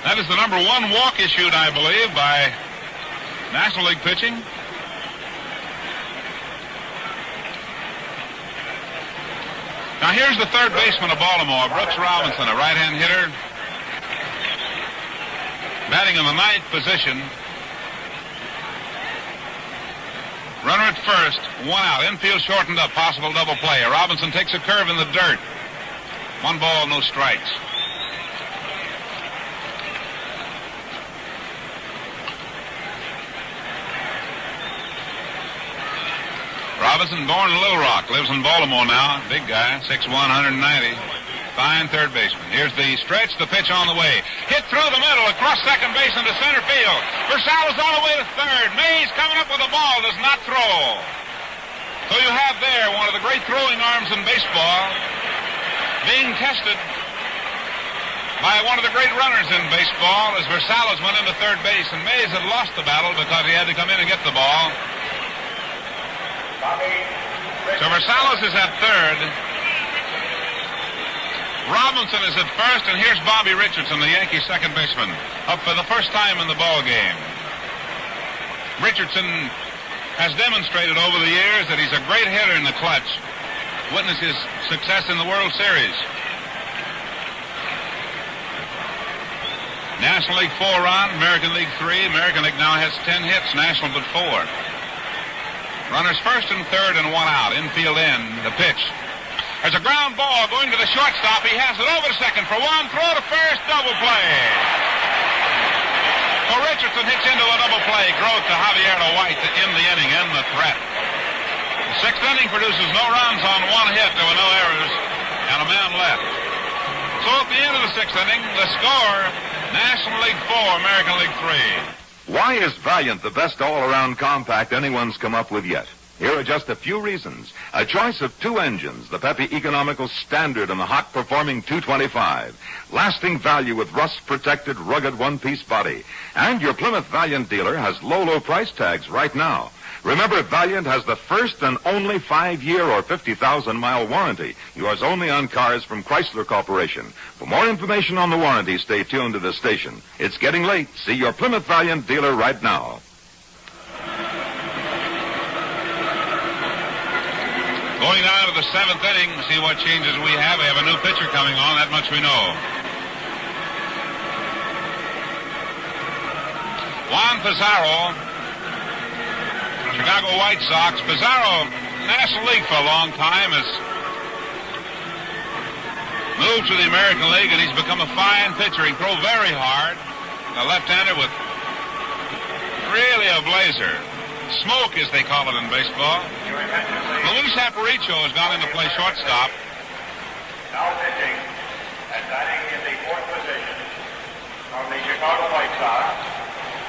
S1: That is the number 1 walk issued, I believe, by National League pitching. Now here's the third baseman of Baltimore, Brooks Robinson, a right-hand hitter, batting in the 9th position. Runner at first, 1 out. Infield shortened up, possible double play. Robinson takes a curve in the dirt. 1 ball, no strikes. Robinson, born in Little Rock, lives in Baltimore now. Big guy, 6'1", 190. Fine third baseman. Here's the stretch, the pitch on the way. Hit through the middle, across second base into center field. Versalles on the way to third. Mays coming up with the ball, does not throw. So you have there one of the great throwing arms in baseball being tested by one of the great runners in baseball as Versalles went into third base, and Mays had lost the battle because he had to come in and get the ball. So Versalles is at third. Robinson is at first, and here's Bobby Richardson, the Yankee second baseman, up for the first time in the ball game. Richardson has demonstrated over the years that he's a great hitter in the clutch. Witness his success in the World Series. National League 4 run, American League 3. American League now has 10 hits, National but 4. Runners first and third and 1 out. Infield in. The pitch. There's a ground ball going to the shortstop. He has it over to second for 1. Throw to first. Double play. So Richardson hits into a double play. Growth to Javier White to end the inning and the threat. The 6th inning produces no runs on 1 hit. There were no errors and a man left. So at the end of the 6th inning, the score, National League 4, American League 3.
S3: Why is Valiant the best all-around compact anyone's come up with yet?
S10: Here are just a few reasons. A choice of two engines, the Pepe Economical Standard and the hot-performing 225. Lasting value with rust-protected, rugged one-piece body. And your Plymouth Valiant dealer has low price tags right now. Remember, Valiant has the first and only 5-year or 50,000-mile warranty. Yours only on cars from Chrysler Corporation. For more information on the warranty, stay tuned to this station. It's getting late. See your Plymouth Valiant dealer right now.
S1: Going down to the 7th inning, see what changes we have. We have a new pitcher coming on, that much we know. Juan Pizarro, Chicago White Sox. Pizarro, National League for a long time, has moved to the American League, and he's become a fine pitcher. He can throw very hard. A left-hander with really a blazer. Smoke, as they call it in baseball. Luis Aparicio has gone in to play shortstop.
S4: Now pitching and batting in the 4th position from the Chicago White Sox,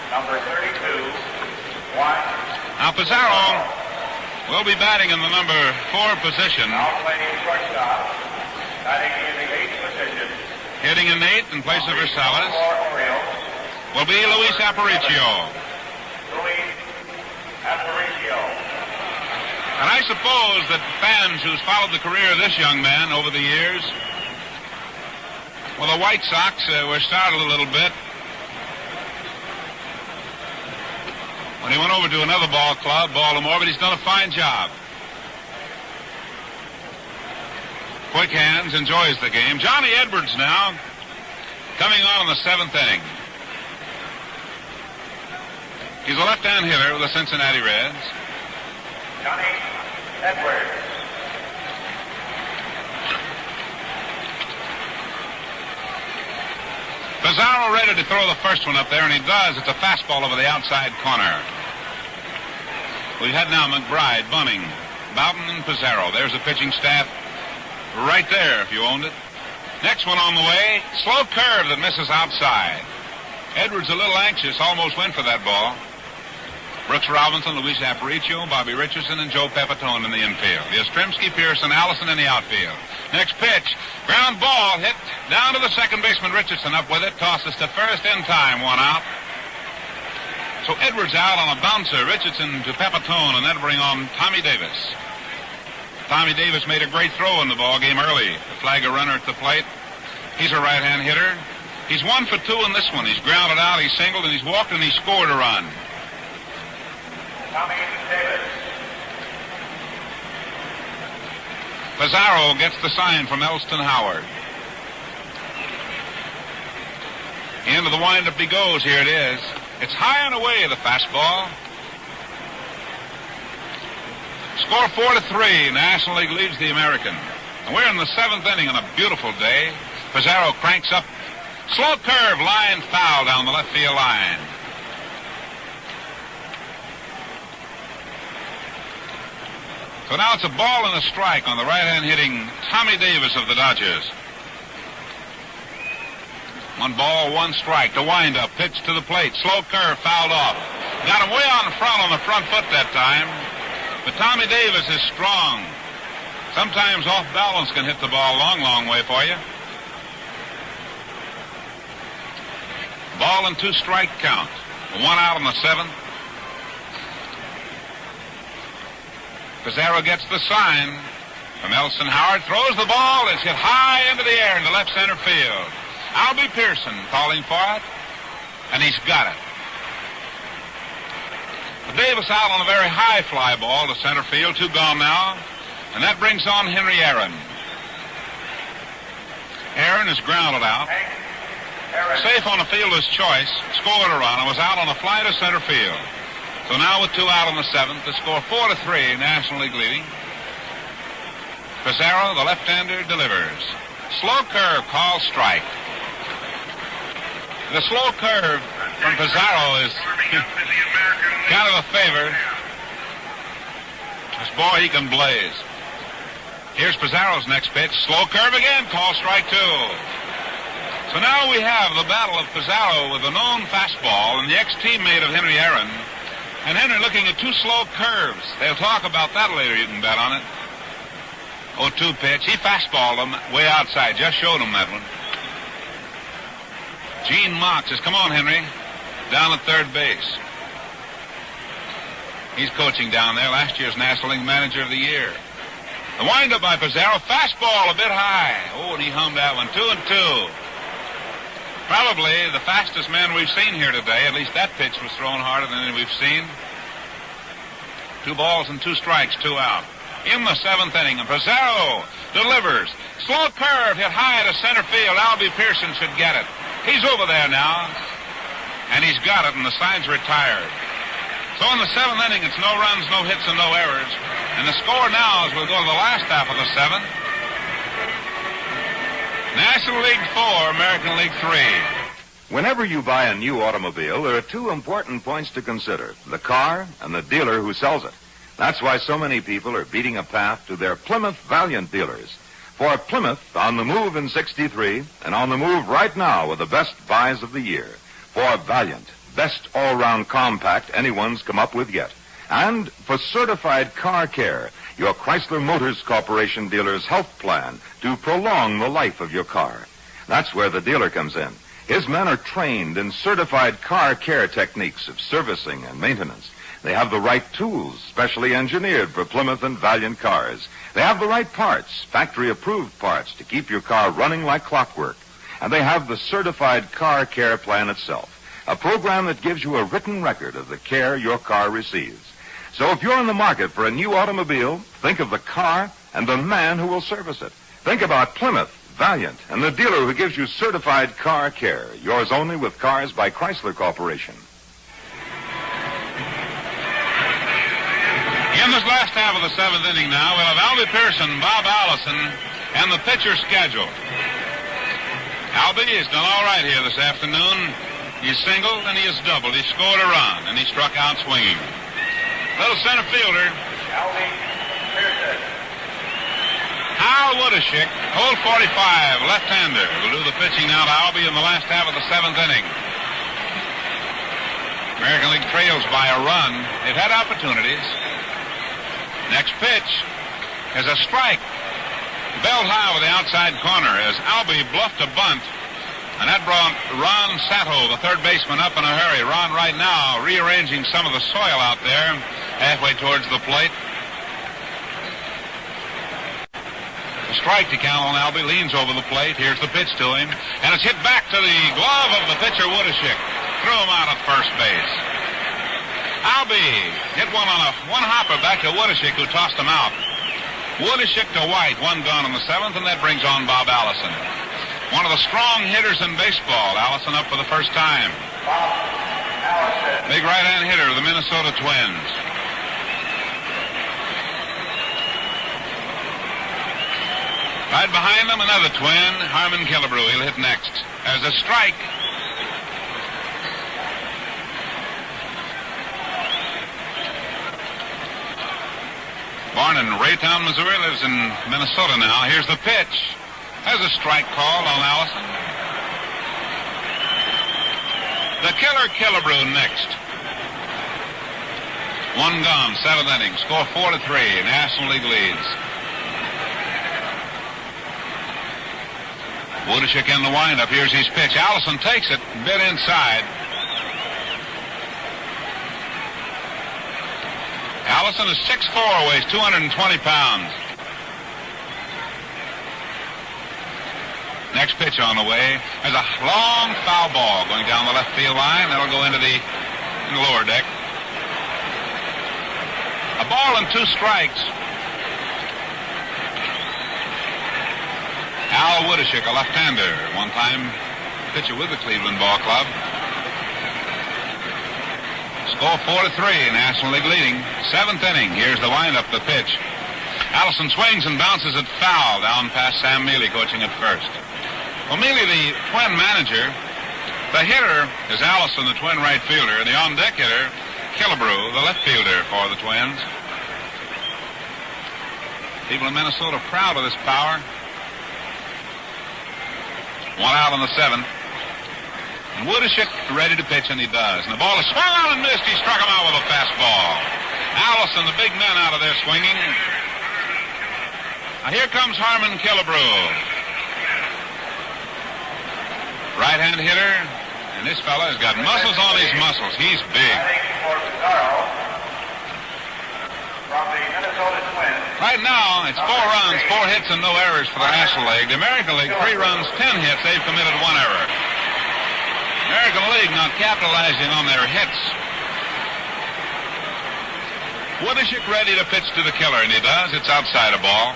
S4: number 32, Juan.
S1: Now Pizarro will be batting in the number 4 position.
S4: Now playing shortstop, batting in the 8th position.
S1: Hitting in 8th in place of Rosales will be Luis Aparicio. And I suppose that fans who's followed the career of this young man over the years, well, the White Sox were startled a little bit when he went over to another ball club, Baltimore, but he's done a fine job. Quick hands, enjoys the game. Johnny Edwards now coming on in the 7th inning. He's a left-hand hitter with the Cincinnati Reds.
S4: Johnny Edwards.
S1: Pizarro ready to throw the first one up there, and he does. It's a fastball over the outside corner. We've had now McBride, Bunning, Bowden, and Pizarro. There's the pitching staff right there if you owned it. Next one on the way. Slow curve that misses outside. Edwards a little anxious, almost went for that ball. Brooks Robinson, Luis Aparicio, Bobby Richardson, and Joe Pepitone in the infield. Yastrzemski, Pearson, Allison in the outfield. Next pitch, ground ball hit down to the second baseman. Richardson up with it, tosses to first in time, 1 out. So Edwards out on a bouncer, Richardson to Pepitone, and that'll bring on Tommy Davis. Tommy Davis made a great throw in the ball game early to flag a runner at the plate. He's a right-hand hitter. He's 1 for 2 in this one. He's grounded out, he's singled, and he's walked, and he scored a run.
S4: Tommy Davis.
S1: Pizarro gets the sign from Elston Howard. Into the windup he goes. Here it is. It's high and away, the fastball. Score 4-3. National League leads the American. And we're in the 7th inning on a beautiful day. Pizarro cranks up. Slow curve, line foul down the left field line. So now it's a ball and a strike on the right-hand hitting Tommy Davis of the Dodgers. 1 ball, 1 strike. The windup, pitch to the plate. Slow curve, fouled off. Got him way on the front foot that time. But Tommy Davis is strong. Sometimes off balance can hit the ball a long way for you. Ball and 2 strike count. 1 out on the 7th. Pizarro gets the sign from Elston Howard, throws the ball, it's hit high into the air into left center field. Albie Pearson calling for it, and he's got it. Davis out on a very high fly ball to center field, 2 gone now, and that brings on Henry Aaron. Aaron is grounded out. Safe on the fielder's choice, scored a run, and was out on a fly to center field. So now with 2 out on the 7th, the score 4-3, National League leading. Pizarro, the left-hander, delivers. Slow curve, call strike. The slow curve from Pizarro is kind of a favor. This boy, he can blaze. Here's Pizarro's next pitch. Slow curve again, call strike 2. So now we have the battle of Pizarro with a known fastball and the ex-teammate of Henry Aaron, And Henry looking at two slow curves. They'll talk about that later. You can bet on it. 0-2 pitch. He fastballed him way outside. Just showed him that one. Gene Mock says, come on, Henry. Down at third base. He's coaching down there. Last year's National League Manager of the Year. The windup by Pizarro. Fastball a bit high. Oh, and he hummed that one. 2-2. Probably the fastest man we've seen here today. At least that pitch was thrown harder than any we've seen. 2 balls and 2 strikes, 2 out. In the 7th inning, and Pizarro delivers. Slow curve hit high to center field. Albie Pearson should get it. He's over there now, and he's got it, and the side's retired. So in the 7th inning, it's no runs, no hits, and no errors. And the score now is we'll go to the last half of the 7th. National League 4, American League 3.
S10: Whenever you buy a new automobile, there are 2 important points to consider: the car and the dealer who sells it. That's why so many people are beating a path to their Plymouth Valiant dealers. For Plymouth, on the move in '63, and on the move right now with the best buys of the year. For Valiant, best all-round compact anyone's come up with yet. And for certified car care, your Chrysler Motors Corporation dealer's health plan to prolong the life of your car. That's where the dealer comes in. His men are trained in certified car care techniques of servicing and maintenance. They have the right tools, specially engineered for Plymouth and Valiant cars. They have the right parts, factory-approved parts, to keep your car running like clockwork. And they have the certified car care plan itself, a program that gives you a written record of the care your car receives. So if you're in the market for a new automobile, think of the car and the man who will service it. Think about Plymouth, Valiant, and the dealer who gives you certified car care, yours only with Cars by Chrysler Corporation.
S1: In this last half of the 7th inning now, we'll have Albie Pearson, Bob Allison, and the pitcher schedule. Albie has done all right here this afternoon. He's singled and he has doubled. He scored a run and he struck out swinging. Little center fielder.
S4: Albie Pearson.
S1: Al Woodishick, hole 45, left-hander, will do the pitching now to Albie in the last half of the 7th inning. American League trails by a run. They've had opportunities. Next pitch is a strike. Belled high with the outside corner as Albie bluffed a bunt. And that brought Ron Sato, the third baseman, up in a hurry. Ron right now rearranging some of the soil out there halfway towards the plate. A strike to count on Albie, leans over the plate. Here's the pitch to him. And it's hit back to the glove of the pitcher, Woodishick. Threw him out at first base. Albie hit one on a one-hopper back to Woodishick, who tossed him out. Woodishick to White, 1 gone in the 7th, and that brings on Bob Allison. One of the strong hitters in baseball. Allison up for the first time. Big right-hand hitter of the Minnesota Twins. Right behind them, another twin, Harmon Killebrew. He'll hit next. There's a strike. Born in Raytown, Missouri, lives in Minnesota now. Here's the pitch. There's a strike called on Allison. The killer Killebrew next. 1 gone, 7th inning. Score 4-3. National League leads. Woodishick in the windup. Here's his pitch. Allison takes it, bit inside. Allison is 6'4", weighs 220 pounds. Next pitch on the way. There's a long foul ball going down the left field line. That'll go into the lower deck. A ball and 2 strikes. Al Woodishick, a left-hander, one-time pitcher with the Cleveland Ball Club. Score 4-3, National League leading. 7th inning. Here's the windup, the pitch. Allison swings and bounces it foul down past Sam Mealy, coaching at first. Well, Mealy, the Twin manager. The hitter is Allison, the Twin right fielder. The on-deck hitter, Killebrew, the left fielder for the Twins. People in Minnesota proud of this power. 1 out in the 7th. And Woodishick ready to pitch, and he does. And the ball is swung out and missed. He struck him out with a fastball. Allison, the big man out of there swinging. Now here comes Harmon Killebrew. Right-hand hitter. And this fella has got muscles on his muscles. He's big. Right now, it's 4 runs, 4 hits, and no errors for the National League. The American League, 3 runs, 10 hits. They've committed 1 error. American League not capitalizing on their hits. Woodishick ready to pitch to the killer, and he does. It's outside a ball.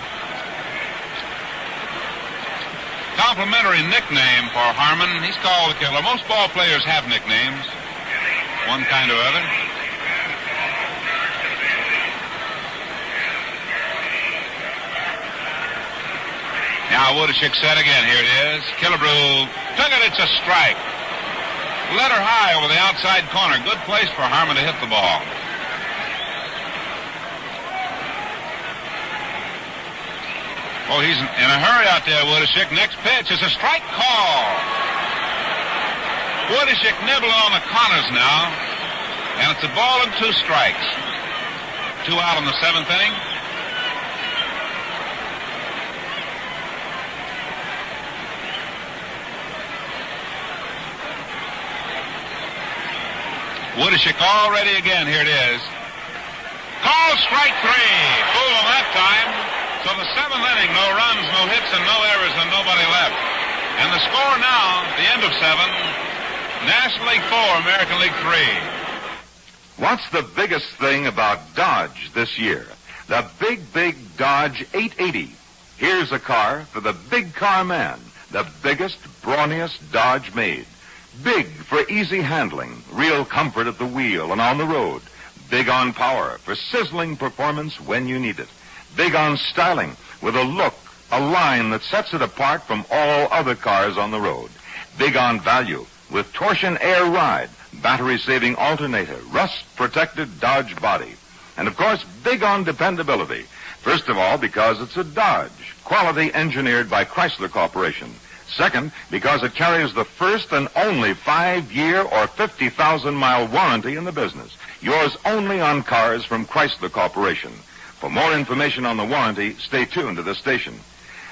S1: Complimentary nickname for Harmon. He's called the killer. Most ball players have nicknames, one kind or other. Now Woodishick set again. Here it is. Killebrew took it. It's a strike. Letter high over the outside corner. Good place for Harmon to hit the ball. Oh, he's in a hurry out there, Woodishick. Next pitch is a strike call. Woodishick nibbling on the corners now. And it's a ball and 2 strikes. 2 out in the 7th inning. Woodishick all ready again. Here it is. Call strike 3. Fool him that time. So the 7th inning, no runs, no hits, and no errors, and nobody left. And the score now, the end of 7, National League 4, American League 3.
S10: What's the biggest thing about Dodge this year? The big Dodge 880. Here's a car for the big car man. The biggest, brawniest Dodge made. Big for easy handling, real comfort at the wheel and on the road. Big on power for sizzling performance when you need it. Big on styling with a look, a line that sets it apart from all other cars on the road. Big on value with torsion air ride, battery-saving alternator, rust-protected Dodge body. And, of course, big on dependability. First of all, because it's a Dodge, quality engineered by Chrysler Corporation. Second, because it carries the first and only 5-year or 50,000-mile warranty in the business. Yours only on cars from Chrysler Corporation. For more information on the warranty, stay tuned to this station.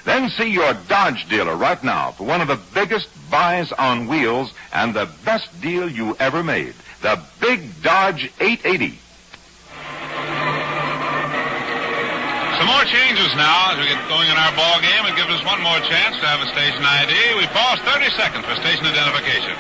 S10: Then see your Dodge dealer right now for one of the biggest buys on wheels and the best deal you ever made. The big Dodge 880.
S1: Some more changes now as we get going in our ball game. It gives us one more chance to have a station ID. We pause 30 seconds for station identification.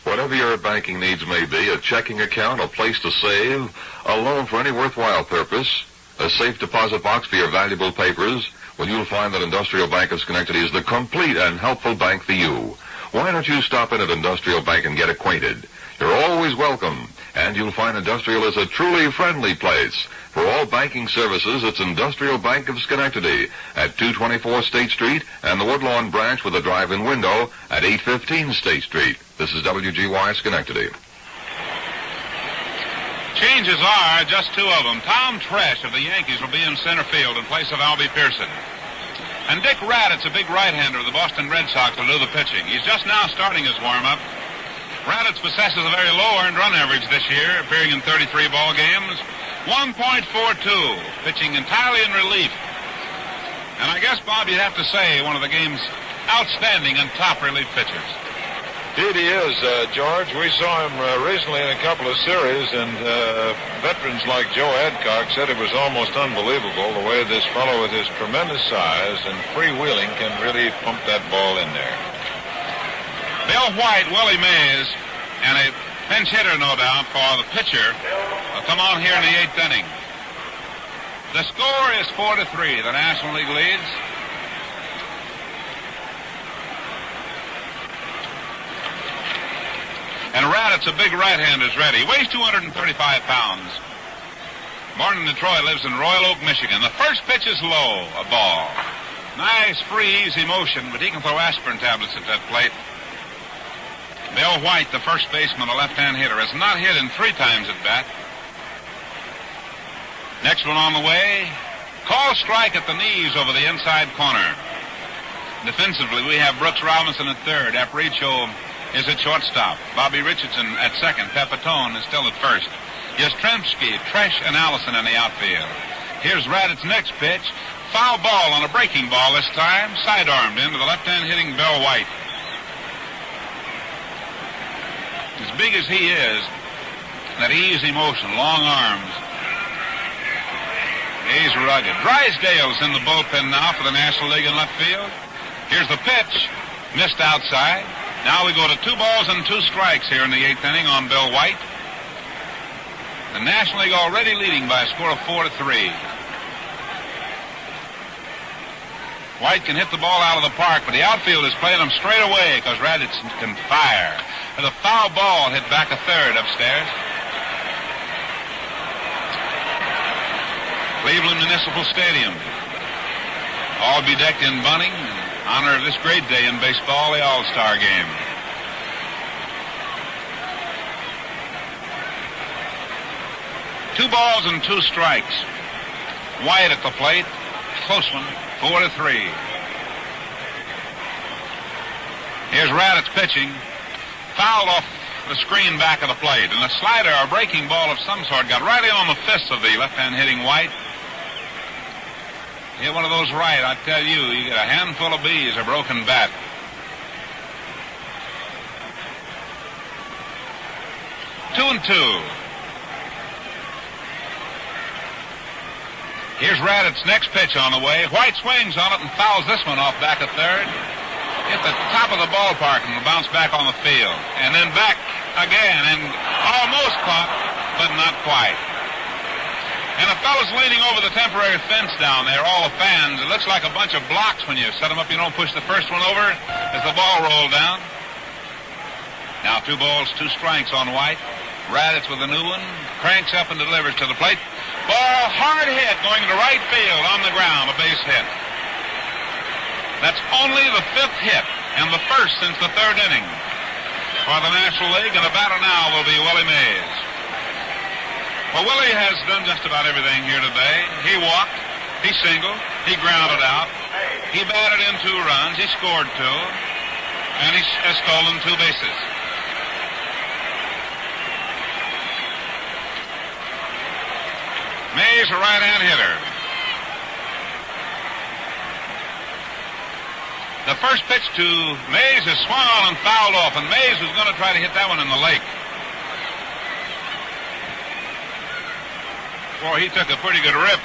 S6: Whatever your banking needs may be, a checking account, a place to save, a loan for any worthwhile purpose, a safe deposit box for your valuable papers, well, you'll find that Industrial Bank of Schenectady is the complete and helpful bank for you. Why don't you stop in at Industrial Bank and get acquainted? You're always welcome, and you'll find Industrial is a truly friendly place. For all banking services, it's Industrial Bank of Schenectady at 224 State Street and the Woodlawn branch with a drive-in window at 815 State Street. This is WGY Schenectady.
S1: Changes are just 2 of them. Tom Tresh of the Yankees will be in center field in place of Albie Pearson. And Dick Raddatz, a big right-hander of the Boston Red Sox, will do the pitching. He's just now starting his warm-up. Raddatz possesses a very low earned run average this year, appearing in 33 ball games. 1.42, pitching entirely in relief. And I guess, Bob, you'd have to say one of the game's outstanding and top relief pitchers.
S5: Indeed he is, George. We saw him recently in a couple of series, and veterans like Joe Adcock said it was almost unbelievable the way this fellow with his tremendous size and freewheeling can really pump that ball in there.
S1: Bill White, Willie Mays, and a pinch hitter, no doubt, for the pitcher will come on here in the 8th inning. The score is 4-3. The National League leads. And Raddatz, a big right-hander, is ready. He weighs 235 pounds. Born in Detroit, lives in Royal Oak, Michigan. The first pitch is low, a ball. Nice, free, easy motion, but he can throw aspirin tablets at that plate. Bill White, the first baseman, a left-hand hitter, has not hit in 3 times at bat. Next one on the way. Call strike at the knees over the inside corner. Defensively, we have Brooks Robinson at third. Aparicio is at shortstop. Bobby Richardson at second. Pepitone is still at first. Yastrzemski, Tresh, and Allison in the outfield. Here's Radditz's next pitch. Foul ball on a breaking ball this time. Sidearmed into the left-hand hitting Bill White. As big as he is, that easy motion, long arms. He's rugged. Drysdale's in the bullpen now for the National League in left field. Here's the pitch. Missed outside. Now we go to 2 balls and 2 strikes here in the 8th inning on Bill White. The National League already leading by a score of 4-3. White can hit the ball out of the park, but the outfield is playing him straight away because Radditz can fire. The foul ball hit back a third upstairs. Cleveland Municipal Stadium. All bedecked in bunting in honor of this great day in baseball, the All-Star Game. Two balls and 2 strikes. White at the plate. Close one. 4-3. Here's Radditz pitching. Fouled off the screen back of the plate. And a slider, a breaking ball of some sort, got right in on the fist of the left-hand hitting White. Hit one of those right, I tell you, you get a handful of bees, a broken bat. Two and 2. Here's Radditz's next pitch on the way. White swings on it and fouls this one off back a third. Hit the top of the ballpark and bounce back on the field. And then back again and almost caught, but not quite. And a fellow's leaning over the temporary fence down there, all the fans. It looks like a bunch of blocks when you set them up. You don't push the first one over as the ball rolled down. Now 2 balls, 2 strikes on White. Radditz with a new one. Cranks up and delivers to the plate. Ball hard hit going to right field on the ground, a base hit. That's only the 5th hit and the first since the 3rd inning for the National League, and the batter now will be Willie Mays. Well, Willie has done just about everything here today. He walked, he singled, he grounded out, he batted in 2 runs, he scored 2, and he has stolen 2 bases. Mays, a right-hand hitter. The first pitch to Mays is swung on and fouled off, and Mays was going to try to hit that one in the lake. Boy, he took a pretty good rip.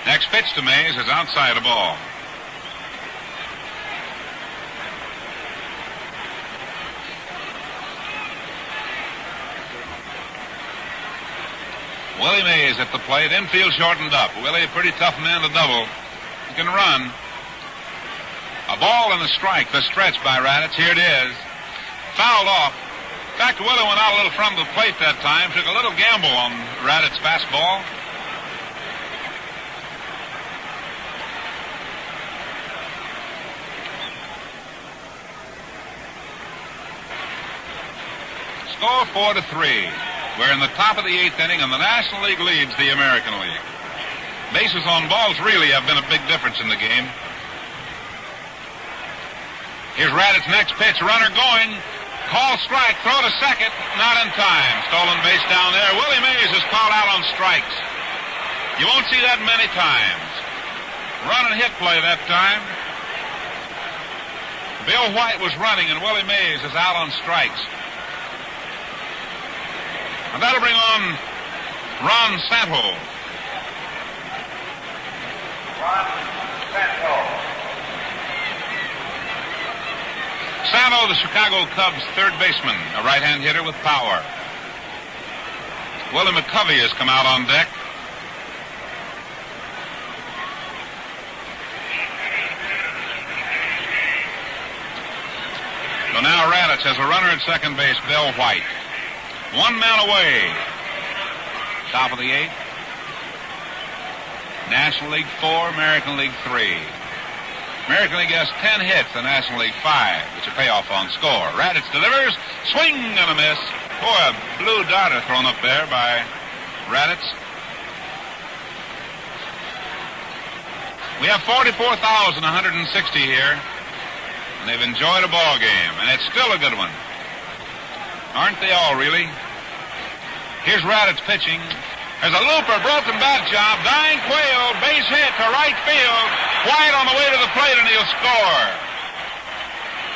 S1: Next pitch to Mays is outside the ball. Willie Mays at the plate. Infield shortened up. Willie, a pretty tough man to double. He can run. A ball and a strike. The stretch by Radditz. Here it is. Fouled off. In fact, Willie went out a little front of the plate that time. Took a little gamble on Radditz's fastball. Score 4-3. We're in the top of the 8th inning, and the National League leads the American League. Bases on balls really have been a big difference in the game. Here's Radditz's next pitch. Runner going. Call strike. Throw to second. Not in time. Stolen base down there. Willie Mays is called out on strikes. You won't see that many times. Run and hit play that time. Bill White was running, and Willie Mays is out on strikes. And that'll bring on Ron Santo. Santo, the Chicago Cubs' third baseman, a right-hand hitter with power. Willie McCovey has come out on deck. So now Radditz has a runner at second base, Bill White. 1 man away. Top of the 8th. National League 4, American League 3. American League has 10 hits, the National League 5. It's a payoff on score. Radditz delivers. Swing and a miss. Boy, a blue darter thrown up there by Radditz. We have 44,160 here, and they've enjoyed a ball game, and it's still a good one. Aren't they all, really? Here's Raditz pitching. There's a looper, broken bat job, dying Quayle, base hit to right field. White on the way to the plate, and he'll score.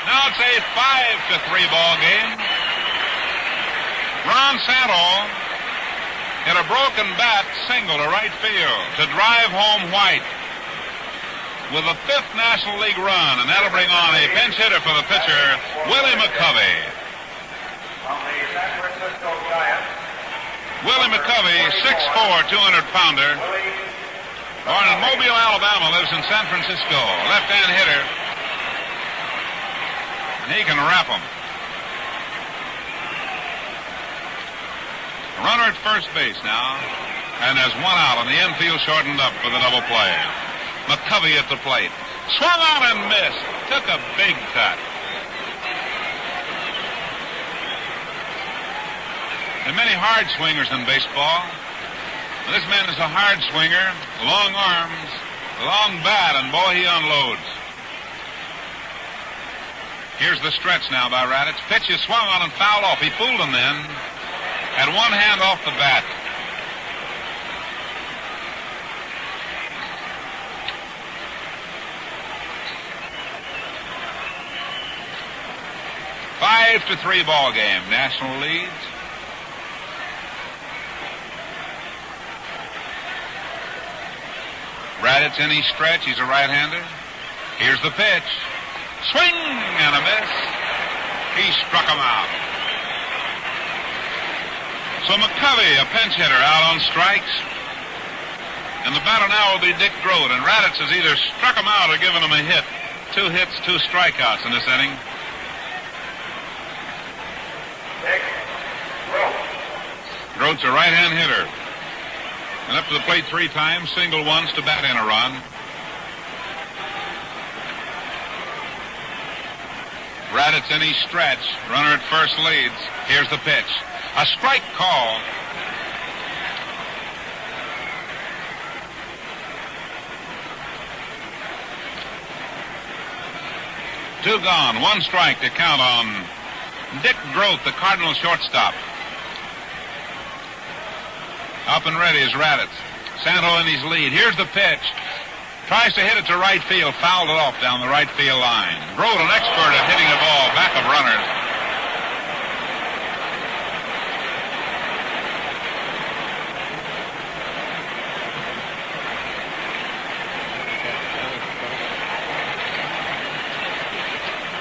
S1: Now it's a 5-3 ball game. Ron Santo hit a broken bat single to right field to drive home White with a 5th National League run, and that'll bring on a pinch hitter for the pitcher, Willie McCovey. Willie McCovey, 6'4", 200-pounder, born in Mobile, Alabama, lives in San Francisco, left-hand hitter, and he can wrap them. Runner at first base now, and there's one out, and the infield shortened up for the double play. McCovey at the plate. Swung on and missed. Took a big cut. There are many hard swingers in baseball. This man is a hard swinger, long arms, long bat, and boy, he unloads. Here's the stretch now by Raditz. Pitch is swung on and fouled off. He fooled him then. Had one hand off the bat. Five to 3 ball game. National leads. Raditz in his stretch. He's a right-hander. Here's the pitch. Swing and a miss. He struck him out. So McCovey, a pinch hitter, out on strikes. And the batter now will be Dick Grote. And Raditz has either struck him out or given him a hit. 2 hits, 2 strikeouts in this inning. Grote's a right-hand hitter. And up to the plate 3 times, single once to bat in a run. Raditz in his stretch. Runner at first leads. Here's the pitch. A strike call. Two gone. 1 strike to count on Dick Grote, the Cardinal shortstop. Up and ready is Raditz. Santo in his lead. Here's the pitch. Tries to hit it to right field. Fouled it off down the right field line. Grote, an expert at hitting the ball back of runners.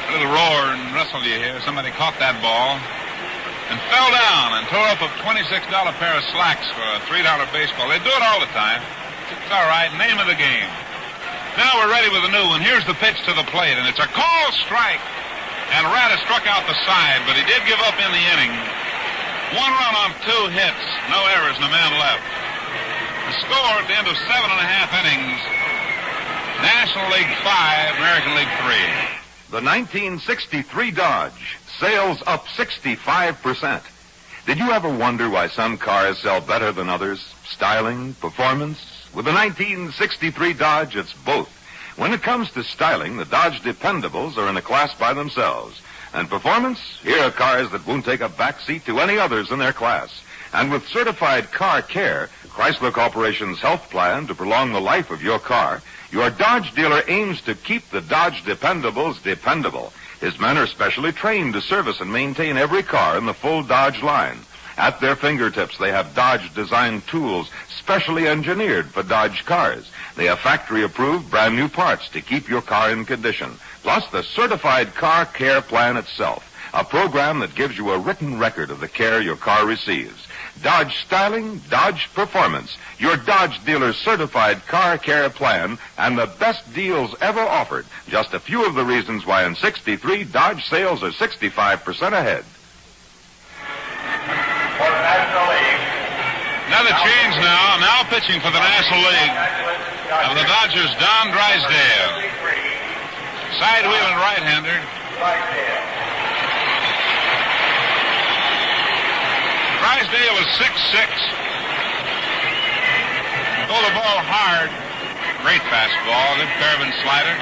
S1: A little roar and rustle you hear. Somebody caught that ball and fell down and tore up a $26 pair of slacks for a $3 baseball. They do it all the time. It's all right. Name of the game. Now we're ready with a new one. Here's the pitch to the plate, and it's a called strike. And Raditz struck out the side, but he did give up in the inning. 1 run on 2 hits. No errors, and a man left. The score at the end of 7.5 innings. National League 5, American League 3.
S10: The 1963 Dodge. Sales up 65%. Did you ever wonder why some cars sell better than others? Styling, performance? With the 1963 Dodge, it's both. When it comes to styling, the Dodge Dependables are in a class by themselves. And performance? Here are cars that won't take a backseat to any others in their class. And with certified car care, Chrysler Corporation's health plan to prolong the life of your car, your Dodge dealer aims to keep the Dodge Dependables dependable. His men are specially trained to service and maintain every car in the full Dodge line. At their fingertips, they have Dodge-designed tools specially engineered for Dodge cars. They have factory-approved brand-new parts to keep your car in condition, plus the certified car care plan itself, a program that gives you a written record of the care your car receives. Dodge Styling, Dodge Performance, your Dodge dealer's certified car care plan, and the best deals ever offered. Just a few of the reasons why in 63 Dodge sales are 65% ahead.
S4: For the National League.
S1: Another change now. Now pitching for the National League of the Dodgers, Don Drysdale. Side wheeling right-hander. Drysdale is 6'6". Throw the ball hard. Great fastball. Good curve and slider.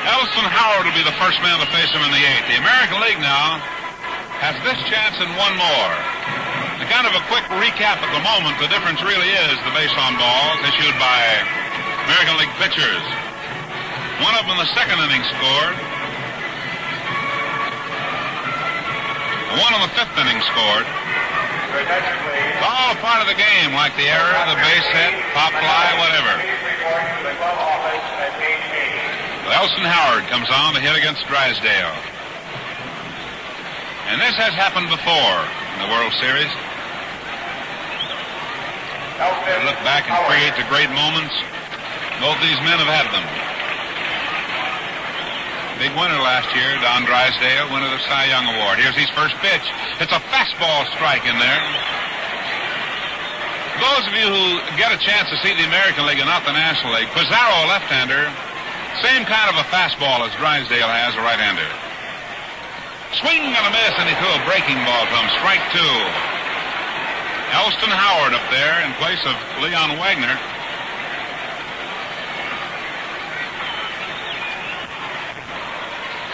S1: Elston Howard will be the first man to face him in the 8th. The American League now has this chance and one more. A kind of a quick recap at the moment. The difference really is the base on balls issued by American League pitchers. One of them in the 2nd inning scored. One in the 5th inning scored. It's all part of the game, like the error, the base hit, pop fly, whatever. Elston Howard comes on to hit against Drysdale. And this has happened before in the World Series. They look back and create the great moments. Both these men have had them. Big winner last year, Don Drysdale, winner of the Cy Young Award. Here's his first pitch. It's a fastball strike in there. Those of you who get a chance to see the American League and not the National League, Pizarro, a left-hander, same kind of a fastball as Drysdale has, a right-hander. Swing and a miss, and he threw a breaking ball to him. Strike 2. Elston Howard up there in place of Leon Wagner.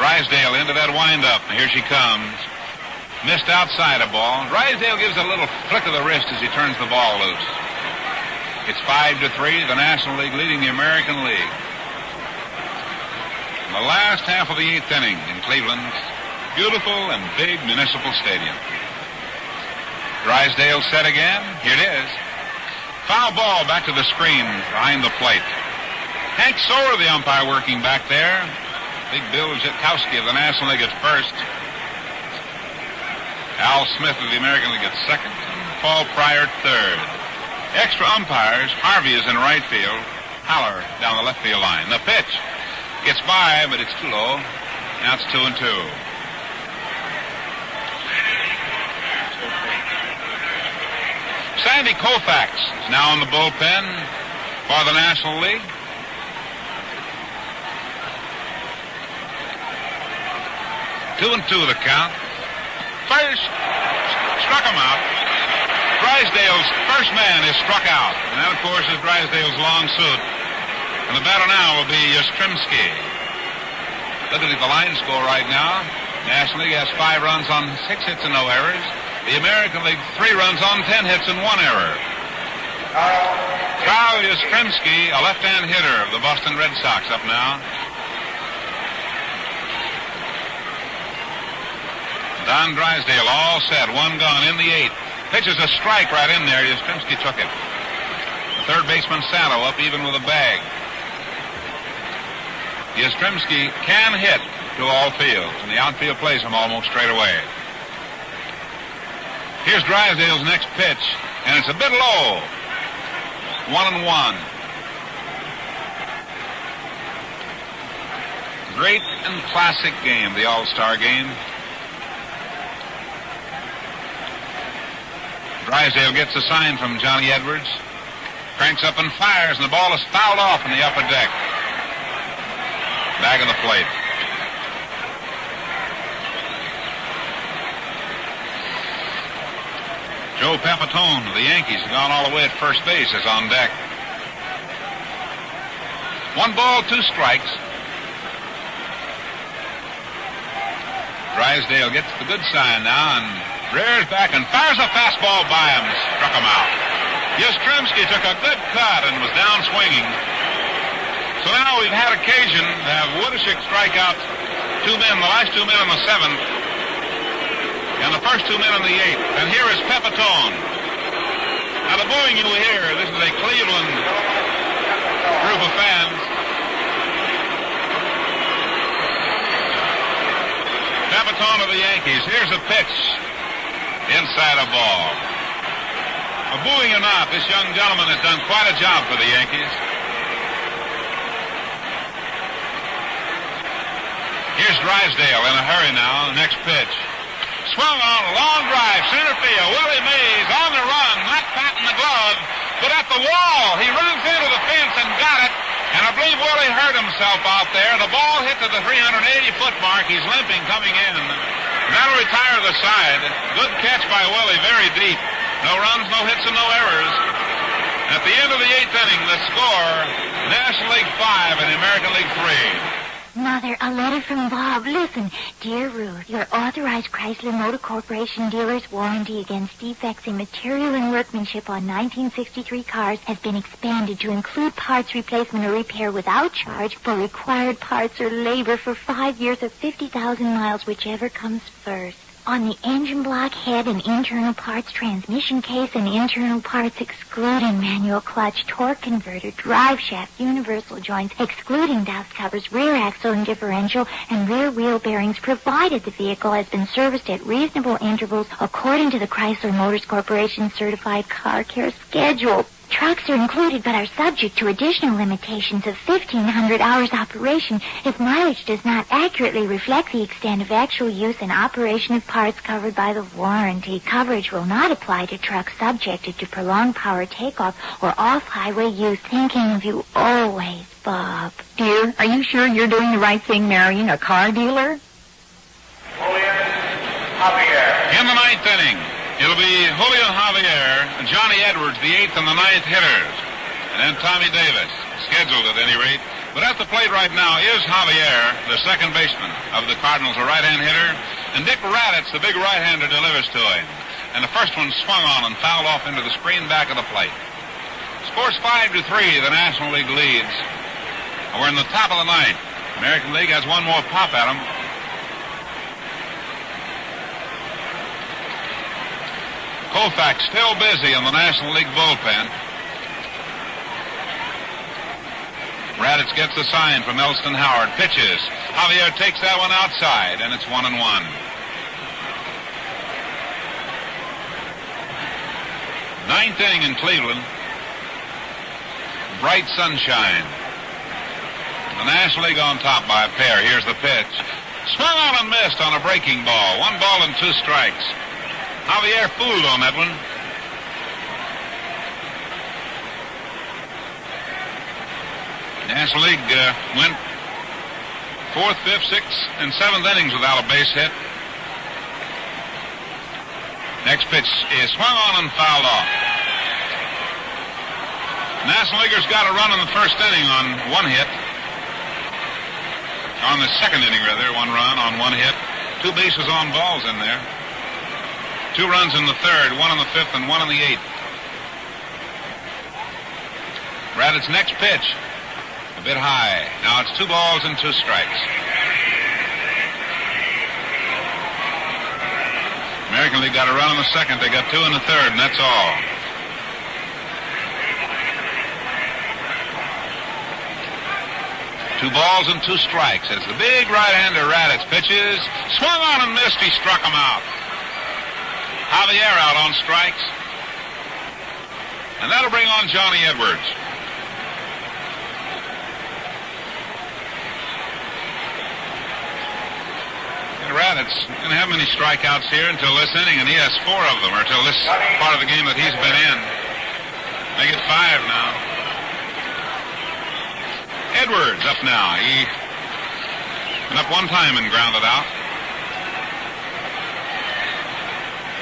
S1: Drysdale into that windup. Here she comes. Missed outside a ball. Drysdale gives a little flick of the wrist as he turns the ball loose. It's 5-3, the National League leading the American League. In the last half of the 8th inning in Cleveland's beautiful and big municipal stadium. Drysdale set again. Here it is. Foul ball back to the screen behind the plate. Hank Sower, the umpire, working back there. Big Bill Zitkowski of the National League at first. Al Smith of the American League at second. And Paul Pryor at third. Extra umpires. Harvey is in right field. Haller down the left field line. The pitch gets by, but it's too low. Now it's 2-2. Sandy Koufax is now in the bullpen for the National League. 2-2 the count. First, struck him out. Drysdale's first man is struck out. And that, of course, is Drysdale's long suit. And the batter now will be Yastrzemski. Look at the line score right now. National League has 5 runs on 6 hits and no errors. The American League 3 runs on 10 hits and 1 error. Carl Yastrzemski, a left-hand hitter of the Boston Red Sox, up now. Don Drysdale all set, 1 gone in the 8th. Pitches a strike right in there. Yastrzemski took it. The third baseman Sato up even with a bag. Yastrzemski can hit to all fields, and the outfield plays him almost straight away. Here's Drysdale's next pitch, and it's a bit low. 1-1. Great and classic game, the All-Star game. Drysdale gets a sign from Johnny Edwards. Cranks up and fires, and the ball is fouled off in the upper deck. Back of the plate. Joe Pepitone of the Yankees has gone all the way at first base, is on deck. 1 ball, 2 strikes. Drysdale gets the good sign now and rears back and fires a fastball by him. Struck him out. Yastrzemski took a good cut and was down swinging. So now we've had occasion to have Woodishik strike out 2 men, the last 2 men in the 7th, and the first 2 men in the 8th. And here is Pepitone. Now the booing you hear, this is a Cleveland group of fans. Pepitone of the Yankees. Here's a pitch. Inside a ball. Well, booing or not, this young gentleman has done quite a job for the Yankees. Here's Drysdale in a hurry now. Next pitch. Swung on, a long drive, center field. Willie Mays on the run, not patting the glove, but at the wall. He runs into the fence and got it. And I believe Willie hurt himself out there. The ball hit to the 380-foot mark. He's limping coming in. That'll retire the side. Good catch by Willie, very deep. No runs, no hits, and no errors. At the end of the 8th inning, the score, National League 5 and the American League 3.
S11: Mother, a letter from Bob. Listen, dear Ruth, your authorized Chrysler Motor Corporation dealer's warranty against defects in material and workmanship on 1963 cars has been expanded to include parts replacement or repair without charge for required parts or labor for 5 years or 50,000 miles, whichever comes first. On the engine block, head, and internal parts, transmission case, and internal parts, excluding manual clutch, torque converter, drive shaft, universal joints, excluding dust covers, rear axle and differential, and rear wheel bearings, provided the vehicle has been serviced at reasonable intervals according to the Chrysler Motors Corporation certified car care schedule. Trucks are included but are subject to additional limitations of 1,500 hours operation if mileage does not accurately reflect the extent of actual use and operation of parts covered by the warranty. Coverage will not apply to trucks subjected to prolonged power takeoff or off-highway use. Thinking of you always, Bob.
S8: Dear, are you sure you're doing the right thing marrying a car dealer?
S4: Julian Javier.
S1: In the 9th inning, it'll be Julio Javier and Johnny Edwards, the 8th and the 9th hitters. And then Tommy Davis, scheduled at any rate. But at the plate right now is Javier, the second baseman of the Cardinals, a right-hand hitter. And Dick Raditz, the big right-hander, delivers to him. And the first one swung on and fouled off into the screen back of the plate. Scores 5-3, the National League leads. And we're in the top of the 9th. American League has one more pop at them. Koufax still busy in the National League bullpen. Raditz gets the sign from Elston Howard. Pitches. Javier takes that one outside, and it's 1-1. 9th inning in Cleveland. Bright sunshine. The National League on top by a pair. Here's the pitch. Swung on and missed on a breaking ball. 1 ball and 2 strikes. Javier fooled on that one. National League went 4th, 5th, 6th, and 7th innings without a base hit. Next pitch is swung on and fouled off. National Leaguers got a run in the first inning on 1 hit. On the second inning, rather, 1 run on 1 hit. 2 bases on balls in there. 2 runs in the 3rd, 1 in the 5th, and 1 in the 8th. Raditz's next pitch, a bit high. Now it's 2 balls and 2 strikes. American League got a run in the 2nd. They got 2 in the 3rd, and that's all. Two balls and 2 strikes as the big right-hander Raditz pitches. Swung on and missed. He struck him out. Javier out on strikes. And that'll bring on Johnny Edwards. Raditz didn't have many strikeouts here until this inning, and he has 4 of them, or until this part of the game that he's been in. Make it 5 now. Edwards up now. He went up 1 time and grounded out.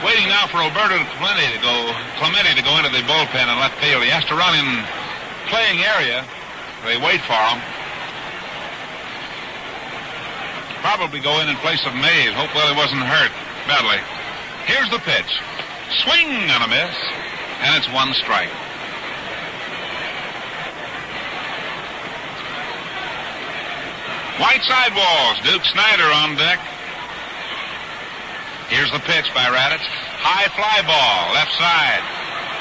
S1: Waiting now for Alberto Clemente to go into the bullpen in left field. He has to run in playing area. They wait for him. Probably go in place of Mays. Hopefully he wasn't hurt badly. Here's the pitch. Swing and a miss. And it's 1 strike. White sidewalls. Duke Snyder on deck. Here's the pitch by Raditz. High fly ball, left side.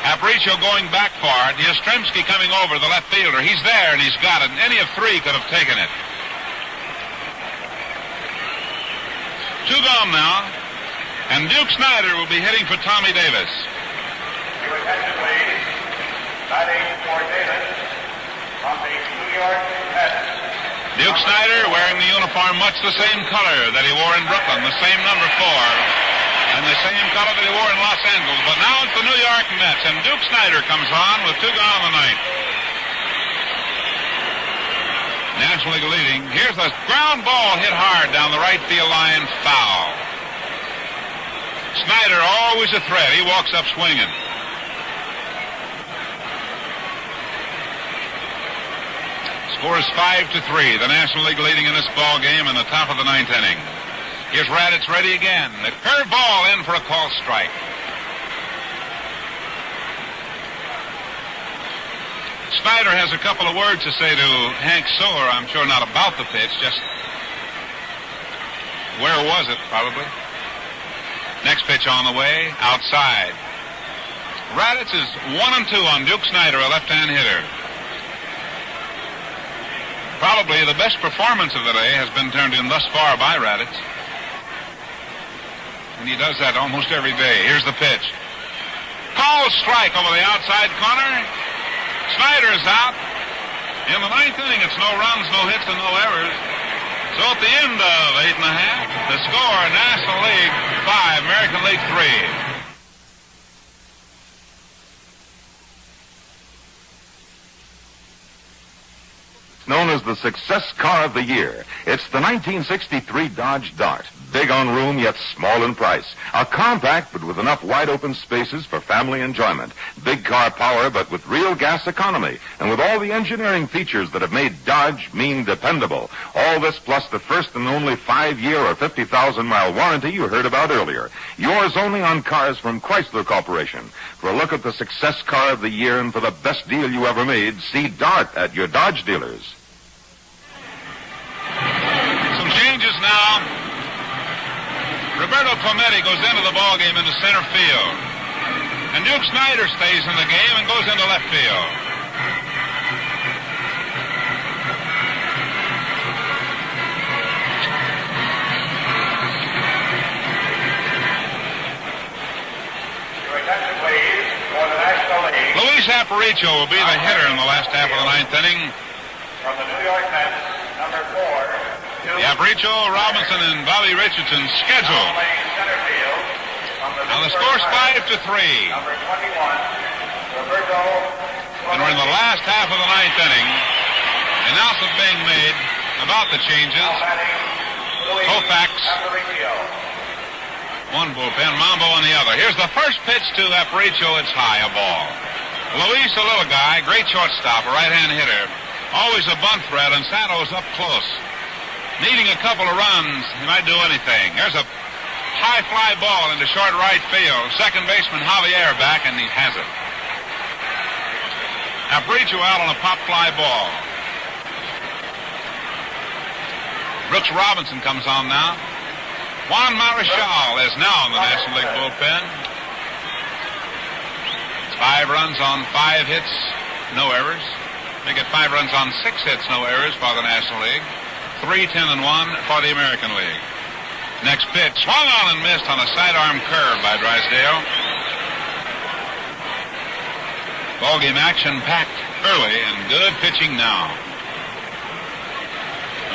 S1: Aparicio going back for it. Yastrzemski coming over, the left fielder. He's there, and he's got it. Any of 3 could have taken it. 2 gone now. And Duke Snyder will be hitting for Tommy Davis.
S4: Your attention, please. Batting for Davis from the New York Mets.
S1: Duke Snyder wearing the uniform much the same color that he wore in Brooklyn, the same number 4, and the same color that he wore in Los Angeles. But now it's the New York Mets, and Duke Snyder comes on with 2 gone in the 9th. National League leading. Here's a ground ball hit hard down the right field line, foul. Snyder always a threat. He walks up swinging. Score is 5-3. The National League leading in this ball game in the top of the ninth inning. Here's Raditz ready again. The curve ball in for a called strike. Snyder has a couple of words to say to Hank Soler. I'm sure not about the pitch, just where was it, probably. Next pitch on the way, outside. Raditz is 1-2 on Duke Snyder, a left-hand hitter. Probably the best performance of the day has been turned in thus far by Raditz. And he does that almost every day. Here's the pitch. Called strike over the outside corner. Snyder's out. In the ninth inning, it's no runs, no hits, and no errors. So at the end of 8 1/2, the score, National League 5, American League 3.
S10: Known as the Success Car of the Year. It's the 1963 Dodge Dart. Big on room, yet small in price. A compact, but with enough wide-open spaces for family enjoyment. Big car power, but with real gas economy. And with all the engineering features that have made Dodge mean dependable. All this plus the first and only 5-year or 50,000-mile warranty you heard about earlier. Yours only on cars from Chrysler Corporation. For a look at the Success Car of the Year and for the best deal you ever made, see Dart at your Dodge dealers.
S1: Some changes now. Roberto Clemente goes into the ball game into center field. And Duke Snyder stays in the game and goes into left field. Luis Aparicio will be the hitter in the last half of the ninth inning.
S4: From the New York Mets, number 4.
S1: The Aparicio, Robinson, and Bobby Richardson schedule. Now the score's 5-3.
S4: Number 21, Roberto.
S1: And we're in the last half of the ninth inning. Announcement being made about the changes. Koufax, one bullpen, Mambo on the other. Here's the first pitch to Aparicio. It's high, a ball. Luis, a little guy, great shortstop, a right-hand hitter. Always a bunt threat, and Santos up close. Needing a couple of runs, he might do anything. There's a high fly ball into short right field. Second baseman Javier back, and he has it. Aparicio out on a pop fly ball. Brooks Robinson comes on now. Juan Marichal is now in the National League bullpen. It's 5 runs on 5 hits, no errors. They get 5 runs on 6 hits, no errors for the National League. 3-10-1 for the American League. Next pitch, swung on and missed on a sidearm curve by Drysdale. Ballgame action packed early and good pitching now.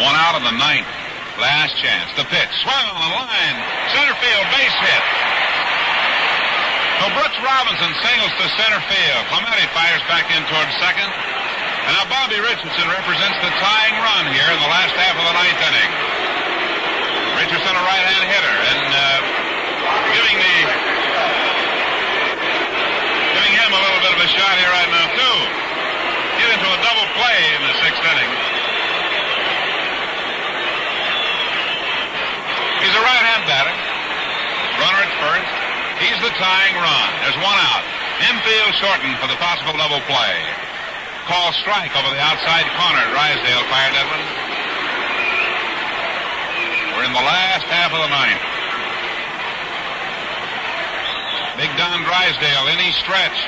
S1: 1 out of the 9th. Last chance. The pitch, swung on the line. Center field base hit. So Brooks Robinson singles to center field. Clemente fires back in towards second. And now Bobby Richardson represents the tying run here in the last half of the 9th inning. Richardson, a right-hand hitter, and giving him a little bit of a shot here right now, too. Get into a double play in the 6th inning. He's a right-hand batter. Runner at first. He's the tying run. There's 1 out. Infield shortened for the possible double play. Call strike over the outside corner. Drysdale fired that one. We're in the last half of the 9th. Big Don Drysdale in his stretch.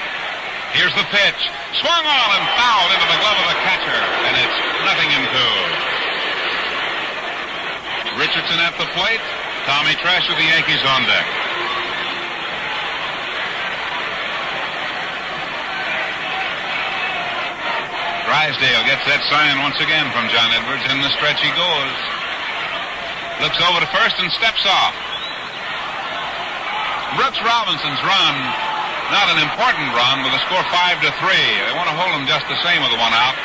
S1: Here's the pitch. Swung on and fouled into the glove of the catcher. And it's 0-2. Richardson at the plate. Tommy Tresh with the Yankees on deck. Drysdale gets that sign once again from John Edwards. In the stretch he goes. Looks over to first and steps off. Brooks Robinson's run, not an important run, with a score 5-3. They want to hold him just the same with the 1 out.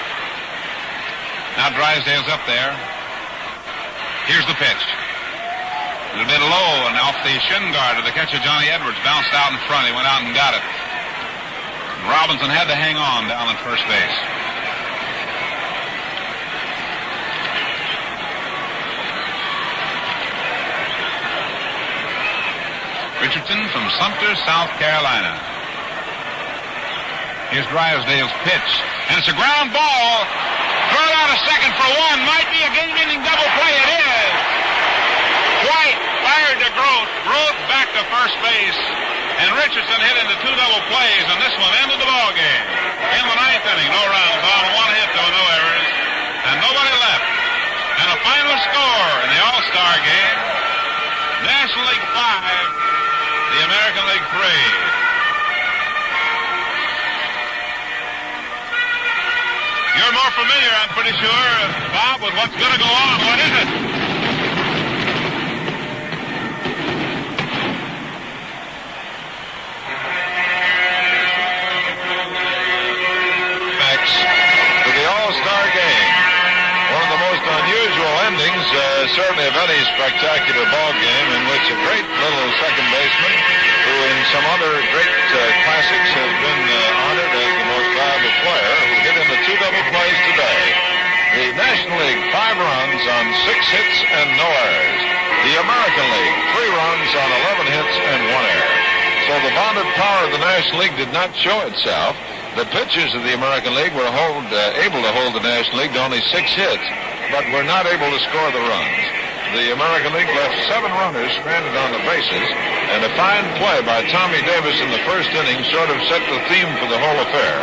S1: Now Drysdale's up there. Here's the pitch. A little bit low and off the shin guard of the catcher, Johnny Edwards. Bounced out in front. He went out and got it. Robinson had to hang on down at first base. Richardson from Sumter, South Carolina. Here's Drysdale's pitch. And it's a ground ball. Throw it out a second for one. Might be a game-ending double play. It is. White fired to Groth. Groth back to first base. And Richardson hit into two double plays, and this one ended the ball game. In the ninth inning, no runs on, one hit, though, no errors, and nobody left. And a final score in the All-Star game, National League 5, the American League 3. You're more familiar, I'm pretty sure, Bob, with what's going to go on. What is it?
S5: To the All-Star game. One of the most unusual endings, certainly of any spectacular ball game, in which a great little second baseman, who in some other great classics has been honored as the most valuable player, who hit into two double plays today. The National League, 5 runs on 6 hits and no errors. The American League, 3 runs on 11 hits and 1 error. So the bonded power of the National League did not show itself. The pitchers of the American League were able to hold the National League to only 6 hits, but were not able to score the runs. The American League left 7 runners stranded on the bases, and a fine play by Tommy Davis in the first inning sort of set the theme for the whole affair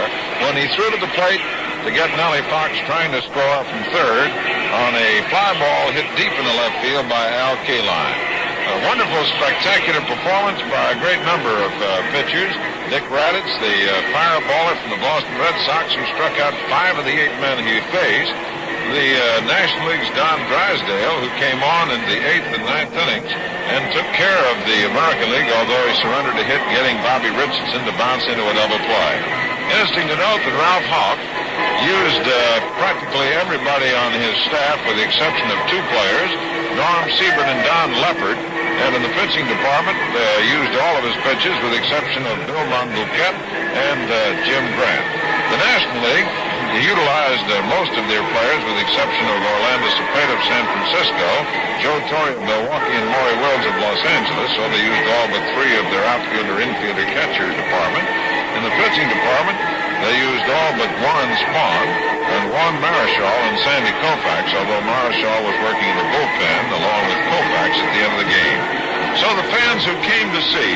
S5: when he threw to the plate to get Nellie Fox trying to score from third on a fly ball hit deep in the left field by Al Kaline. A wonderful, spectacular performance by a great number of pitchers. Dick Raditz, the fireballer from the Boston Red Sox, who struck out 5 of the 8 men he faced. The National League's Don Drysdale, who came on in the 8th and 9th innings and took care of the American League, although he surrendered a hit, getting Bobby Richardson to bounce into a double play. Interesting to note that Ralph Hawk used practically everybody on his staff, with the exception of 2 players, Norm Siebert and Don Leppard, and in the pitching department, used all of his pitches with the exception of Bill Monbouquet and Jim Grant. The National League utilized most of their players with the exception of Orlando Cepeda of San Francisco, Joe Torre of Milwaukee, and Maury Wills of Los Angeles, so they used all but 3 of their outfielder, infielder, catcher department. In the pitching department, they used all but Warren Spahn and Juan Marichal and Sandy Koufax, although Marichal was working in the bullpen along with Koufax at the end of the game. So the fans who came to see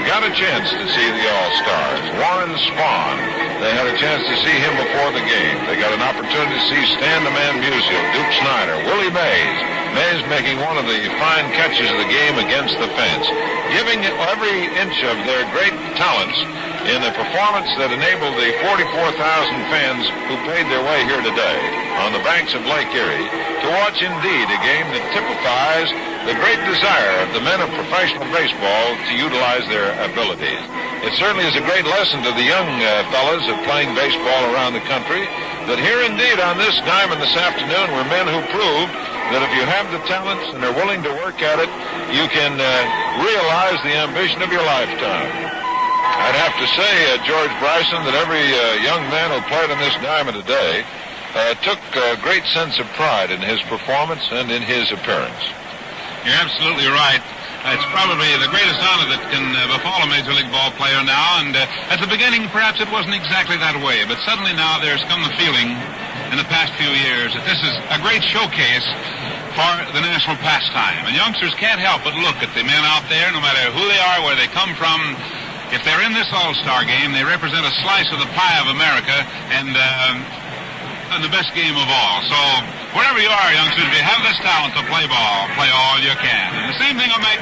S5: got a chance to see the All-Stars. Warren Spahn, they had a chance to see him before the game. They got an opportunity to see Stan the Man Musial, Duke Snider, Willie Mays. Mays making one of the fine catches of the game against the fence, giving every inch of their great talents in a performance that enabled the 44,000 fans who paid their way here today on the banks of Lake Erie to watch indeed a game that typifies the great desire of the men of professional baseball to utilize their abilities. It certainly is a great lesson to the young fellas of playing baseball around the country that here indeed on this diamond this afternoon were men who proved that if you have the talents and are willing to work at it, you can realize the ambition of your lifetime. I'd have to say, George Bryson, that every young man who played on this diamond today took a great sense of pride in his performance and in his appearance.
S1: You're absolutely right. It's probably the greatest honor that can befall a Major League ball player now, and at the beginning perhaps it wasn't exactly that way, but suddenly now there's come the feeling in the past few years that this is a great showcase for the national pastime. And youngsters can't help but look at the men out there, no matter who they are, where they come from. If they're in this All-Star game, they represent a slice of the pie of America and the best game of all. So wherever you are, youngsters, if you have this talent to play ball, play all you can. And the same thing I might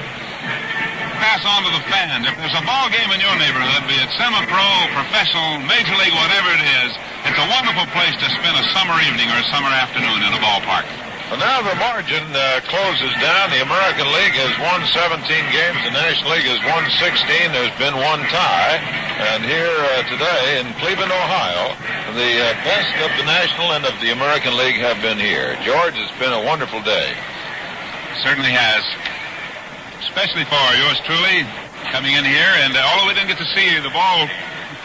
S1: pass on to the fans. If there's a ball game in your neighborhood, be it semi-pro, professional, major league, whatever it is, it's a wonderful place to spend a summer evening or a summer afternoon in a ballpark.
S5: Well, now the margin closes down. The American League has won 17 games. The National League has won 16. There's been one tie. And here today in Cleveland, Ohio, the best of the National and of the American League have been here. George, it's been a wonderful day.
S1: Certainly has. Especially for yours truly coming in here. And although we didn't get to see the ball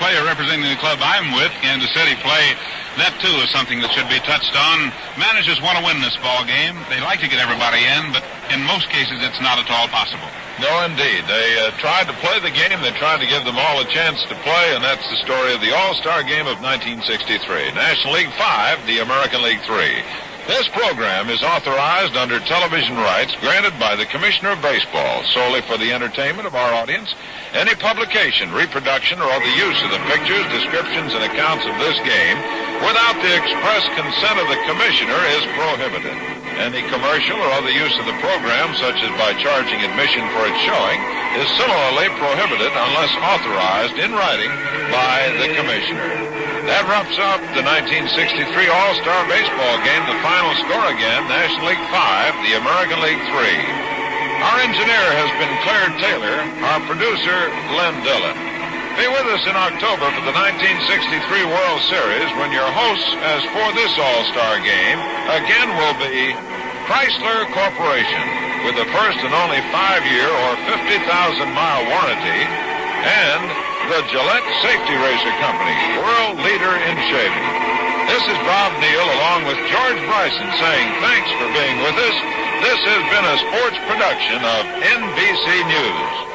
S1: player representing the club I'm with, Kansas City, play That, too, is something that should be touched on. Managers want to win this ball game. They like to get everybody in, but in most cases, it's not at all possible.
S5: No, indeed. They tried to play the game. They tried to give them all a chance to play, and that's the story of the All-Star Game of 1963. National League 5, the American League 3. This program is authorized under television rights granted by the Commissioner of Baseball solely for the entertainment of our audience. Any publication, reproduction, or the use of the pictures, descriptions, and accounts of this game without the express consent of the Commissioner is prohibited. Any commercial or other use of the program, such as by charging admission for its showing, is similarly prohibited unless authorized in writing by the Commissioner. That wraps up the 1963 All-Star Baseball Game. The final score again, National League 5, the American League 3. Our engineer has been Claire Taylor, our producer, Len Dillon. Be with us in October for the 1963 World Series when your hosts, as for this All-Star Game, again will be Chrysler Corporation with the first and only 5-year or 50,000-mile warranty, and the Gillette Safety Razor Company, world leader in shaving. This is Bob Neal along with George Bryson saying thanks for being with us. This has been a sports production of NBC News.